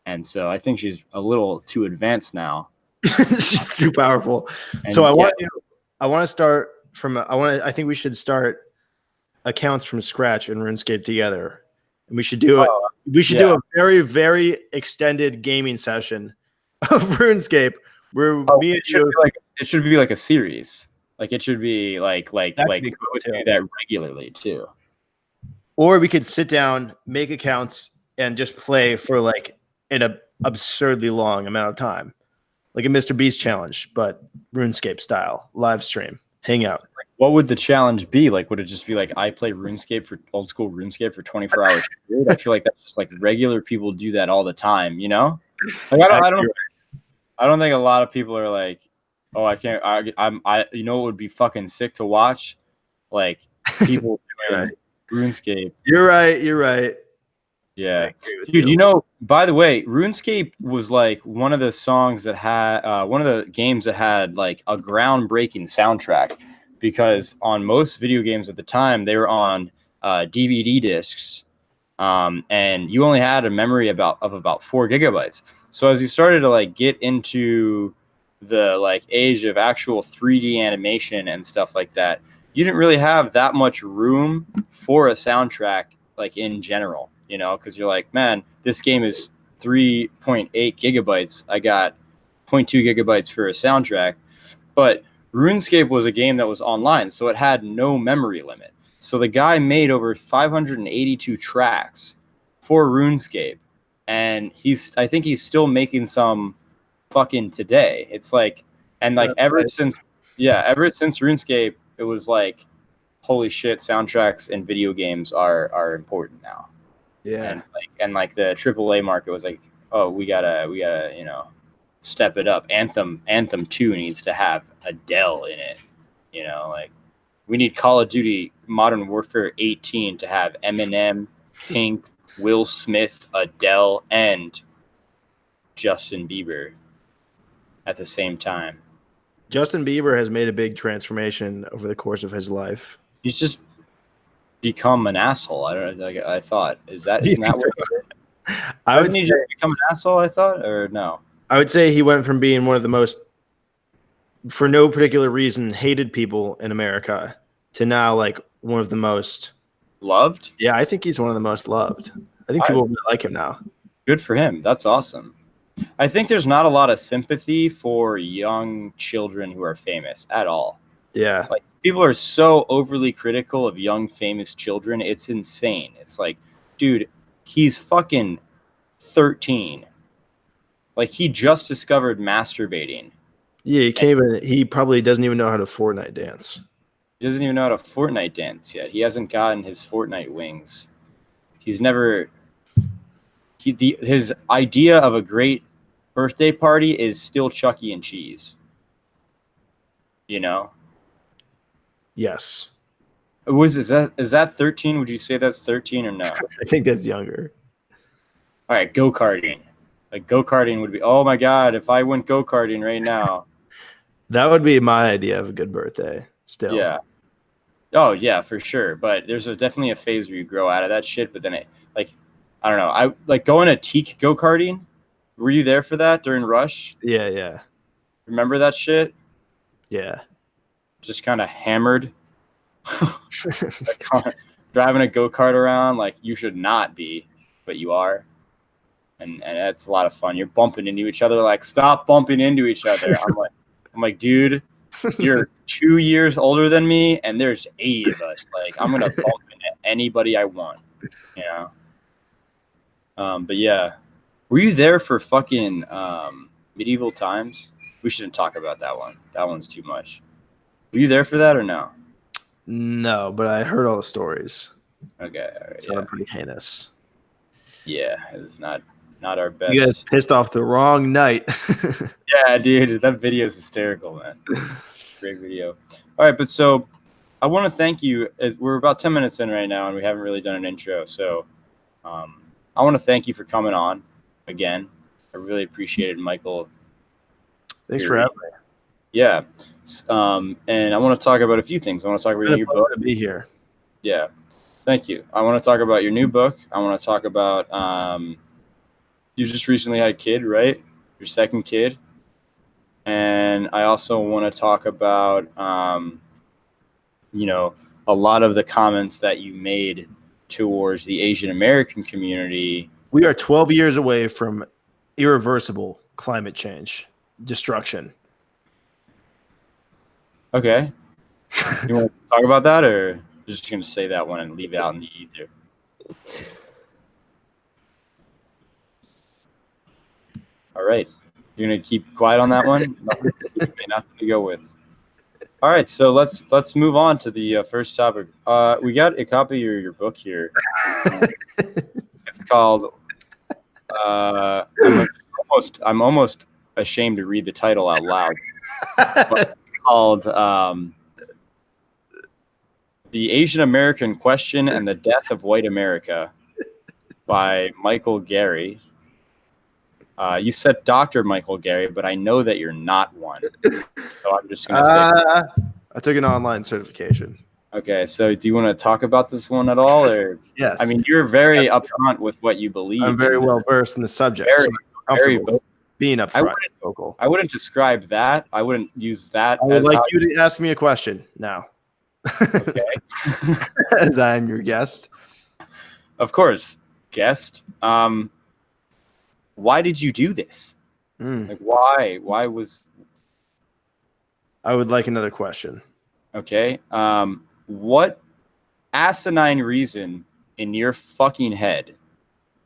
Speaker 2: And so I think she's a little too advanced now.
Speaker 1: She's too powerful.
Speaker 2: And
Speaker 1: So I think we should start accounts from scratch in RuneScape together. And we should do do a very, very extended gaming session of RuneScape where me and you
Speaker 2: it should be like a series. Like it should be like we would do that regularly too.
Speaker 1: Or we could sit down, make accounts, and just play for like an absurdly long amount of time. Like a Mr. Beast challenge, but RuneScape style, live stream, hangout.
Speaker 2: What would the challenge be? Like, would it just be like I play old school RuneScape for 24 hours straight? I feel like that's just like regular people do that all the time, you know? Like I don't think a lot of people are like, oh, I can't. You know what would be fucking sick to watch? Like people doing RuneScape.
Speaker 1: You're right.
Speaker 2: Yeah, dude. You know, by the way, RuneScape was like one of the songs that had one of the games that had like a groundbreaking soundtrack, because on most video games at the time they were on DVD discs, and you only had a memory of about 4 gigabytes. So as you started to like get into the like age of actual 3D animation and stuff like that, you didn't really have that much room for a soundtrack like in general. You know, because you're like, man, this game is 3.8 gigabytes. I got 0.2 gigabytes for a soundtrack. But RuneScape was a game that was online, so it had no memory limit. So the guy made over 582 tracks for RuneScape. And I think he's still making some fucking today. It's like, and like ever since RuneScape, it was like, holy shit, soundtracks in video games are important now.
Speaker 1: Yeah.
Speaker 2: And like the AAA market was like, oh, we gotta, you know, step it up. Anthem 2 needs to have Adele in it. You know, like we need Call of Duty Modern Warfare 18 to have Eminem, Pink, Will Smith, Adele, and Justin Bieber at the same time.
Speaker 1: Justin Bieber has made a big transformation over the course of his life.
Speaker 2: He's just become an asshole. I thought, isn't that what I would need to become an asshole, I thought, or no?
Speaker 1: I would say he went from being one of the most, for no particular reason, hated people in America to now like one of the most
Speaker 2: loved.
Speaker 1: Yeah, I think he's one of the most loved. I think people really like him now.
Speaker 2: Good for him. That's awesome. I think there's not a lot of sympathy for young children who are famous at all.
Speaker 1: Yeah.
Speaker 2: Like people are so overly critical of young famous children. It's insane. It's like, dude, he's fucking 13. Like he just discovered masturbating.
Speaker 1: Yeah, he probably doesn't even know how to Fortnite dance.
Speaker 2: He doesn't even know how to Fortnite dance yet. He hasn't gotten his Fortnite wings. He's never his idea of a great birthday party is still Chuck E. Cheese. You know?
Speaker 1: Yes.
Speaker 2: Is that 13? Would you say that's 13 or no?
Speaker 1: I think that's younger.
Speaker 2: All right, go-karting. Like go-karting would be, oh my God, if I went go-karting right now.
Speaker 1: That would be my idea of a good birthday still.
Speaker 2: Yeah. Oh yeah, for sure. But there's definitely a phase where you grow out of that shit, but then I don't know. I like going to teak go-karting. Were you there for that during Rush?
Speaker 1: Yeah.
Speaker 2: Remember that shit?
Speaker 1: Yeah.
Speaker 2: Just kind of hammered. Driving a go-kart around like you should not be, but you are. And it's a lot of fun. You're bumping into each other, like stop bumping into each other. I'm like, dude, you're 2 years older than me, and there's 80 of us. Like, I'm gonna bump into anybody I want, you know. But yeah, were you there for fucking medieval times? We shouldn't talk about that one. That one's too much. Were you there for that or no?
Speaker 1: No, but I heard all the stories.
Speaker 2: Okay, all right,
Speaker 1: It sounded pretty heinous.
Speaker 2: yeah, it's not our best.
Speaker 1: You guys pissed off the wrong night.
Speaker 2: Yeah, dude, that video is hysterical, man. Great video. All right, but so I want to thank you. We're about 10 minutes in right now, and we haven't really done an intro. So I want to thank you for coming on again. I really appreciated Michael.
Speaker 1: Thanks for having me.
Speaker 2: Yeah. And I want to talk about a few things. I want to talk about your book.
Speaker 1: To be here.
Speaker 2: Yeah. Thank you. I want to talk about your new book. I want to talk about you just recently had a kid, right? Your second kid. And I also want to talk about, a lot of the comments that you made towards the Asian American community.
Speaker 1: We are 12 years away from irreversible climate change destruction.
Speaker 2: Okay. You want to talk about that, or you're just going to say that one and leave it out in the ether? All right. You're going to keep quiet on that one? Nothing to go with. All right, so let's move on to the first topic. We got a copy of your book here. It's called. I'm almost ashamed to read the title out loud. But it's called "The Asian American Question and the Death of White America" by Michael Gerry. You said Dr. Michael Gerry, but I know that you're not one. So I'm just going to say.
Speaker 1: I took an online certification.
Speaker 2: Okay, so do you want to talk about this one at all? Or
Speaker 1: yes.
Speaker 2: I mean, you're very upfront with what you believe.
Speaker 1: I'm very well versed in the subject.
Speaker 2: Very
Speaker 1: being upfront. Vocal.
Speaker 2: I wouldn't describe that. I wouldn't use that.
Speaker 1: I would like you to ask me a question now.
Speaker 2: Okay.
Speaker 1: As I'm your guest.
Speaker 2: Of course, guest. Why did you do this? Like, why? Why was?
Speaker 1: I would like another question.
Speaker 2: Okay. What asinine reason in your fucking head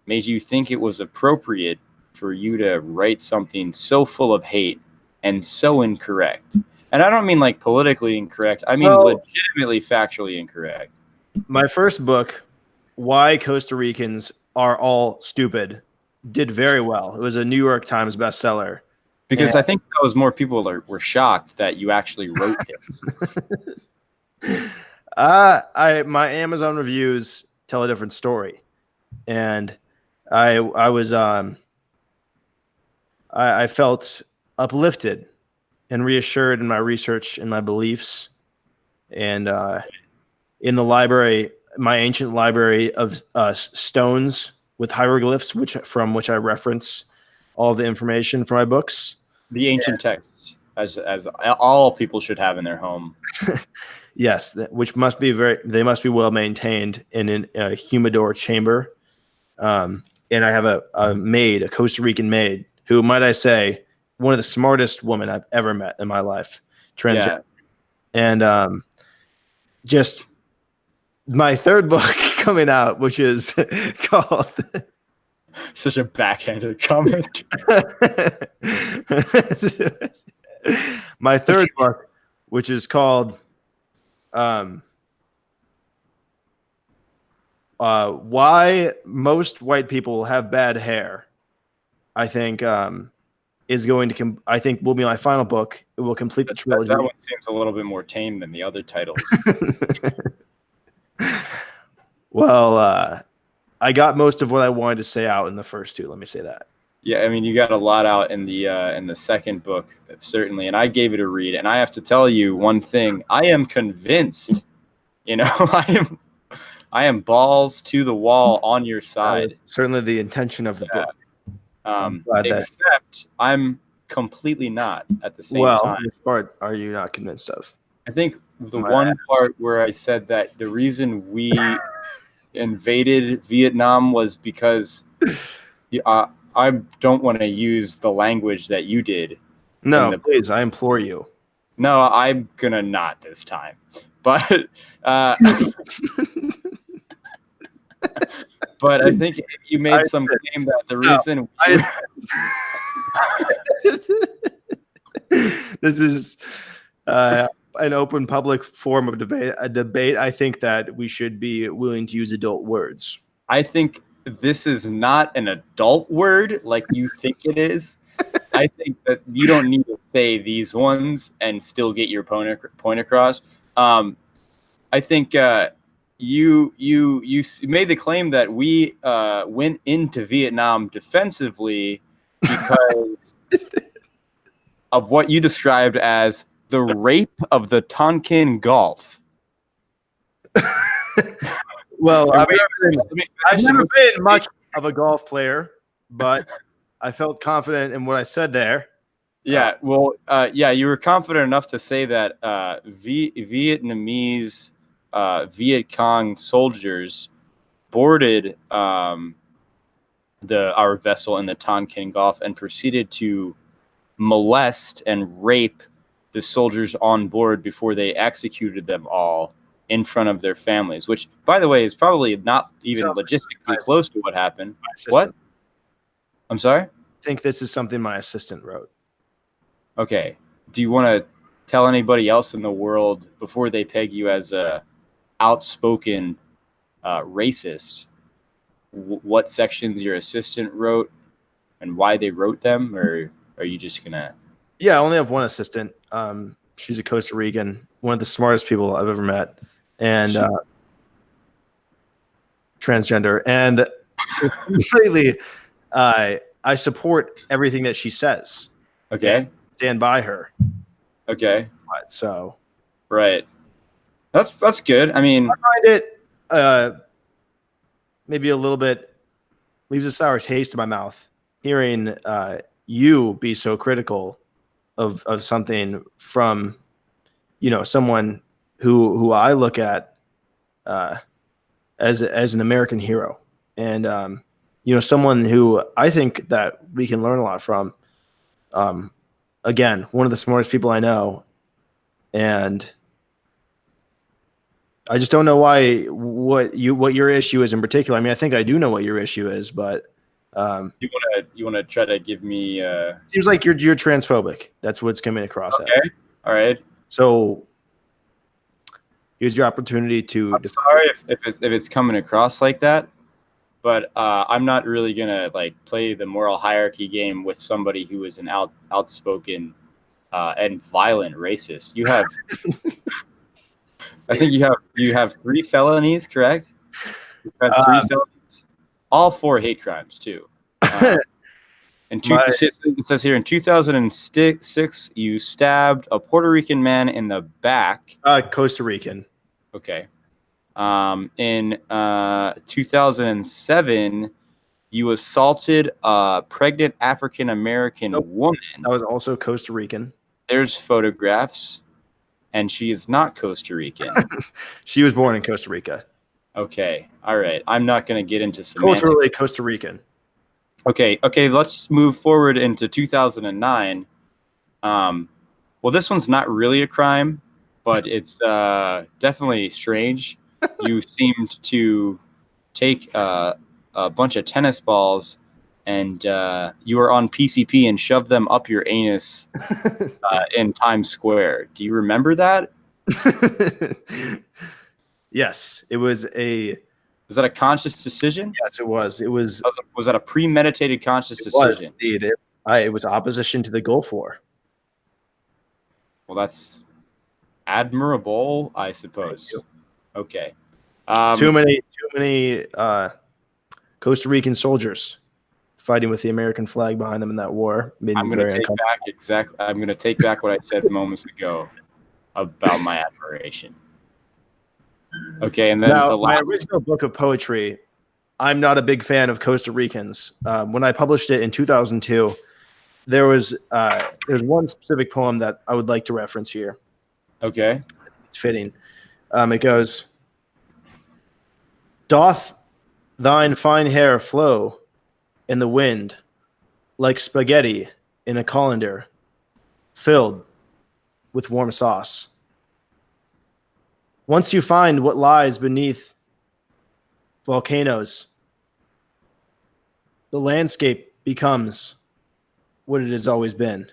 Speaker 2: made you think it was appropriate for you to write something so full of hate and so incorrect? And I don't mean like politically incorrect. I mean legitimately factually incorrect.
Speaker 1: My first book, Why Costa Ricans Are All Stupid, did very well. It was a New York Times bestseller.
Speaker 2: Because I think that was more people were shocked that you actually wrote this.
Speaker 1: My Amazon reviews tell a different story, and I felt uplifted and reassured in my research and my beliefs, and in the library, my ancient library of stones with hieroglyphs, from which I reference all the information for my books.
Speaker 2: The ancient texts, as all people should have in their home.
Speaker 1: Yes, which must be they must be well maintained in a humidor chamber. And I have a maid, a Costa Rican maid, who, might I say, one of the smartest women I've ever met in my life. Transgender. Yeah. And just my third book coming out, which is called.
Speaker 2: Such a backhanded comment.
Speaker 1: My third book, which is called Why Most White People Have Bad Hair, I think is going to I think will be my final book. It will complete the trilogy.
Speaker 2: That one seems a little bit more tame than the other titles.
Speaker 1: Well, I got most of what I wanted to say out in the first two. Let me say that.
Speaker 2: Yeah, I mean, you got a lot out in the second book, certainly, and I gave it a read. And I have to tell you one thing: I am convinced. I am balls to the wall on your side.
Speaker 1: Certainly, the intention of the book.
Speaker 2: Except I'm completely not at the same time.
Speaker 1: Which part are you not convinced of?
Speaker 2: I think the one part where I said that the reason we invaded Vietnam was because I don't want to use the language that you did.
Speaker 1: No, please, I implore you.
Speaker 2: No, I'm gonna not this time. But but I think you made some claim that the reason
Speaker 1: this is an open public form of debate. A debate. I think that we should be willing to use adult words.
Speaker 2: I think this is not an adult word like you think it is. I think that you don't need to say these ones and still get your point across. I think you made the claim that we went into Vietnam defensively because of what you described as the rape of the Tonkin Gulf.
Speaker 1: Well, I've never been much of a golf player, but I felt confident in what I said there.
Speaker 2: Yeah, well, you were confident enough to say that Vietnamese Viet Cong soldiers boarded our vessel in the Tonkin Gulf and proceeded to molest and rape the soldiers on board before they executed them all in front of their families, which, by the way, is probably not even logistically close to what happened. What? I'm sorry?
Speaker 1: I think this is something my assistant wrote.
Speaker 2: Okay. Do you want to tell anybody else in the world before they peg you as a outspoken racist what sections your assistant wrote and why they wrote them, or are you just gonna?
Speaker 1: Yeah, I only have one assistant. She's a Costa Rican, one of the smartest people I've ever met, and transgender. And completely, I support everything that she says.
Speaker 2: Okay.
Speaker 1: Stand by her.
Speaker 2: Okay.
Speaker 1: So.
Speaker 2: Right. That's good. I mean,
Speaker 1: I find it maybe a little bit leaves a sour taste in my mouth hearing you be so critical of something from, someone who I look at as an American hero, and someone who I think that we can learn a lot from. Again, one of the smartest people I know, and I just don't know what your issue is in particular. I mean, I think I do know what your issue is, but
Speaker 2: you want to try to give me
Speaker 1: seems like you're transphobic. That's what's coming across.
Speaker 2: Okay. All right.
Speaker 1: So here's your opportunity to.
Speaker 2: I'm sorry if it's coming across like that, but I'm not really gonna play the moral hierarchy game with somebody who is an outspoken and violent racist. You have. I think you have 3 felonies, correct? You've had 3 felonies, all 4 hate crimes too. It says here in 2006, you stabbed a Puerto Rican man in the back.
Speaker 1: Costa Rican.
Speaker 2: Okay. In 2007, you assaulted a pregnant African American woman.
Speaker 1: That was also Costa Rican.
Speaker 2: There's photographs. And she is not Costa Rican.
Speaker 1: She was born in Costa Rica.
Speaker 2: Okay. All right. I'm not going to get into semantics.
Speaker 1: Culturally Costa Rican.
Speaker 2: Okay. Let's move forward into 2009. Well, this one's not really a crime, but it's definitely strange. You seemed to take a bunch of tennis balls and you were on PCP and shoved them up your anus in Times Square. Do you remember that?
Speaker 1: Yes, it was a.
Speaker 2: Was that a conscious decision?
Speaker 1: Yes, it was. It was.
Speaker 2: Was that a premeditated conscious decision?
Speaker 1: Was, indeed. It was opposition to the Gulf War.
Speaker 2: Well, that's admirable, I suppose. Okay.
Speaker 1: Too many Costa Rican soldiers fighting with the American flag behind them in that war made me very uncomfortable.
Speaker 2: I'm going to take back what I said moments ago about my admiration. Okay, and then
Speaker 1: now, my original book of poetry, I'm not a big fan of Costa Ricans. When I published it in 2002, there's one specific poem that I would like to reference here.
Speaker 2: Okay.
Speaker 1: It's fitting. It goes, "Doth thine fine hair flow in the wind like spaghetti in a colander filled with warm sauce? Once you find what lies beneath volcanoes the landscape becomes what it has always been.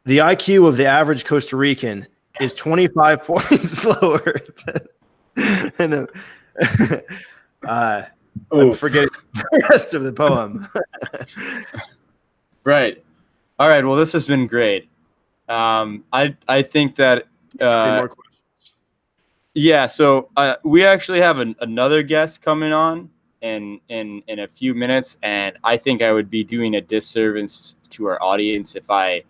Speaker 1: The IQ of the average Costa Rican is 25 points lower than I'm forgetting the rest of the poem.
Speaker 2: Right. All right. Well, this has been great. I think that
Speaker 1: Any more questions?
Speaker 2: yeah. So we actually have another guest coming on in a few minutes, and I think I would be doing a disservice to our audience if I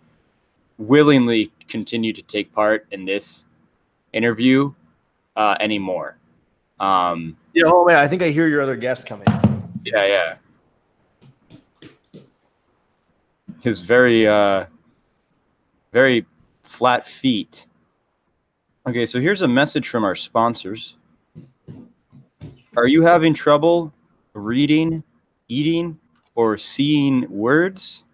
Speaker 2: willingly continue to take part in this interview anymore.
Speaker 1: Yeah, oh man, I think I hear your other guest coming.
Speaker 2: Yeah. His very flat feet. Okay, so here's a message from our sponsors. Are you having trouble reading, eating, or seeing words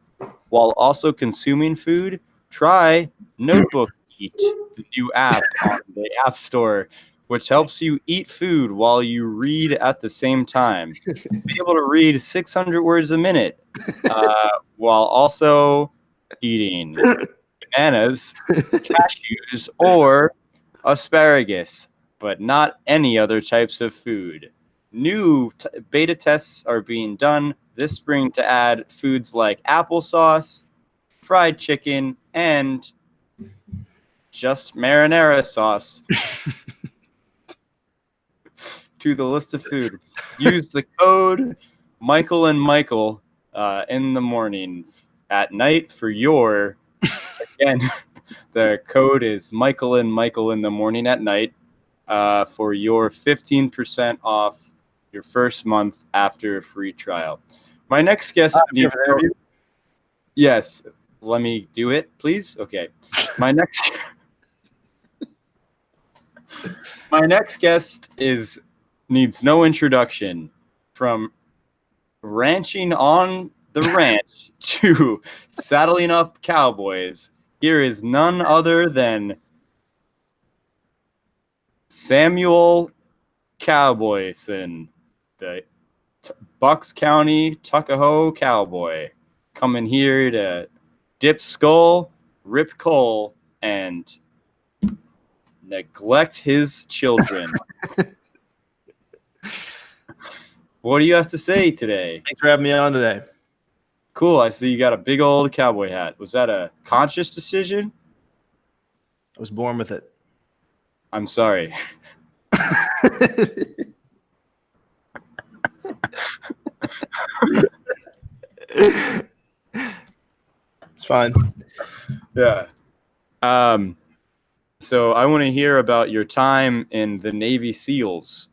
Speaker 2: while also consuming food? Try Notebook Eat, the new app on the App Store, which helps you eat food while you read at the same time. Be able to read 600 words a minute while also eating bananas, cashews, or asparagus, but not any other types of food. New beta tests are being done this spring to add foods like applesauce, fried chicken, and just marinara sauce to the list of food. Use the code Michael and Michael in the morning. At night for your, again, the code is Michael and Michael in the morning at night for your 15% off your first month after a free trial. My next guest needs yes, let me do it, please. Okay. My next guest needs no introduction. From ranching on the ranch to saddling up cowboys, here is none other than Samuel Cowboyson, the Bucks County Tuckahoe cowboy, coming here to dip skull, rip coal, and neglect his children. What do you have to say today?
Speaker 1: Thanks for having me on today.
Speaker 2: Cool. I see you got a big old cowboy hat. Was that a conscious decision?
Speaker 1: I was born with it.
Speaker 2: I'm sorry.
Speaker 1: It's fine.
Speaker 2: Yeah. So I want to hear about your time in the Navy SEALs.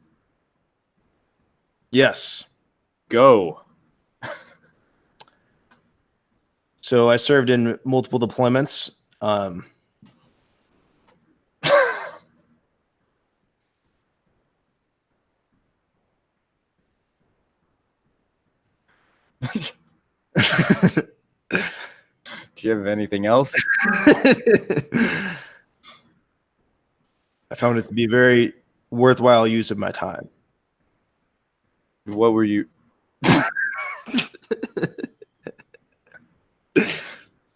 Speaker 1: Yes.
Speaker 2: Go.
Speaker 1: So I served in multiple deployments.
Speaker 2: Do you have anything else?
Speaker 1: I found it to be a very worthwhile use of my time.
Speaker 2: What were you?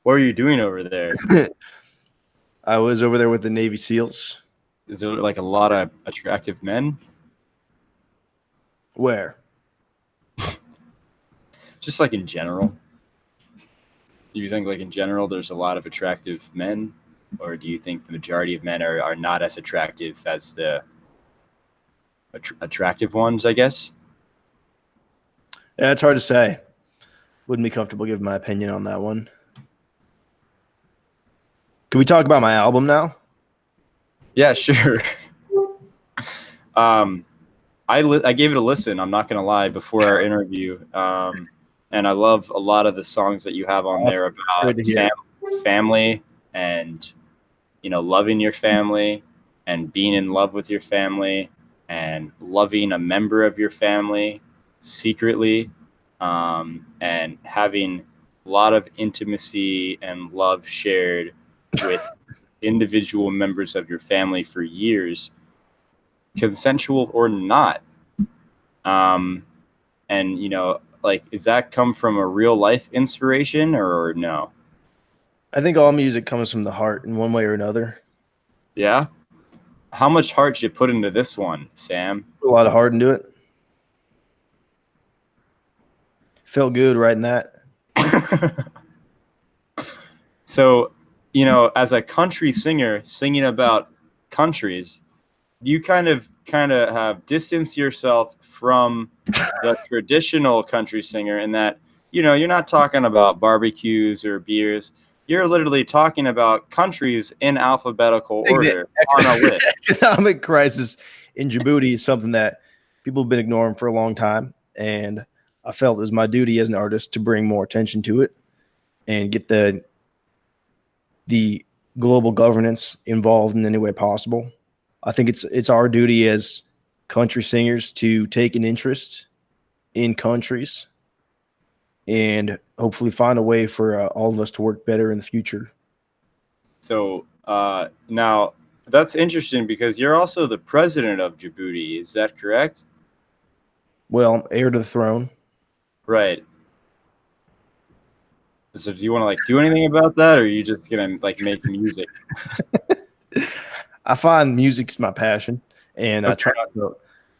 Speaker 2: What are you doing over there?
Speaker 1: I was over there with the Navy SEALs.
Speaker 2: Is there like a lot of attractive men?
Speaker 1: Where?
Speaker 2: Just like in general. Do you think like in general there's a lot of attractive men? Or do you think the majority of men are not as attractive as the attractive ones, I guess?
Speaker 1: Yeah, it's hard to say. Wouldn't be comfortable giving my opinion on that one. Can we talk about my album now?
Speaker 2: Yeah, sure. I gave it a listen, I'm not going to lie, before our interview. And I love a lot of the songs that you have on there about family and, you know, loving your family and being in love with your family and loving a member of your family secretly, and having a lot of intimacy and love shared with individual members of your family for years, consensual or not. And like, is that come from a real life inspiration or no?
Speaker 1: I think all music comes from the heart in one way or another.
Speaker 2: Yeah. How much heart you put into this one, Sam?
Speaker 1: A lot of heart into it. Felt good writing that.
Speaker 2: So, as a country singer singing about countries, you kind of have distanced yourself from the traditional country singer in that, you're not talking about barbecues or beers. You're literally talking about countries in alphabetical order on a list.
Speaker 1: Economic crisis in Djibouti is something that people have been ignoring for a long time. And I felt it was my duty as an artist to bring more attention to it and get the global governance involved in any way possible. I think it's our duty as country singers to take an interest in countries and hopefully find a way for all of us to work better in the future.
Speaker 2: So now that's interesting because you're also the president of Djibouti. Is that correct?
Speaker 1: Well, heir to the throne.
Speaker 2: Right. So do you want to like do anything about that, or are you just gonna like make music?
Speaker 1: I find music's my passion, and I try not to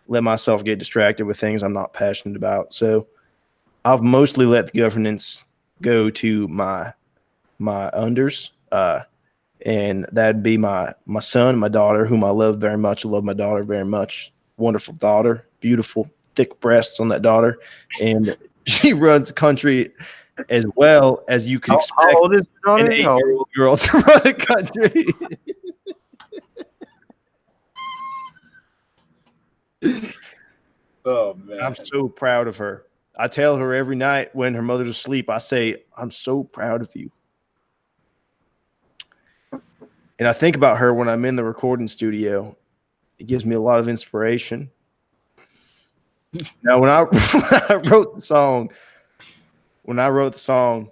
Speaker 1: let myself get distracted with things I'm not passionate about. So I've mostly let the governance go to my unders, and that'd be my son, my daughter, whom I love very much. I love my daughter very much. Wonderful daughter, beautiful, thick breasts on that daughter, and she runs the country as well as you can expect.
Speaker 2: How old is your daughter?
Speaker 1: An 8-year-old girl to run a country.
Speaker 2: Oh man,
Speaker 1: I'm so proud of her. I tell her every night when her mother's asleep, I say, I'm so proud of you. And I think about her when I'm in the recording studio. It gives me a lot of inspiration. Now, when I wrote the song,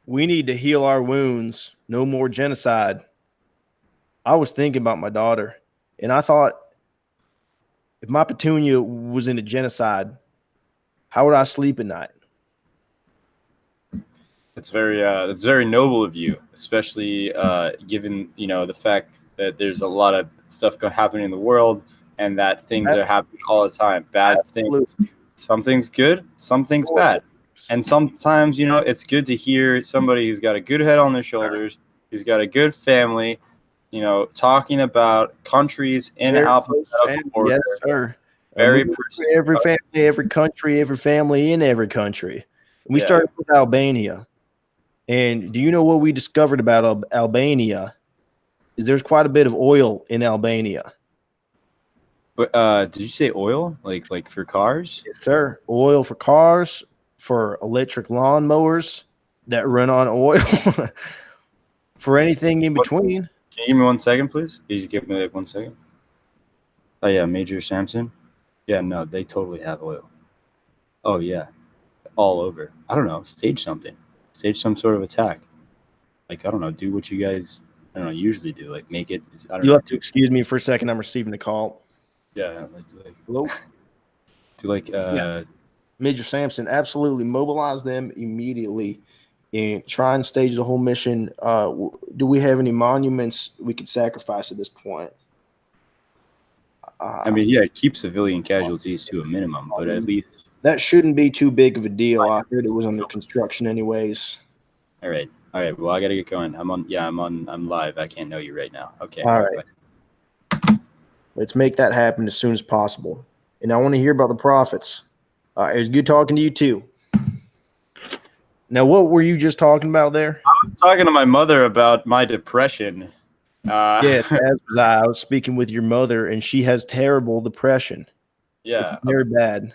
Speaker 1: we need to heal our wounds, no more genocide. I was thinking about my daughter, and I thought, if my Petunia was in a genocide, how would I sleep at night?
Speaker 2: that's very noble of you, especially given the fact that there's a lot of stuff happening in the world, and that things are happening all the time. Bad things, something's good, something's bad, and sometimes it's good to hear somebody who's got a good head on their shoulders, who's got a good family, talking about countries in alphabetical order.
Speaker 1: Yes, sir.
Speaker 2: Very
Speaker 1: every family, every country, every family in every country. And we started with Albania. And do you know what we discovered about Albania? Is there's quite a bit of oil in Albania.
Speaker 2: But did you say oil? Like for cars?
Speaker 1: Yes, sir. Oil for cars, for electric lawnmowers that run on oil, for anything in between.
Speaker 2: Can you give me 1 second, please? Can you give me like 1 second? Oh yeah, Major Samson. Yeah, no, they totally have oil. Oh yeah, all over. I don't know. Stage something. Stage some sort of attack. Like I don't know. Do what you guys usually do. Like make it.
Speaker 1: You'll have to excuse me for a second. I'm receiving a call.
Speaker 2: Yeah.
Speaker 1: Hello. Major Samson, absolutely mobilize them immediately and try and stage the whole mission. Do we have any monuments we could sacrifice at this point?
Speaker 2: I mean, yeah, keep civilian casualties to a minimum, but at least
Speaker 1: that shouldn't be too big of a deal. I heard it was under construction anyways.
Speaker 2: All right. Well, I gotta get going. I'm live. I can't know you right now. Okay.
Speaker 1: All right. Let's make that happen as soon as possible. And I want to hear about the prophets. It was good talking to you too. Now, what were you just talking about there?
Speaker 2: I was talking to my mother about my depression.
Speaker 1: Yes, as was I. I was speaking with your mother, and she has terrible depression.
Speaker 2: Yeah.
Speaker 1: It's very bad.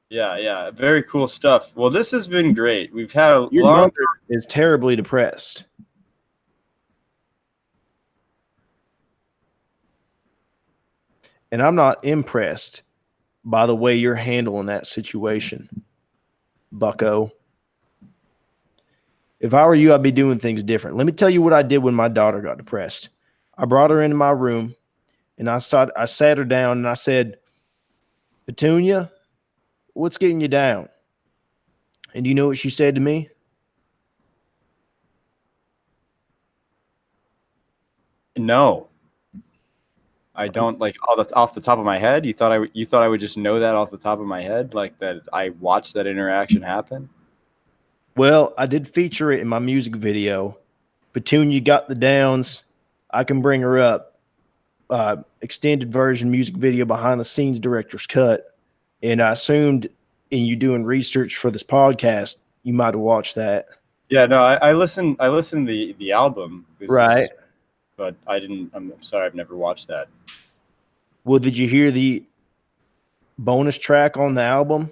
Speaker 2: Yeah. Very cool stuff. Well, this has been great. We've had a
Speaker 1: Your mother is terribly depressed. And I'm not impressed by the way you're handling that situation, bucko. If I were you, I'd be doing things different. Let me tell you what I did when my daughter got depressed. I brought her into my room, and I sat her down, and I said, Petunia, what's getting you down? And do you know what she said to me?
Speaker 2: No, I don't. Like off the top of my head. You thought I would just know that off the top of my head, like that I watched that interaction happen.
Speaker 1: Well, I did feature it in my music video. Petunia got the downs. I can bring her up. Extended version music video behind the scenes director's cut. And I assumed in you doing research for this podcast, you might have watched that.
Speaker 2: Yeah, no, I listened the album.
Speaker 1: Right.
Speaker 2: But I didn't. I'm sorry, I've never watched that.
Speaker 1: Well, did you hear the bonus track on the album?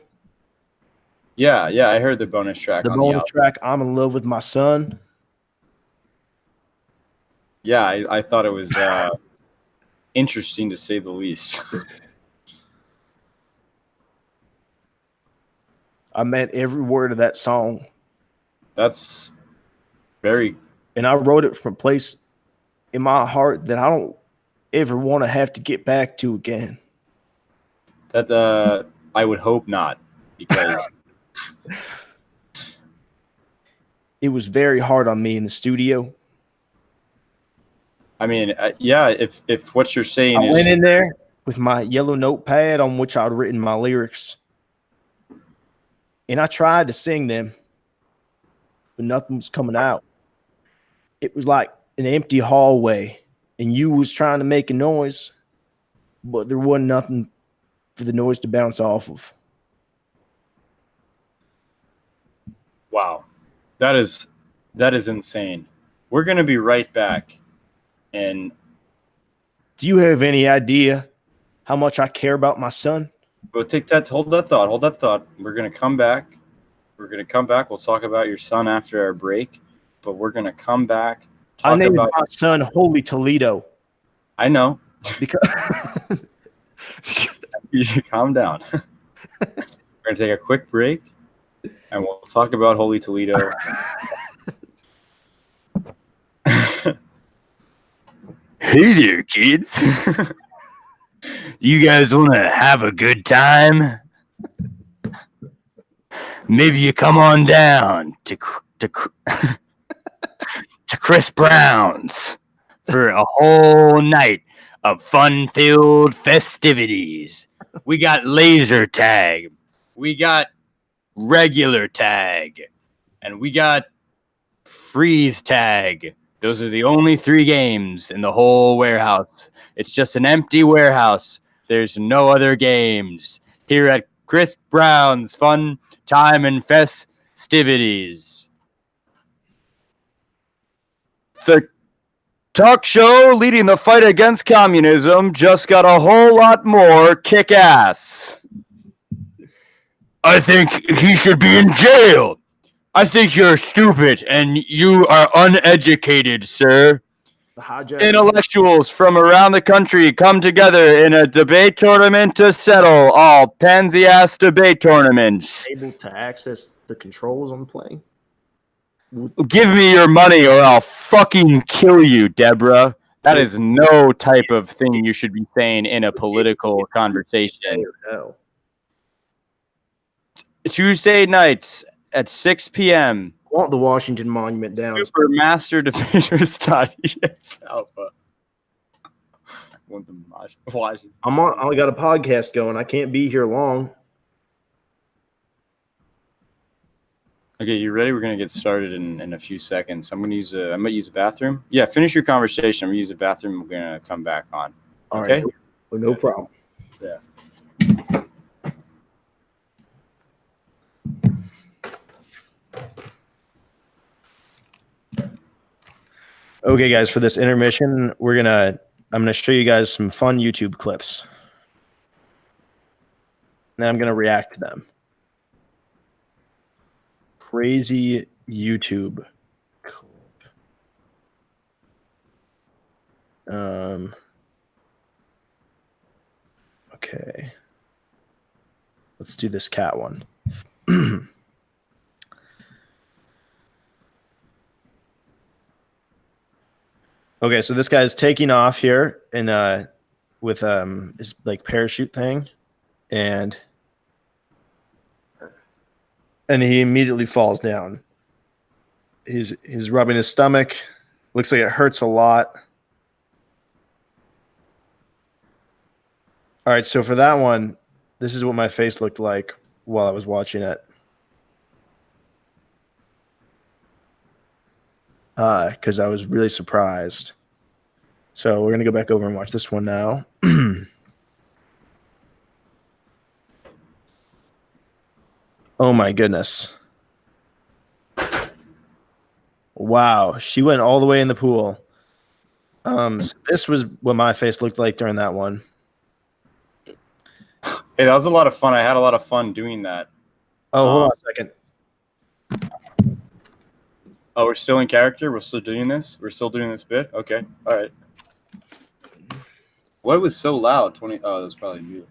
Speaker 2: Yeah, I heard the bonus track.
Speaker 1: The bonus track, I'm in love with my son.
Speaker 2: Yeah, I thought it was interesting to say the least.
Speaker 1: I meant every word of that song.
Speaker 2: That's very.
Speaker 1: And I wrote it from a place in my heart that I don't ever want to have to get back to again.
Speaker 2: That I would hope not, because
Speaker 1: it was very hard on me in the studio.
Speaker 2: I mean, yeah, if what you're saying
Speaker 1: I
Speaker 2: is
Speaker 1: went in there with my yellow notepad on which I'd written my lyrics, and I tried to sing them, but nothing was coming out. It was like an empty hallway, and you was trying to make a noise, but there wasn't nothing for the noise to bounce off of.
Speaker 2: wow, that is insane. We're gonna be right back. And
Speaker 1: do you have any idea how much I care about my son?
Speaker 2: We'll hold that thought. We're gonna come back. We'll talk about your son after our break, but we're gonna come back.
Speaker 1: I named my son Holy Toledo.
Speaker 2: I know.
Speaker 1: Because
Speaker 2: you should calm down. We're gonna take a quick break, and we'll talk about Holy Toledo.
Speaker 6: Hey there, kids. You guys want to have a good time? Maybe you come on down to Chris Brown's for a whole night of fun-filled festivities. We got laser tag, we got regular tag, and we got freeze tag. Those are the only 3 games in the whole warehouse. It's just an empty warehouse. There's no other games here at Chris Brown's Fun Time and Festivities. The talk show leading the fight against communism just got a whole lot more kick-ass. I think he should be in jail. I think you're stupid and you are uneducated, sir. Intellectuals from around the country come together in a debate tournament to settle all pansy-ass debate tournaments.
Speaker 1: Able to access the controls on the plane?
Speaker 6: Give me your money or I'll fucking kill you, Deborah. That is no type of thing you should be saying in a political conversation.
Speaker 1: No.
Speaker 2: Tuesday nights at 6 p.m.
Speaker 1: I want the Washington Monument down.
Speaker 2: Supermasterdebaters.ex alpha. Washington.
Speaker 1: I only got a podcast going. I can't be here long.
Speaker 2: Okay, you ready? We're gonna get started in a few seconds. I might use a bathroom. Yeah, finish your conversation. I'm gonna use a bathroom. We're gonna come back on.
Speaker 1: All
Speaker 2: okay?
Speaker 1: right. No problem.
Speaker 2: Yeah.
Speaker 1: Okay, guys, for this intermission, I'm gonna show you guys some fun YouTube clips. And I'm gonna react to them. Crazy YouTube clip. Okay. Let's do this cat one. Okay, so this guy's taking off here with his like parachute thing, and And he immediately falls down. He's rubbing his stomach. Looks like it hurts a lot. All right, so for that one, this is what my face looked like while I was watching it. Because I was really surprised. So we're going to go back over and watch this one now. Oh my goodness. Wow, she went all the way in the pool. So this was what my face looked like during that one.
Speaker 2: Hey, that was a lot of fun. I had a lot of fun doing that.
Speaker 1: Oh, hold on a second.
Speaker 2: Oh, we're still in character? We're still doing this? We're still doing this bit? Okay. All right. What was so loud? Oh, that was probably you.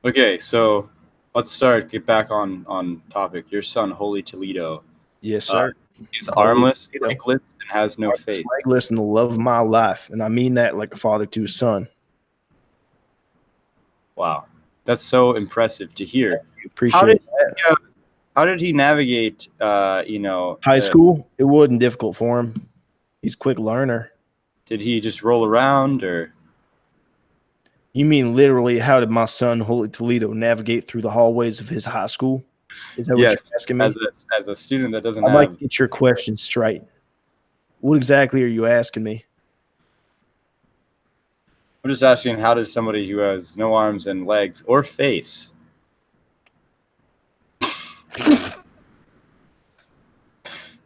Speaker 2: Okay, so let's start. Get back on topic. Your son, Holy Toledo.
Speaker 1: Yes, sir.
Speaker 2: He's armless, legless, and has no face.
Speaker 1: Legless and the love of my life. And I mean that like a father to his son.
Speaker 2: Wow. That's so impressive to hear.
Speaker 1: Appreciate that.
Speaker 2: How did he navigate,
Speaker 1: high school? It wasn't difficult for him. He's a quick learner.
Speaker 2: Did he just roll around, or?
Speaker 1: You mean literally, how did my son, Holy Toledo, navigate through the hallways of his high school? Is that what you're asking me?
Speaker 2: As a student that doesn't
Speaker 1: I'd like to get your question straight. What exactly are you asking me?
Speaker 2: I'm just asking, how does somebody who has no arms and legs or face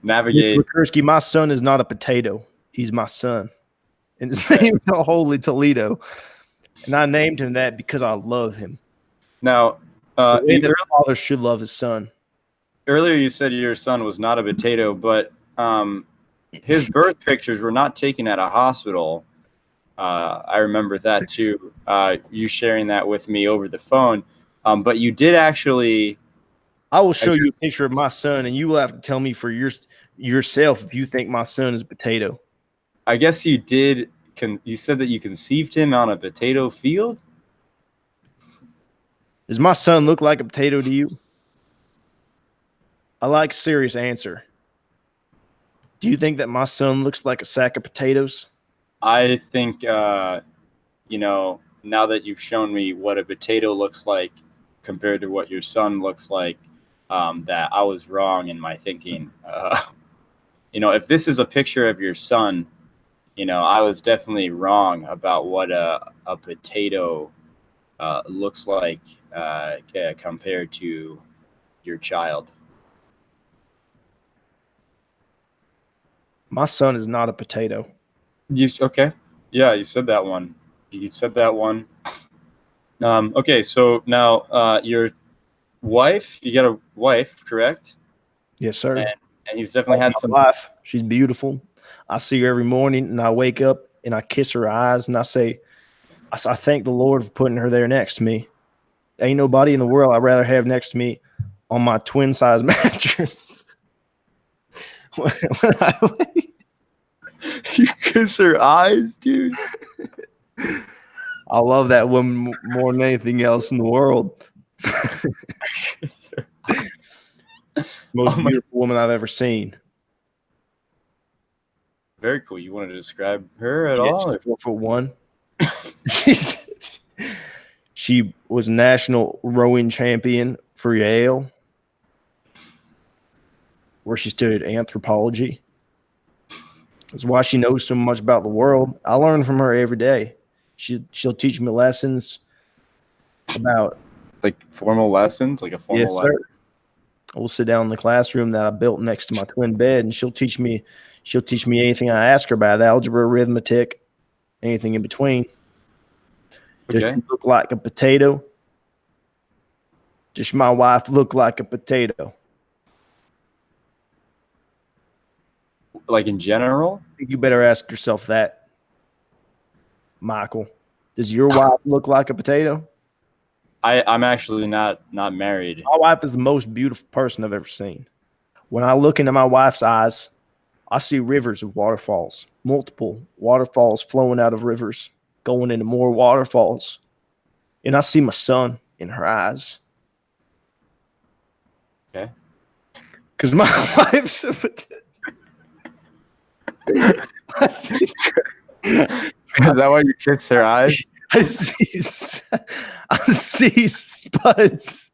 Speaker 2: navigate?
Speaker 1: Mr. BACHURSKI, my son is not a potato. He's my son. And his name is Holy Toledo. And I named him that because I love him.
Speaker 2: Now,
Speaker 1: the way that a father should love his son.
Speaker 2: Earlier you said your son was not a potato, but his birth pictures were not taken at a hospital. I remember that too. You sharing that with me over the phone. But you did actually.
Speaker 1: I will show you a picture of my son, and you will have to tell me for yourself if you think my son is a potato.
Speaker 2: I guess you did. You said that you conceived him on a potato field?
Speaker 1: Does my son look like a potato to you? I like a serious answer. Do you think that my son looks like a sack of potatoes?
Speaker 2: I think, now that you've shown me what a potato looks like compared to what your son looks like, that I was wrong in my thinking. If this is a picture of your son, I was definitely wrong about what a potato looks like compared to your child.
Speaker 1: My son is not a potato.
Speaker 2: Okay? Yeah, you said that one. Okay, so now your wife, you got a wife, correct?
Speaker 1: Yes, sir.
Speaker 2: And he's definitely had some
Speaker 1: life. She's beautiful. I see her every morning, and I wake up and I kiss her eyes, and I say, I thank the Lord for putting her there next to me. Ain't nobody in the world I'd rather have next to me on my twin size mattress. when I wake,
Speaker 2: you kiss her eyes, dude.
Speaker 1: I love that woman more than anything else in the world. Most beautiful woman I've ever seen.
Speaker 2: Very cool. You wanted to describe her at all?
Speaker 1: She's 4'1". She was national rowing champion for Yale, where she studied anthropology. That's why she knows so much about the world. I learn from her every day. She'll teach me lessons about
Speaker 2: like formal lessons, like a formal lesson.
Speaker 1: We'll sit down in the classroom that I built next to my twin bed, and she'll teach me anything I ask her about, algebra, arithmetic, anything in between. Does she look like a potato? Does my wife look like a potato?
Speaker 2: Like in general?
Speaker 1: I think you better ask yourself that, Michael. Does your wife look like a potato?
Speaker 2: I'm actually not married.
Speaker 1: My wife is the most beautiful person I've ever seen. When I look into my wife's eyes, I see rivers of waterfalls, multiple waterfalls flowing out of rivers, going into more waterfalls. And I see my son in her eyes. Because my wife's. I see.
Speaker 2: Is that why you kiss her eyes?
Speaker 1: I see spuds.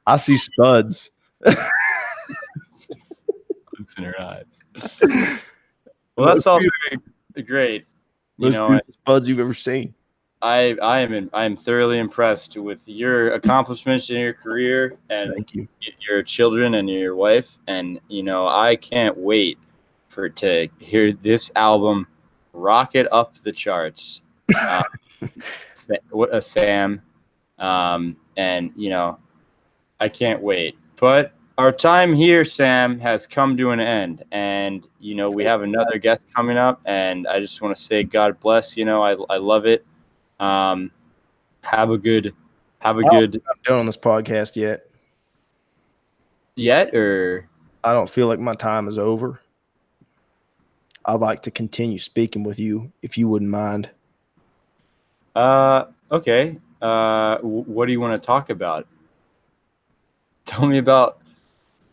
Speaker 1: I see spuds.
Speaker 2: It's in her eyes. Well, that's all great. You
Speaker 1: Most
Speaker 2: know,
Speaker 1: beautiful spuds you've ever seen.
Speaker 2: I am thoroughly impressed with your accomplishments in your career and
Speaker 1: Thank you.
Speaker 2: your children and your wife. And I can't wait to hear this album rocket up the charts. Sam, and I can't wait. But our time here, Sam, has come to an end, and we have another guest coming up, and I just want to say God bless. I love it. Have a good.
Speaker 1: I'm done on this podcast
Speaker 2: Yet, or
Speaker 1: I don't feel like my time is over. I'd like to continue speaking with you if you wouldn't mind.
Speaker 2: okay. What do you want to talk about? Tell me about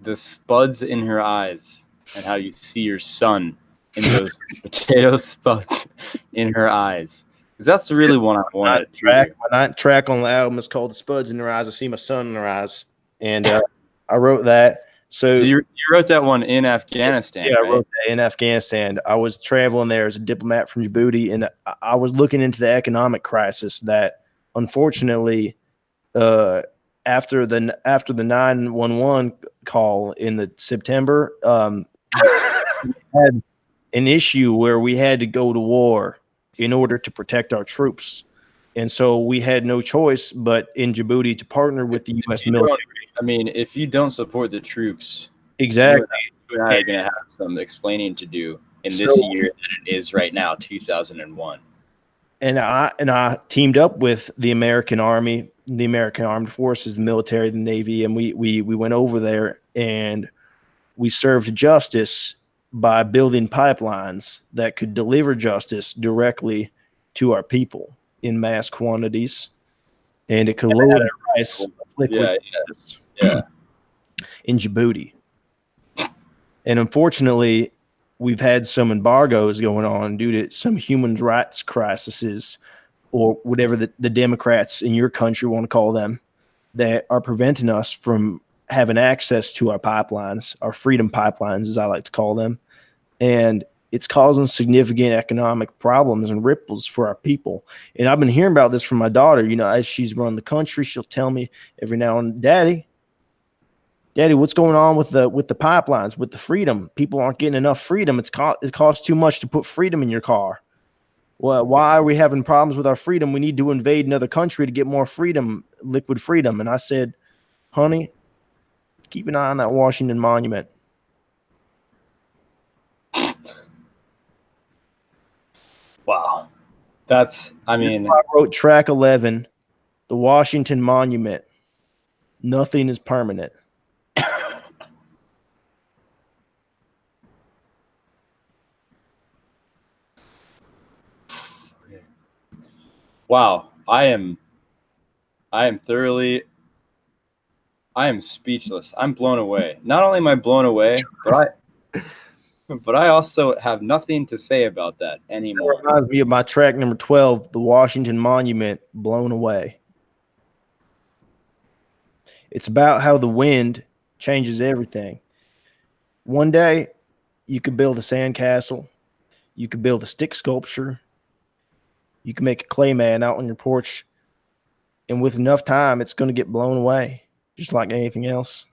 Speaker 2: the spuds in her eyes and how you see your son in those potato spuds in her eyes. Because that's really what I want to
Speaker 1: My ninth track on the album is called "The Spuds in Her Eyes." I see my son in her eyes, and I wrote that. So
Speaker 2: you wrote that one in Afghanistan.
Speaker 1: Yeah,
Speaker 2: right?
Speaker 1: I wrote that in Afghanistan. I was traveling there as a diplomat from Djibouti, and I was looking into the economic crisis that, unfortunately, after the 911 call in the September, we had an issue where we had to go to war in order to protect our troops. And so we had no choice but in Djibouti to partner with the U.S. military.
Speaker 2: I mean, if you don't support the troops,
Speaker 1: Exactly.
Speaker 2: you and I are going to have some explaining to do in this year that it is right now, 2001.
Speaker 1: And I teamed up with the American Army, the American Armed Forces, the military, the Navy, and we went over there and we served justice by building pipelines that could deliver justice directly to our people in mass quantities, and it could lower the price of liquid justice in Djibouti. And unfortunately, we've had some embargoes going on due to some human rights crises, or whatever the Democrats in your country want to call them, that are preventing us from having access to our pipelines, our freedom pipelines, as I like to call them. And it's causing significant economic problems and ripples for our people. And I've been hearing about this from my daughter. As she's run the country, she'll tell me every now and then, Daddy, what's going on with the pipelines, with the freedom? People aren't getting enough freedom. It costs too much to put freedom in your car. Well, why are we having problems with our freedom? We need to invade another country to get more freedom, liquid freedom. And I said, honey, keep an eye on that Washington Monument.
Speaker 2: Wow. I
Speaker 1: wrote track 11, the Washington Monument. Nothing is permanent.
Speaker 2: Wow. I am speechless. I'm blown away. Not only am I blown away, but I also have nothing to say about that anymore.
Speaker 1: It reminds me of my track number 12, the Washington Monument, Blown Away. It's about how the wind changes everything. One day, you could build a sandcastle. You could build a stick sculpture. You can make a clay man out on your porch. And with enough time, it's going to get blown away, just like anything else.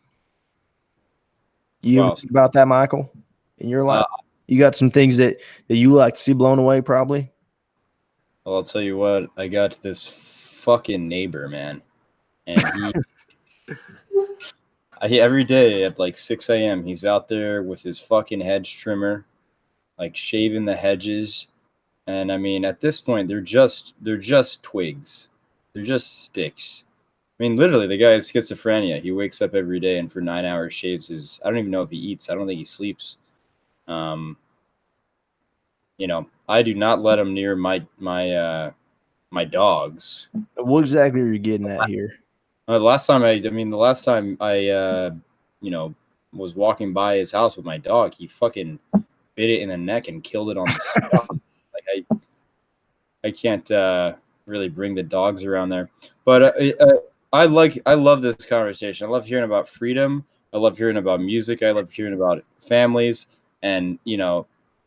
Speaker 1: You think about that, Michael, in your life? You got some things that you like to see blown away, probably?
Speaker 2: Well, I'll tell you what. I got this fucking neighbor, man. And he every day at like 6 a.m., he's out there with his fucking hedge trimmer, like shaving the hedges. And I mean, at this point, they're just twigs. They're just sticks. I mean, literally, the guy has schizophrenia. He wakes up every day and for 9 hours shaves his. I don't even know if he eats. I don't think he sleeps. I do not let him near my dogs.
Speaker 1: What exactly are you getting at here?
Speaker 2: The last time I was walking by his house with my dog, he fucking bit it in the neck and killed it on the spot. Like I can't really bring the dogs around there, but I love this conversation. I love hearing about freedom. I love hearing about music. I love hearing about families and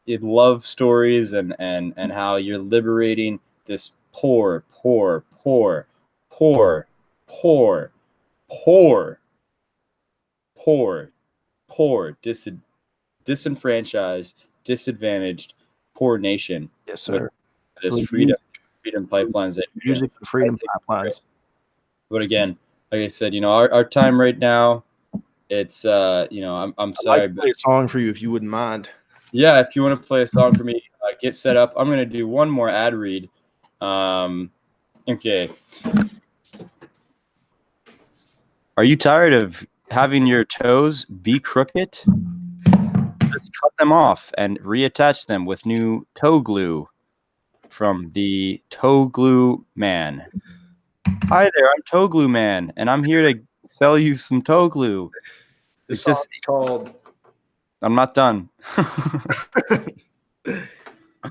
Speaker 2: love stories and how you're liberating this poor disenfranchised, disadvantaged, poor nation.
Speaker 1: Yes, sir.
Speaker 2: This
Speaker 1: With
Speaker 2: freedom pipelines that
Speaker 1: music and freedom pipelines.
Speaker 2: But again, like I said, our time right now, it's I'm
Speaker 1: I'd
Speaker 2: sorry,
Speaker 1: like to play a song for you if you wouldn't mind.
Speaker 2: yeah, if you want to play a song for me, get set up. I'm gonna do one more ad read. Okay. Are you tired of having your toes be crooked? Just cut them off and reattach them with new toe glue from the Toe Glue Man. Hi there, I'm Toe Glue Man, and I'm here to sell you some toe glue.
Speaker 1: This song is called
Speaker 2: I'm not done.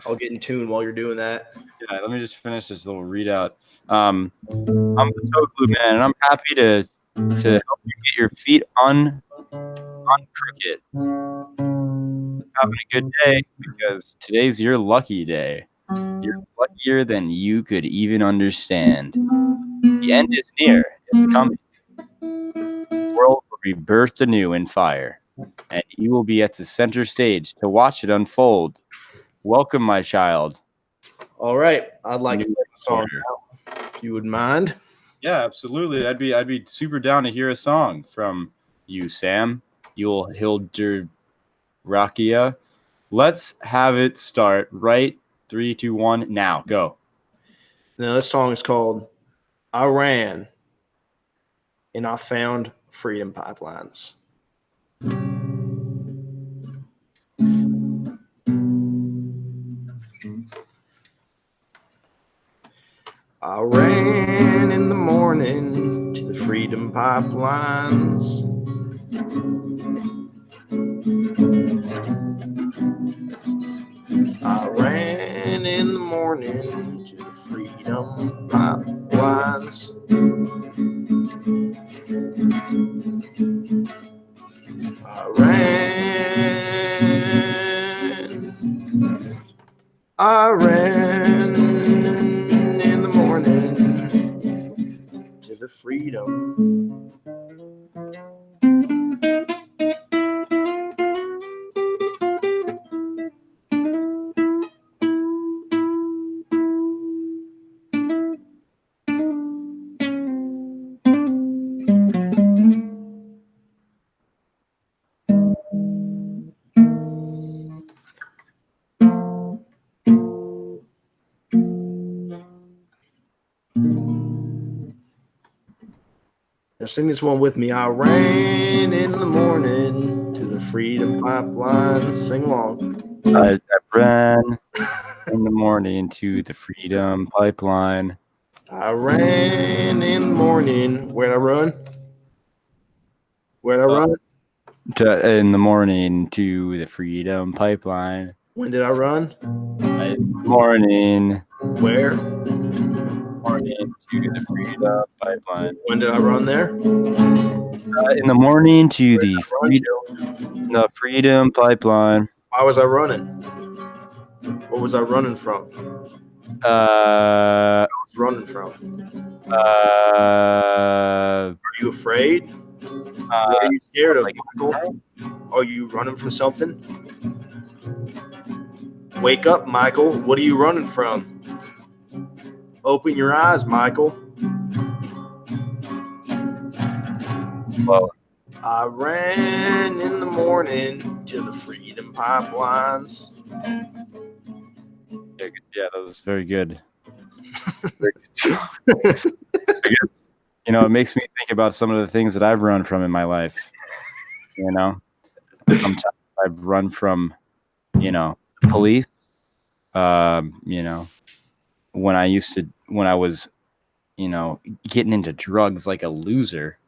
Speaker 1: I'll get in tune while you're doing that.
Speaker 2: Yeah, let me just finish this little readout. I'm the Toe Glue Man, and I'm happy to help you get your feet crooked. Having a good day because today's your lucky day. You're luckier than you could even understand. The end is near. It's coming. The world will be birthed anew in fire, and you will be at the center stage to watch it unfold. Welcome, my child.
Speaker 1: All right, I'd like to play a song now, if you wouldn't mind.
Speaker 2: Yeah, absolutely. I'd be super down to hear a song from you, Sam. You'll Hilder Rakia. Let's have it start right. 3, 2, 1, now go.
Speaker 1: Now, this song is called I Ran and I Found Freedom Pipelines. I ran in the morning to the freedom pipelines. I ran in the morning to the freedom pipelines. I ran in the morning to the freedom. Now sing this one with me. I ran in the morning to the freedom pipeline. Sing along.
Speaker 2: I ran in the morning to the freedom pipeline.
Speaker 1: I ran in the morning. Where'd I run? Where'd I run?
Speaker 2: In the morning to the freedom pipeline.
Speaker 1: When did I run?
Speaker 2: Morning.
Speaker 1: Where?
Speaker 2: Morning to the freedom pipeline.
Speaker 1: When did I run there?
Speaker 2: In the morning to the freedom pipeline.
Speaker 1: Why was I running? What was I running from?
Speaker 2: I
Speaker 1: was running from?
Speaker 2: Are
Speaker 1: you afraid? What are you scared of, Michael? Are you running from something? Wake up, Michael. What are you running from? Open your eyes, Michael.
Speaker 2: Well,
Speaker 1: I ran in the morning to the freedom pipelines.
Speaker 2: Yeah, that was very good. Very good. I guess, it makes me think about some of the things that I've run from in my life. Sometimes I've run from, police. When I was, getting into drugs like a loser,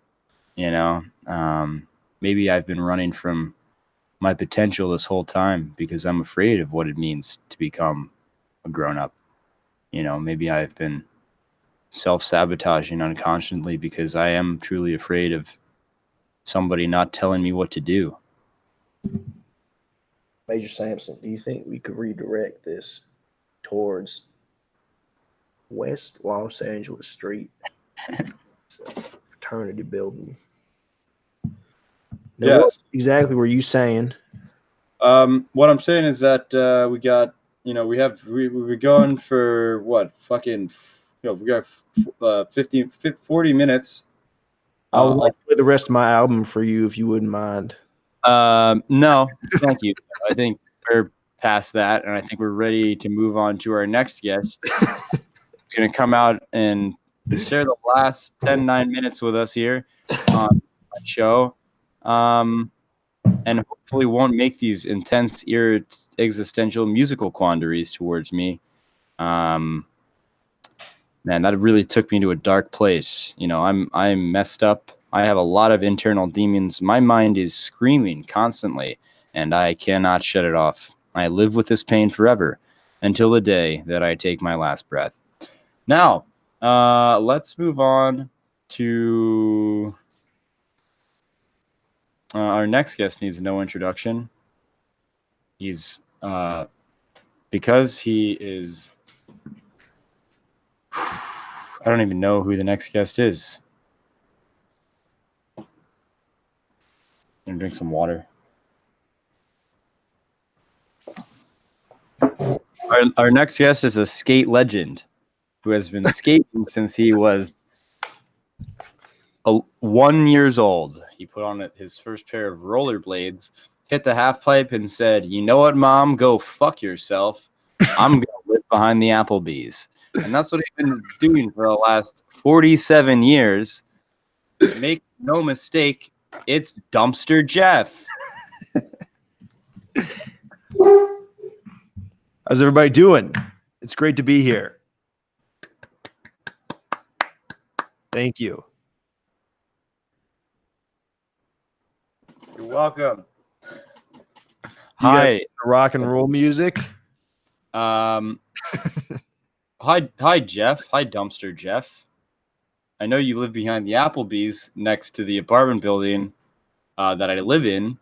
Speaker 6: maybe I've been running from my potential this whole time because I'm afraid of what it means to become a grown-up. You know, maybe I've been self-sabotaging unconsciously because I am truly afraid of somebody not telling me what to do.
Speaker 1: Major Sampson, do you think we could redirect this towards West Los Angeles Street? It's a fraternity building. Now, what
Speaker 2: Yes.
Speaker 1: exactly were you saying?
Speaker 2: What I'm saying is that we got, you know, we're going for what fucking, you know, we got 40 minutes.
Speaker 1: I would like to play the rest of my album for you if you wouldn't mind.
Speaker 6: No, thank you. I think we're past that, and I think we're ready to move on to our next guest. He's going to come out and share the last 9 minutes with us here on my show, and hopefully won't make these intense, existential musical quandaries towards me. Man, that really took me to a dark place. You know, I'm messed up. I have a lot of internal demons. My mind is screaming constantly, and I cannot shut it off. I live with this pain forever until the day that I take my last breath. Now, let's move on to our next guest. Needs no introduction. He's because he is. I don't even know who the next guest is. I'm gonna drink some water. Our next guest is a skate legend who has been skating since he was 1 year old. He put on his first pair of rollerblades, hit the half pipe, and said, "You know what, Mom? Go fuck yourself. I'm gonna live behind the Applebee's." And that's what he's been doing for the last 47 years. Make no mistake, it's Dumpster Jeff.
Speaker 1: How's everybody doing? It's great to be here. Thank you.
Speaker 2: You're welcome.
Speaker 6: Hi.
Speaker 1: Rock and roll music.
Speaker 6: Hi, Jeff. Hi, Dumpster Jeff. I know you live behind the Applebee's next to the apartment building that I live in.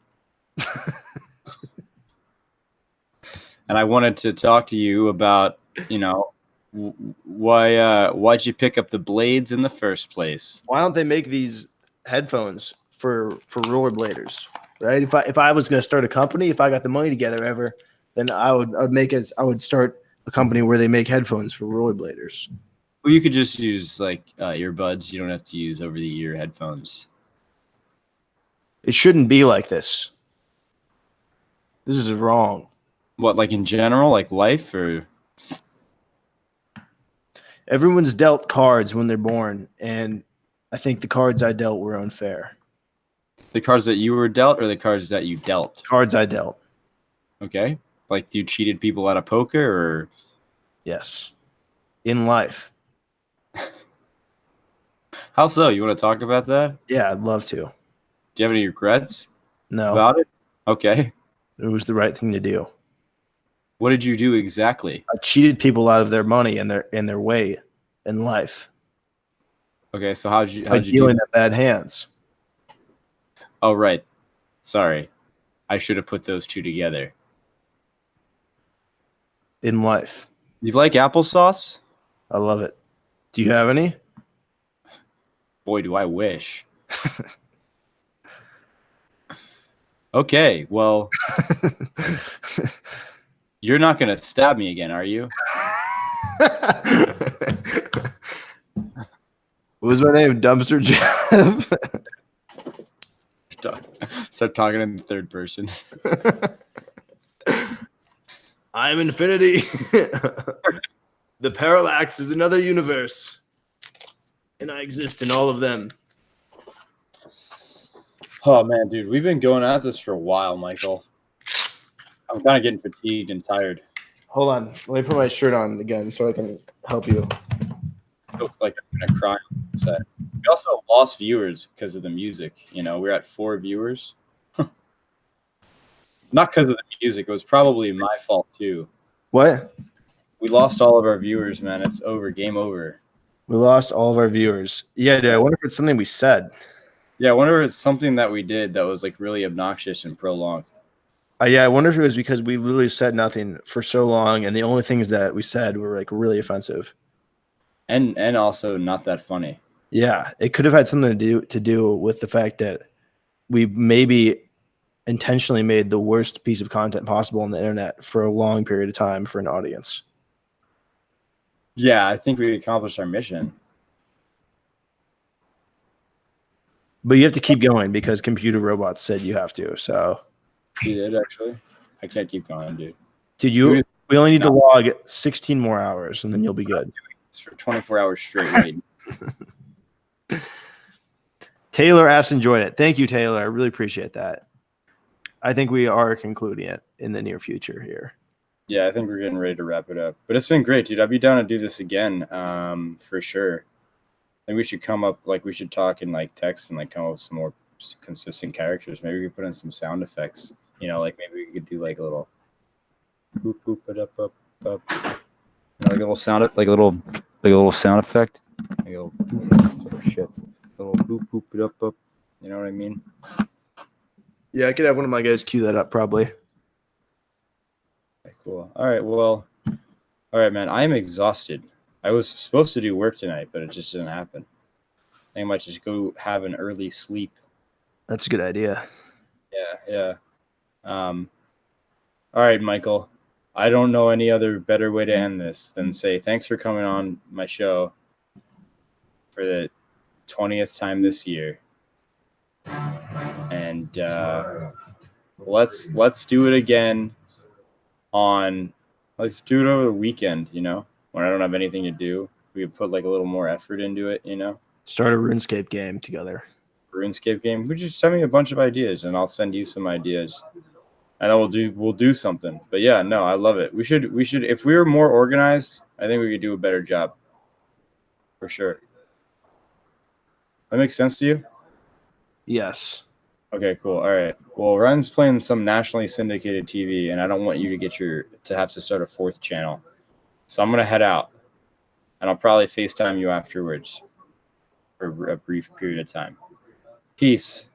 Speaker 6: And I wanted to talk to you about, you know, why'd you pick up the blades in the first place?
Speaker 1: Why don't they make these headphones for rollerbladers? Right? If I was going to start a company, if I got the money together ever, then I would start a company where they make headphones for rollerbladers.
Speaker 6: Well, you could just use like earbuds. You don't have to use over the ear headphones.
Speaker 1: It shouldn't be like this. This is wrong.
Speaker 6: What, like in general, like life, or?
Speaker 1: Everyone's dealt cards when they're born, and I think the cards I dealt were unfair.
Speaker 6: The cards that you were dealt, or the cards that you dealt?
Speaker 1: Cards I dealt.
Speaker 6: Okay. Like you cheated people out of poker, or?
Speaker 1: Yes. In life.
Speaker 6: How so? You want to talk about that?
Speaker 1: Yeah, I'd love to.
Speaker 6: Do you have any regrets
Speaker 1: No,
Speaker 6: about it? Okay.
Speaker 1: it was the right thing to do.
Speaker 6: What did you do exactly?
Speaker 1: I cheated people out of their money and their way in life.
Speaker 6: Okay, so how'd you
Speaker 1: By
Speaker 6: do
Speaker 1: dealing
Speaker 6: that?
Speaker 1: in bad hands.
Speaker 6: Oh, right. Sorry. I should have put those two together.
Speaker 1: In life.
Speaker 6: You like applesauce?
Speaker 1: I love it. Do you have any?
Speaker 6: Boy, do I wish. Okay, well, you're not going to stab me again, are you?
Speaker 1: What was my name? Dumpster Jeff.
Speaker 6: Start talking in the third person.
Speaker 1: I'm infinity. The parallax is another universe. And I exist in all of them.
Speaker 2: Oh man, dude, we've been going at this for a while, Michael. I'm kind of getting fatigued and tired.
Speaker 1: Hold on. Let me put my shirt on again so I can help you.
Speaker 2: I look like I'm gonna cry on set. We also lost viewers because of the music. You know, we're at 4 viewers. Not because of the music. It was probably my fault too.
Speaker 1: What?
Speaker 2: We lost all of our viewers, man. It's over. Game over.
Speaker 1: We lost all of our viewers. Yeah, dude. I wonder if it's something we said.
Speaker 2: Yeah, I wonder if it's something that we did that was like really obnoxious and prolonged.
Speaker 1: Yeah, I wonder if it was because we literally said nothing for so long, and the only things that we said were like really offensive.
Speaker 2: And also not that funny.
Speaker 1: Yeah, it could have had something to do with the fact that we maybe intentionally made the worst piece of content possible on the internet for a long period of time for an audience.
Speaker 2: Yeah, I think we accomplished our mission.
Speaker 1: But you have to keep going because computer robots said you have to. So,
Speaker 2: You did actually. I can't keep going, dude.
Speaker 1: dude, we only need to log 16 more hours, and then you'll be good.
Speaker 2: It's for 24 hours straight. Right?
Speaker 1: Taylor S. enjoyed it. Thank you, Taylor. I really appreciate that. I think we are concluding it in the near future here.
Speaker 2: Yeah, I think we're getting ready to wrap it up. But it's been great, dude. I'd be down to do this again, for sure. I think we should come up, like, we should talk in like text and like come up with some more consistent characters. Maybe we could put in some sound effects. You know, like maybe we could do like a little boop boop it up. You know, like a little sound, like a little sound effect. Like a little oh shit. A little boop boop it up. You know what I mean?
Speaker 1: Yeah, I could have one of my guys cue that up probably.
Speaker 2: Okay, cool. All right, well, all right, man. I am exhausted. I was supposed to do work tonight, but it just didn't happen. I think I might just go have an early sleep.
Speaker 1: That's a good idea.
Speaker 2: Yeah. All right, Michael. I don't know any other better way to end this than say thanks for coming on my show for the 20th time this year. And let's do it again let's do it over the weekend, you know, when I don't have anything to do. We could put like a little more effort into it, you know.
Speaker 1: Start a RuneScape game together.
Speaker 2: RuneScape game. We just send me a bunch of ideas and I'll send you some ideas. And then we'll do something. But yeah, no, I love it. We should if we were more organized, I think we could do a better job. For sure. That makes sense to you?
Speaker 1: Yes.
Speaker 2: Okay, cool. All right. Well, Ryan's playing some nationally syndicated TV, and I don't want you to have to start a 4th channel. So I'm gonna head out, and I'll probably FaceTime you afterwards for a brief period of time. Peace.